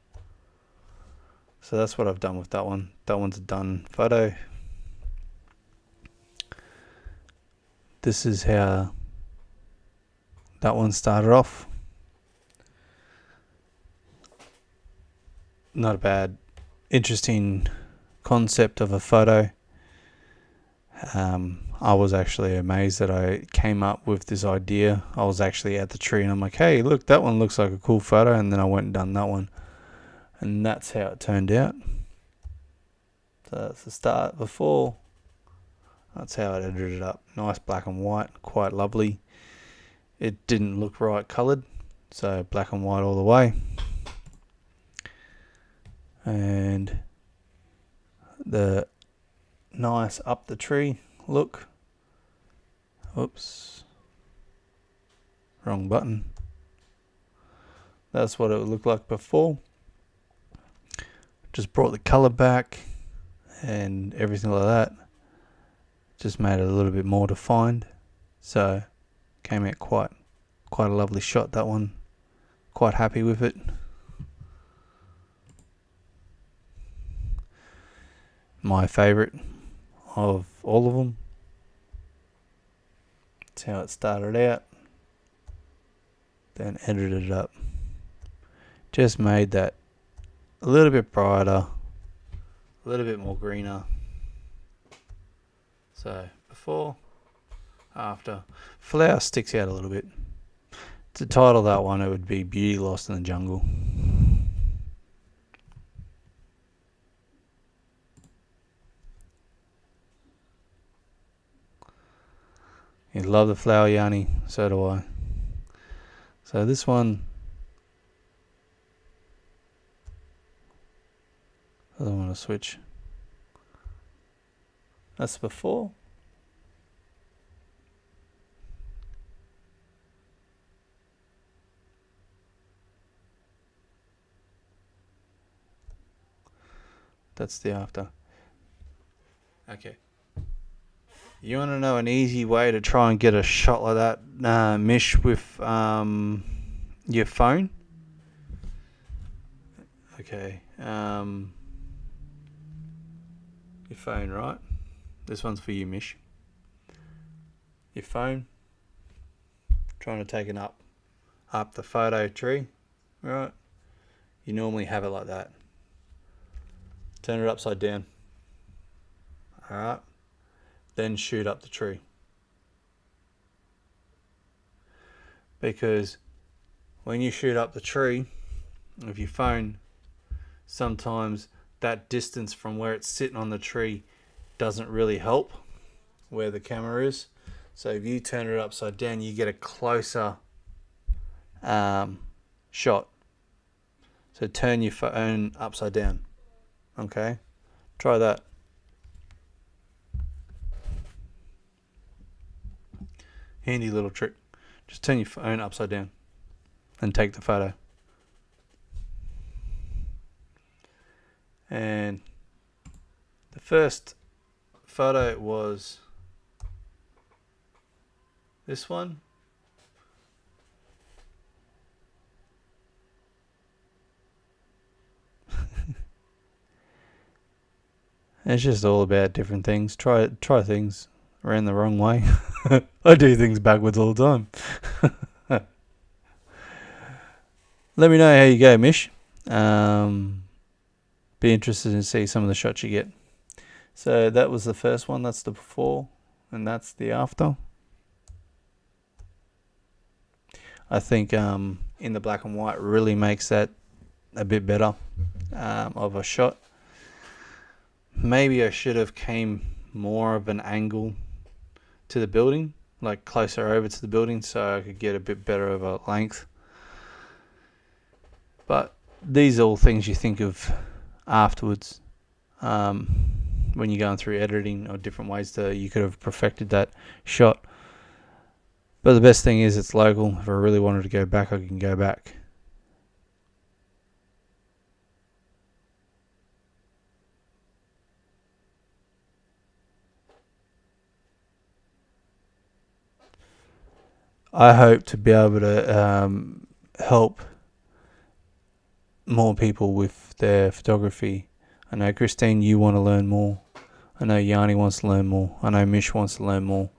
So that's what I've done with that one. That one's a done photo. This is how that one started off. Not a bad, interesting concept of a photo. I was actually amazed that I came up with this idea. I was actually at the tree and I'm like, hey, look, that one looks like a cool photo, and then I went and done that one, and that's how it turned out. So that's the start before. That's how I edited it up. Nice black and white, quite lovely. It didn't look right coloured, so black and white all the way. And the nice up the tree look. Oops, wrong button. That's what it would look like before. Just brought the color back and everything like that. Just made it a little bit more defined. So came out quite a lovely shot, that one. Quite happy with it. My favorite of all of them. That's how it started out. Then edited it up. just made that a little bit brighter, a little bit more greener. So before, after. Flower sticks out a little bit. To title that one, it would be Beauty Lost in the Jungle. You love the flower, Yanni. So do I. So this one, I don't want to switch. That's before. That's the after. Okay. You want to know an easy way to try and get a shot like that, Mish, with your phone? Okay. Your phone, right? This one's for you, Mish. Your phone. Trying to take it up the photo tree, right? You normally have it like that. Turn it upside down. Alright. Then shoot up the tree. Because when you shoot up the tree of your phone, sometimes that distance from where it's sitting on the tree doesn't really help where the camera is. So if you turn it upside down, you get a closer shot. So turn your phone upside down. Okay, try that. Handy little trick. Just turn your phone upside down and take the photo. And the first photo was this one. It's just all about different things. Try things around the wrong way. I do things backwards all the time. Let me know how you go, Mish. Be interested to see some of the shots you get. So that was the first one. That's the before, and that's the after. I think in the black and white really makes that a bit better of a shot. Maybe I should have came more of an angle to the building, like closer over to the building, so I could get a bit better of a length. But these are all things you think of afterwards when you're going through editing or different ways that you could have perfected that shot. But the best thing is it's local. If I really wanted to go back, I can go back. I hope to be able to help more people with their photography. I know, Christine, you want to learn more. I know Yanni wants to learn more. I know Mish wants to learn more.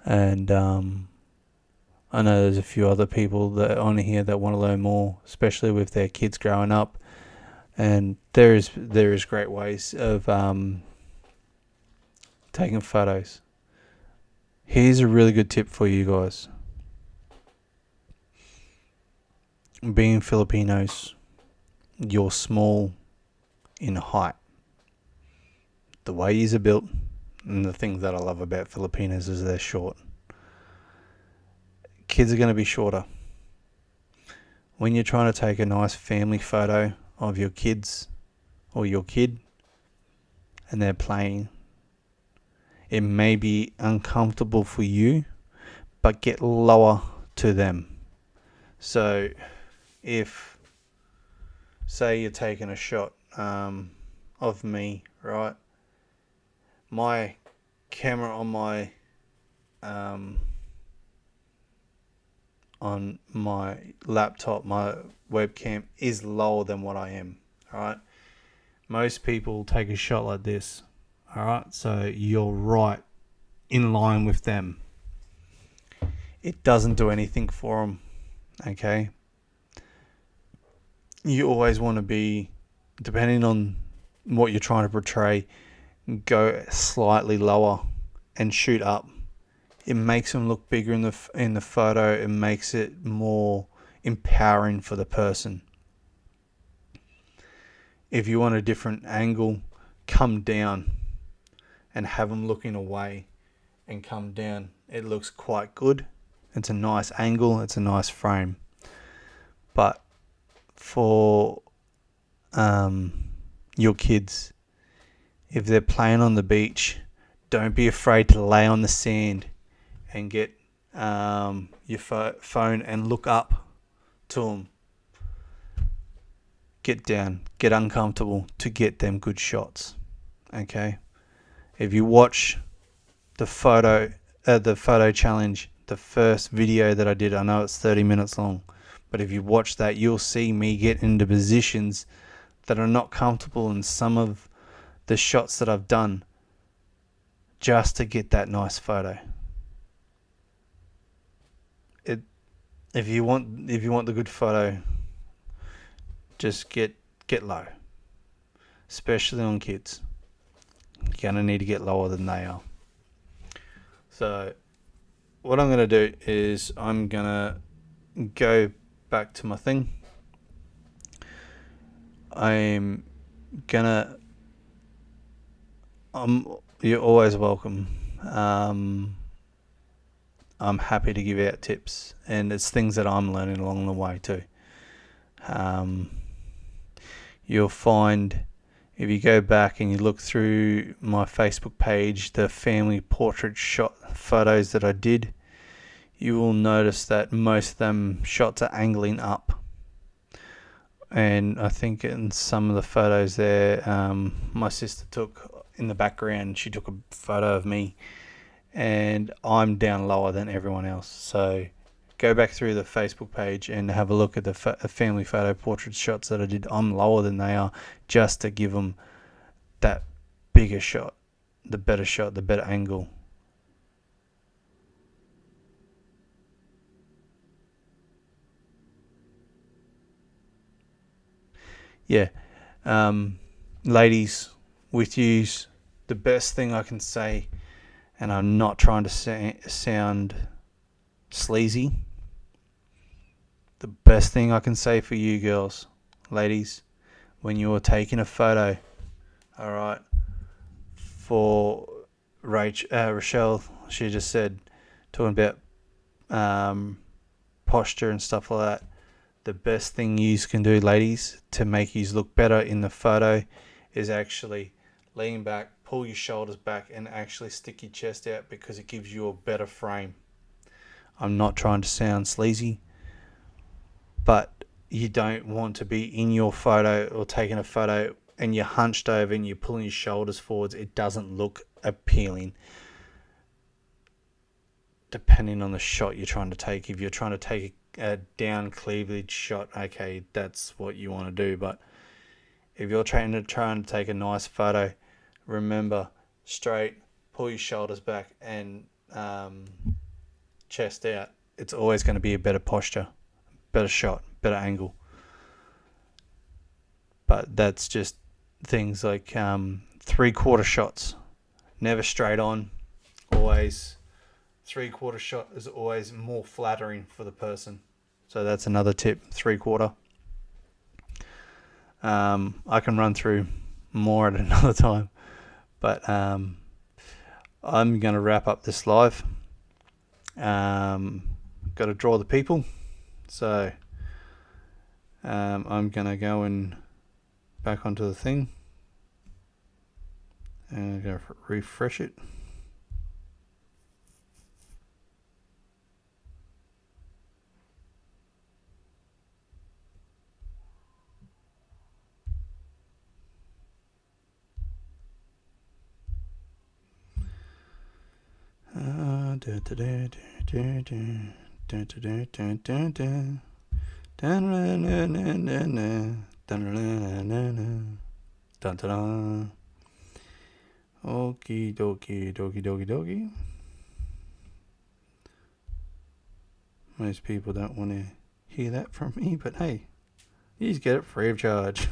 And I know there's a few other people that on here that want to learn more, especially with their kids growing up. And there is great ways of taking photos. Here's a really good tip for you guys. Being Filipinos, you're small in height. The way yous are built, and the things that I love about Filipinos is they're short. Kids are going to be shorter. When you're trying to take a nice family photo of your kids or your kid and they're playing, it may be uncomfortable for you, but get lower to them. So if, say you're taking a shot of me, right? My camera on my laptop, my webcam is lower than what I am. Alright. Most people take a shot like this. Alright, so you're right in line with them. It doesn't do anything for them. Okay. you always want to be, depending on what you're trying to portray, go slightly lower and shoot up. It makes them look bigger in the photo. It makes it more empowering for the person. If you want a different angle, come down and have them looking away and come down. It looks quite good. It's a nice angle. It's a nice frame. But for your kids, if they're playing on the beach, don't be afraid to lay on the sand and get your phone and look up to them. Get down, get uncomfortable to get them good shots. Okay, if you watch the photo challenge, the first video that I did, I know it's 30 minutes long, but if you watch that, you'll see me get into positions that are not comfortable in some of the shots that I've done just to get that nice photo. If you want the good photo, just get low, especially on kids. You're gonna need to get lower than they are. So what I'm gonna do is I'm gonna go back to my thing. You're always welcome. I'm happy to give out tips, and it's things that I'm learning along the way too. You'll find, if you go back and you look through my Facebook page, the family portrait shot photos that I did, you will notice that most of them shots are angling up. And I think in some of the photos there, my sister took in the background, she took a photo of me and I'm down lower than everyone else. So go back through the Facebook page and have a look at the family photo portrait shots that I did. I'm lower than they are, just to give them that bigger shot, the better angle. Yeah, ladies, with yous, the best thing I can say, and I'm not trying to sound sleazy, the best thing I can say for you girls, ladies, when you're taking a photo, alright, for Rochelle, she just said, talking about posture and stuff like that, the best thing you can do, ladies, to make you look better in the photo is actually lean back, pull your shoulders back, and actually stick your chest out, because it gives you a better frame. I'm not trying to sound sleazy, but you don't want to be in your photo or taking a photo and you're hunched over and you're pulling your shoulders forwards. It doesn't look appealing, depending on the shot you're trying to take. If you're trying to take a down cleavage shot, okay, that's what you want to do. But if you're trying to take a nice photo, remember, straight, pull your shoulders back, and chest out. It's always going to be a better posture, better shot, better angle. But that's just things like 3/4 shots, never straight on. Always 3/4 shot is always more flattering for the person. So that's another tip, 3/4. I can run through more at another time, but I'm going to wrap up this live. Got to draw the people, so I'm going to go and back onto the thing and I'm going to refresh it. Okie dokie. Most people don't want to hear that from me, but hey, You just get it free of charge.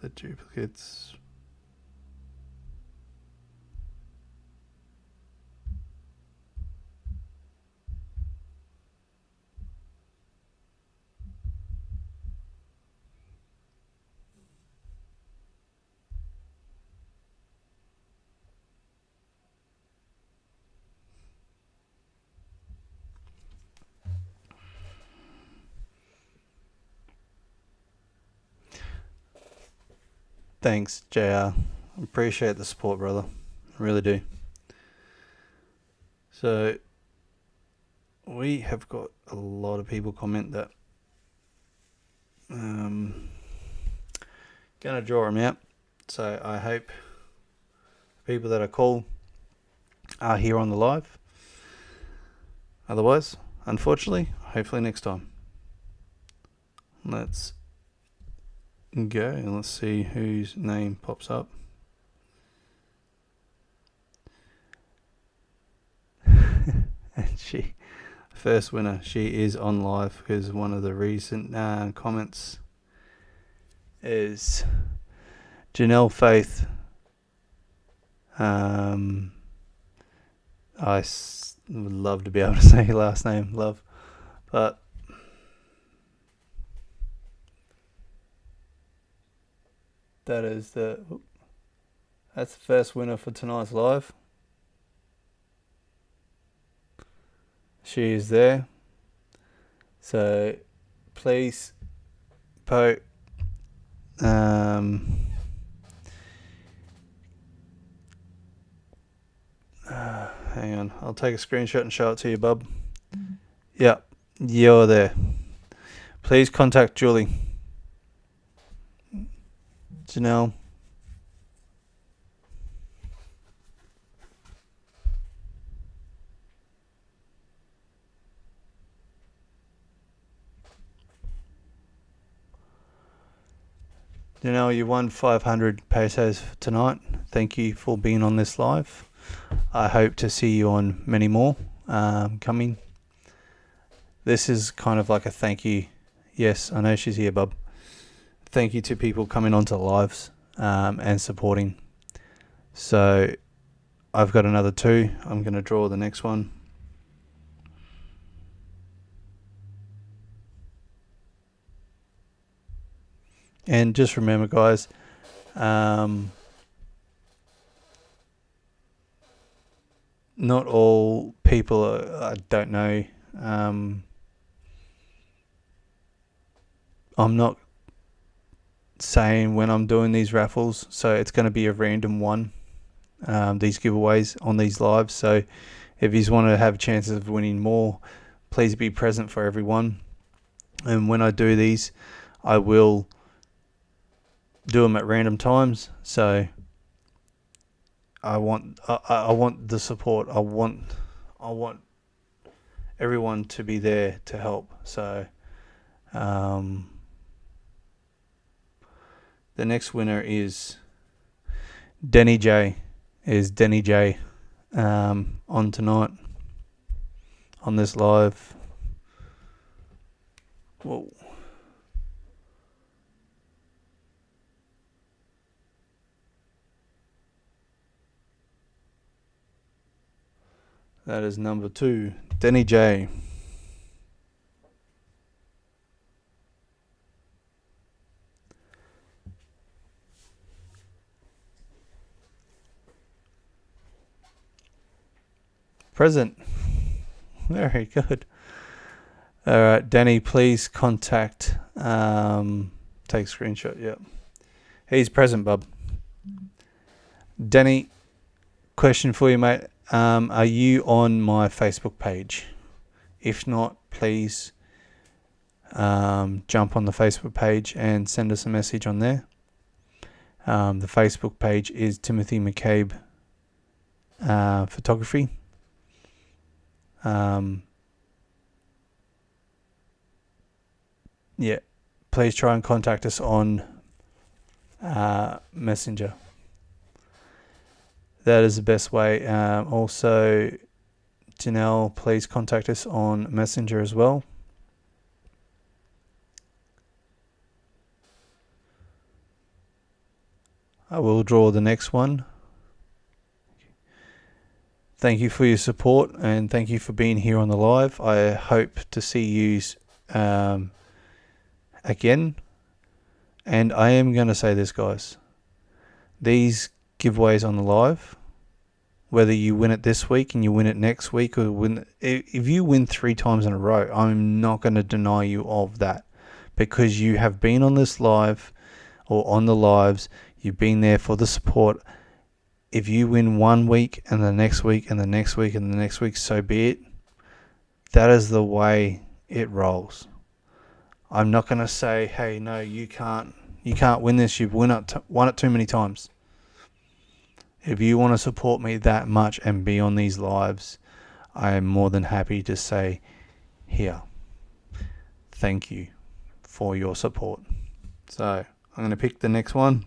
The duplicates. Thanks, JR. Appreciate the support, brother. I really do. So we have got a lot of people comment that gonna draw them out. So I hope people that I call are here on the live. Otherwise, unfortunately, hopefully next time. Let's go and let's see whose name pops up. And she, first winner, she is on live because one of the recent comments is Janelle Faith. I would love to be able to say your last name, love, but that's the first winner for tonight's live. She is there. So please hang on, I'll take a screenshot and show it to you, bub. Yeah, you're there. Please contact Julie. Janelle. Janelle, you won 500 pesos tonight. Thank you for being on this live. I hope to see you on many more coming. This is kind of like a thank you. Yes, I know she's here, bub. Thank you to people coming onto the lives and supporting. So I've got another 2. I'm going to draw the next one. And just remember, guys, not all people I don't know. I'm not saying when I'm doing these raffles, so it's going to be a random one, these giveaways on these lives. So if you want to have chances of winning more, please be present for everyone. And when I do these, I will do them at random times. So I want the support. I want everyone to be there to help. So the next winner is Denny J. On tonight on this live. Whoa. That is number 2, Denny J. Present. Very good. All right, Danny, please contact. Take a screenshot. Yep. He's present, bub. Danny, question for you, mate. Are you on my Facebook page? If not, please jump on the Facebook page and send us a message on there. The Facebook page is Timothy McCabe Photography. Yeah, please try and contact us on Messenger. That is the best way. Also, Janelle, please contact us on Messenger as well. I will draw the next one. Thank you for your support and thank you for being here on the live. I hope to see you again. And I am going to say this, guys. These giveaways on the live, whether you win it this week and you win it next week, or if you win 3 times in a row, I'm not going to deny you of that, because you have been on this live or on the lives. You've been there for the support. If you win 1 week and the next week and the next week and the next week, so be it. That is the way it rolls. I'm not going to say, hey, no, you can't win this. You've won it too many times. If you want to support me that much and be on these lives, I am more than happy to say, here, thank you for your support. So I'm going to pick the next one.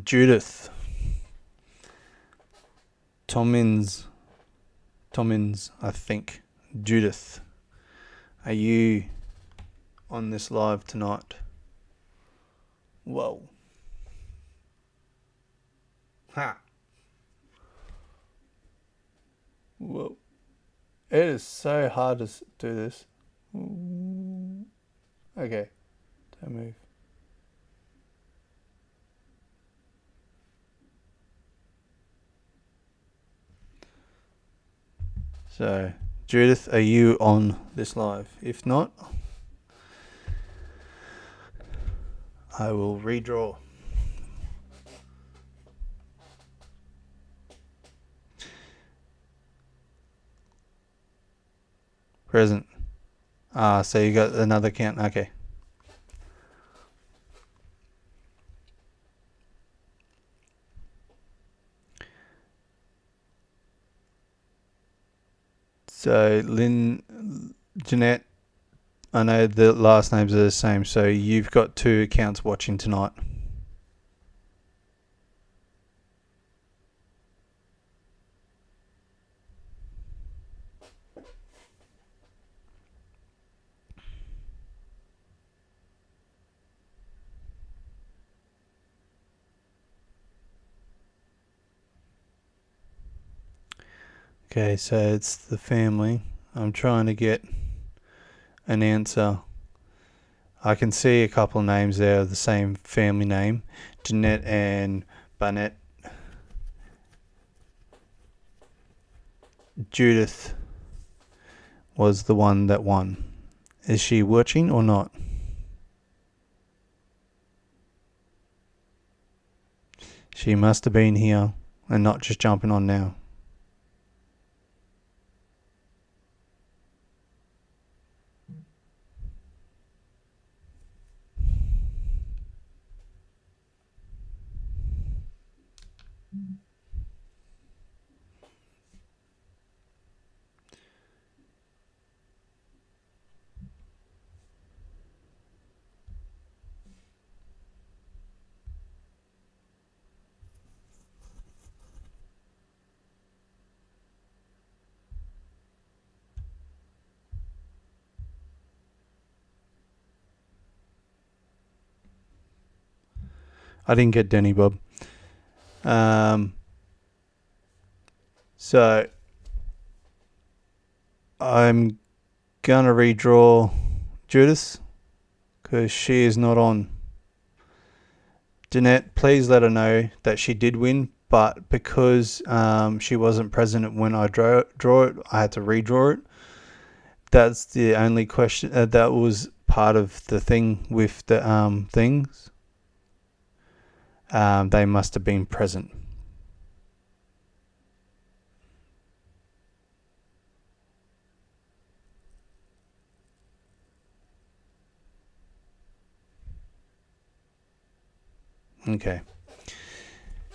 Judith Tommins, I think. Judith, are you on this live tonight? Whoa. Ha. Whoa. It is so hard to do this. Okay. Don't move. So, Judith, are you on this live? If not, I will redraw. Present. So you got another count. Okay. So Jeanette, I know the last names are the same, so you've got 2 accounts watching tonight. Okay, so it's the family. I'm trying to get an answer. I can see a couple of names there of the same family name, Jeanette and Barnett. Judith was the one that won. Is she watching or not? She must have been here and not just jumping on now. I didn't get Denny, Bob. So I'm gonna redraw Judith because she is not on. Jeanette, please let her know that she did win, but because she wasn't present when I draw it, I had to redraw it. That's the only question. That was part of the thing with the things. They must have been present. Okay.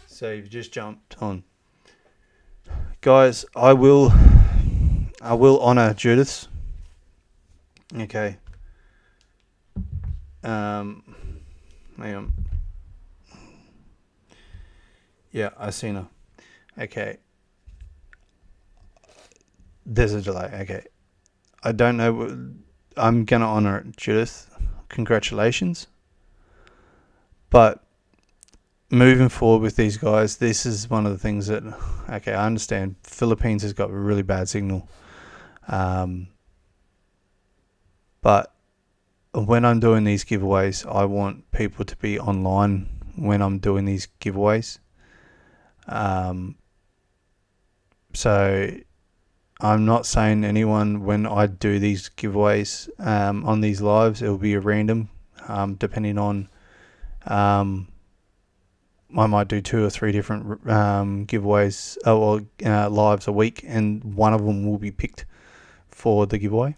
So you've just jumped on. Guys, I will honor Judith's. Okay. Hang on. Yeah, I seen her. Okay. There's a delay. Okay. I don't know. I'm going to honor it, Judith. Congratulations. But moving forward with these guys, this is one of the things that, okay, I understand Philippines has got a really bad signal. But when I'm doing these giveaways, I want people to be online when I'm doing these giveaways. So I'm not saying anyone, when I do these giveaways on these lives, it'll be a random, depending on, I might do 2 or 3 different giveaways or lives a week, and one of them will be picked for the giveaway.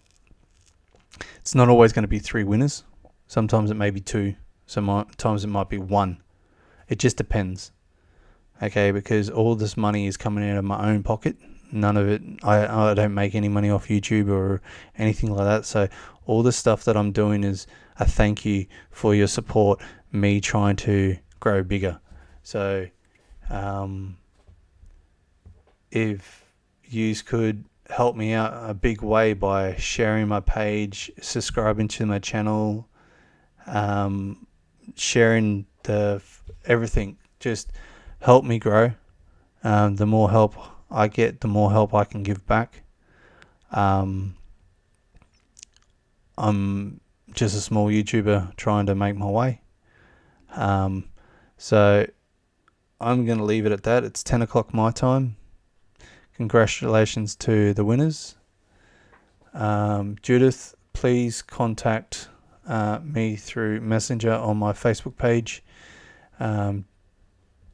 It's not always going to be 3 winners. Sometimes it may be 2. Sometimes it might be 1. It just depends. Okay, because all this money is coming out of my own pocket. None of it, I don't make any money off YouTube or anything like that. So all the stuff that I'm doing is a thank you for your support, me trying to grow bigger. So if you could help me out a big way by sharing my page, subscribing to my channel, sharing everything, just help me grow. The more help I get, the more help I can give back. I'm just a small YouTuber trying to make my way. So I'm going to leave it at that. It's 10 o'clock my time. Congratulations to the winners. Judith, please contact me through Messenger on my Facebook page.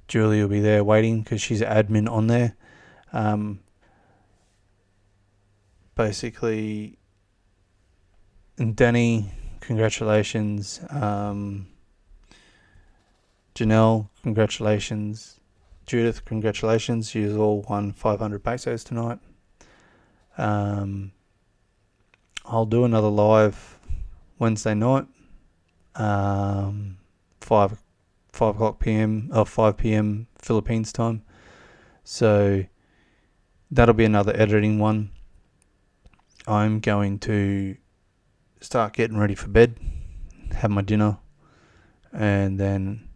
Julie will be there waiting because she's admin on there. Basically, Danny, congratulations. Janelle, congratulations. Judith, congratulations. You all won 500 pesos tonight. I'll do another live Wednesday night, 5 o'clock p.m. or 5 p.m. Philippines time. So that'll be another editing one. I'm going to start getting ready for bed, have my dinner, and then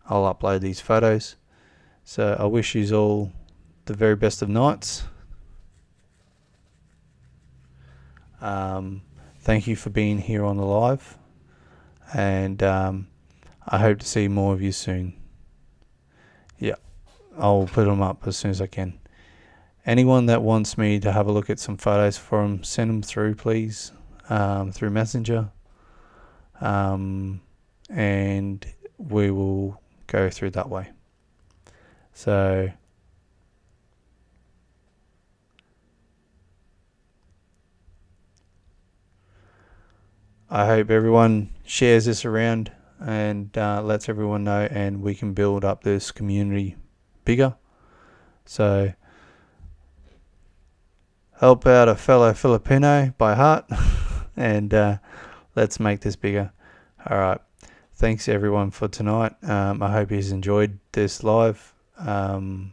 I'll upload these photos. So I wish you all the very best of nights. Thank you for being here on the live, and I hope to see more of you soon. Yeah, I'll put them up as soon as I can. Anyone that wants me to have a look at some photos for them, send them through, please, through Messenger, and we will go through that way. So I hope everyone shares this around and lets everyone know, and we can build up this community bigger. So help out a fellow Filipino by heart and let's make this bigger. All right. Thanks everyone for tonight. I hope you enjoyed this live. I'll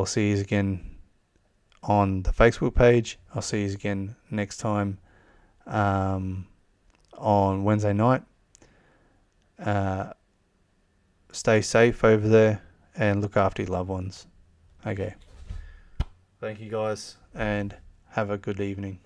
see you again on the Facebook page. I'll see you again next time on Wednesday night. Stay safe over there and look after your loved ones. Okay. Thank you guys and have a good evening.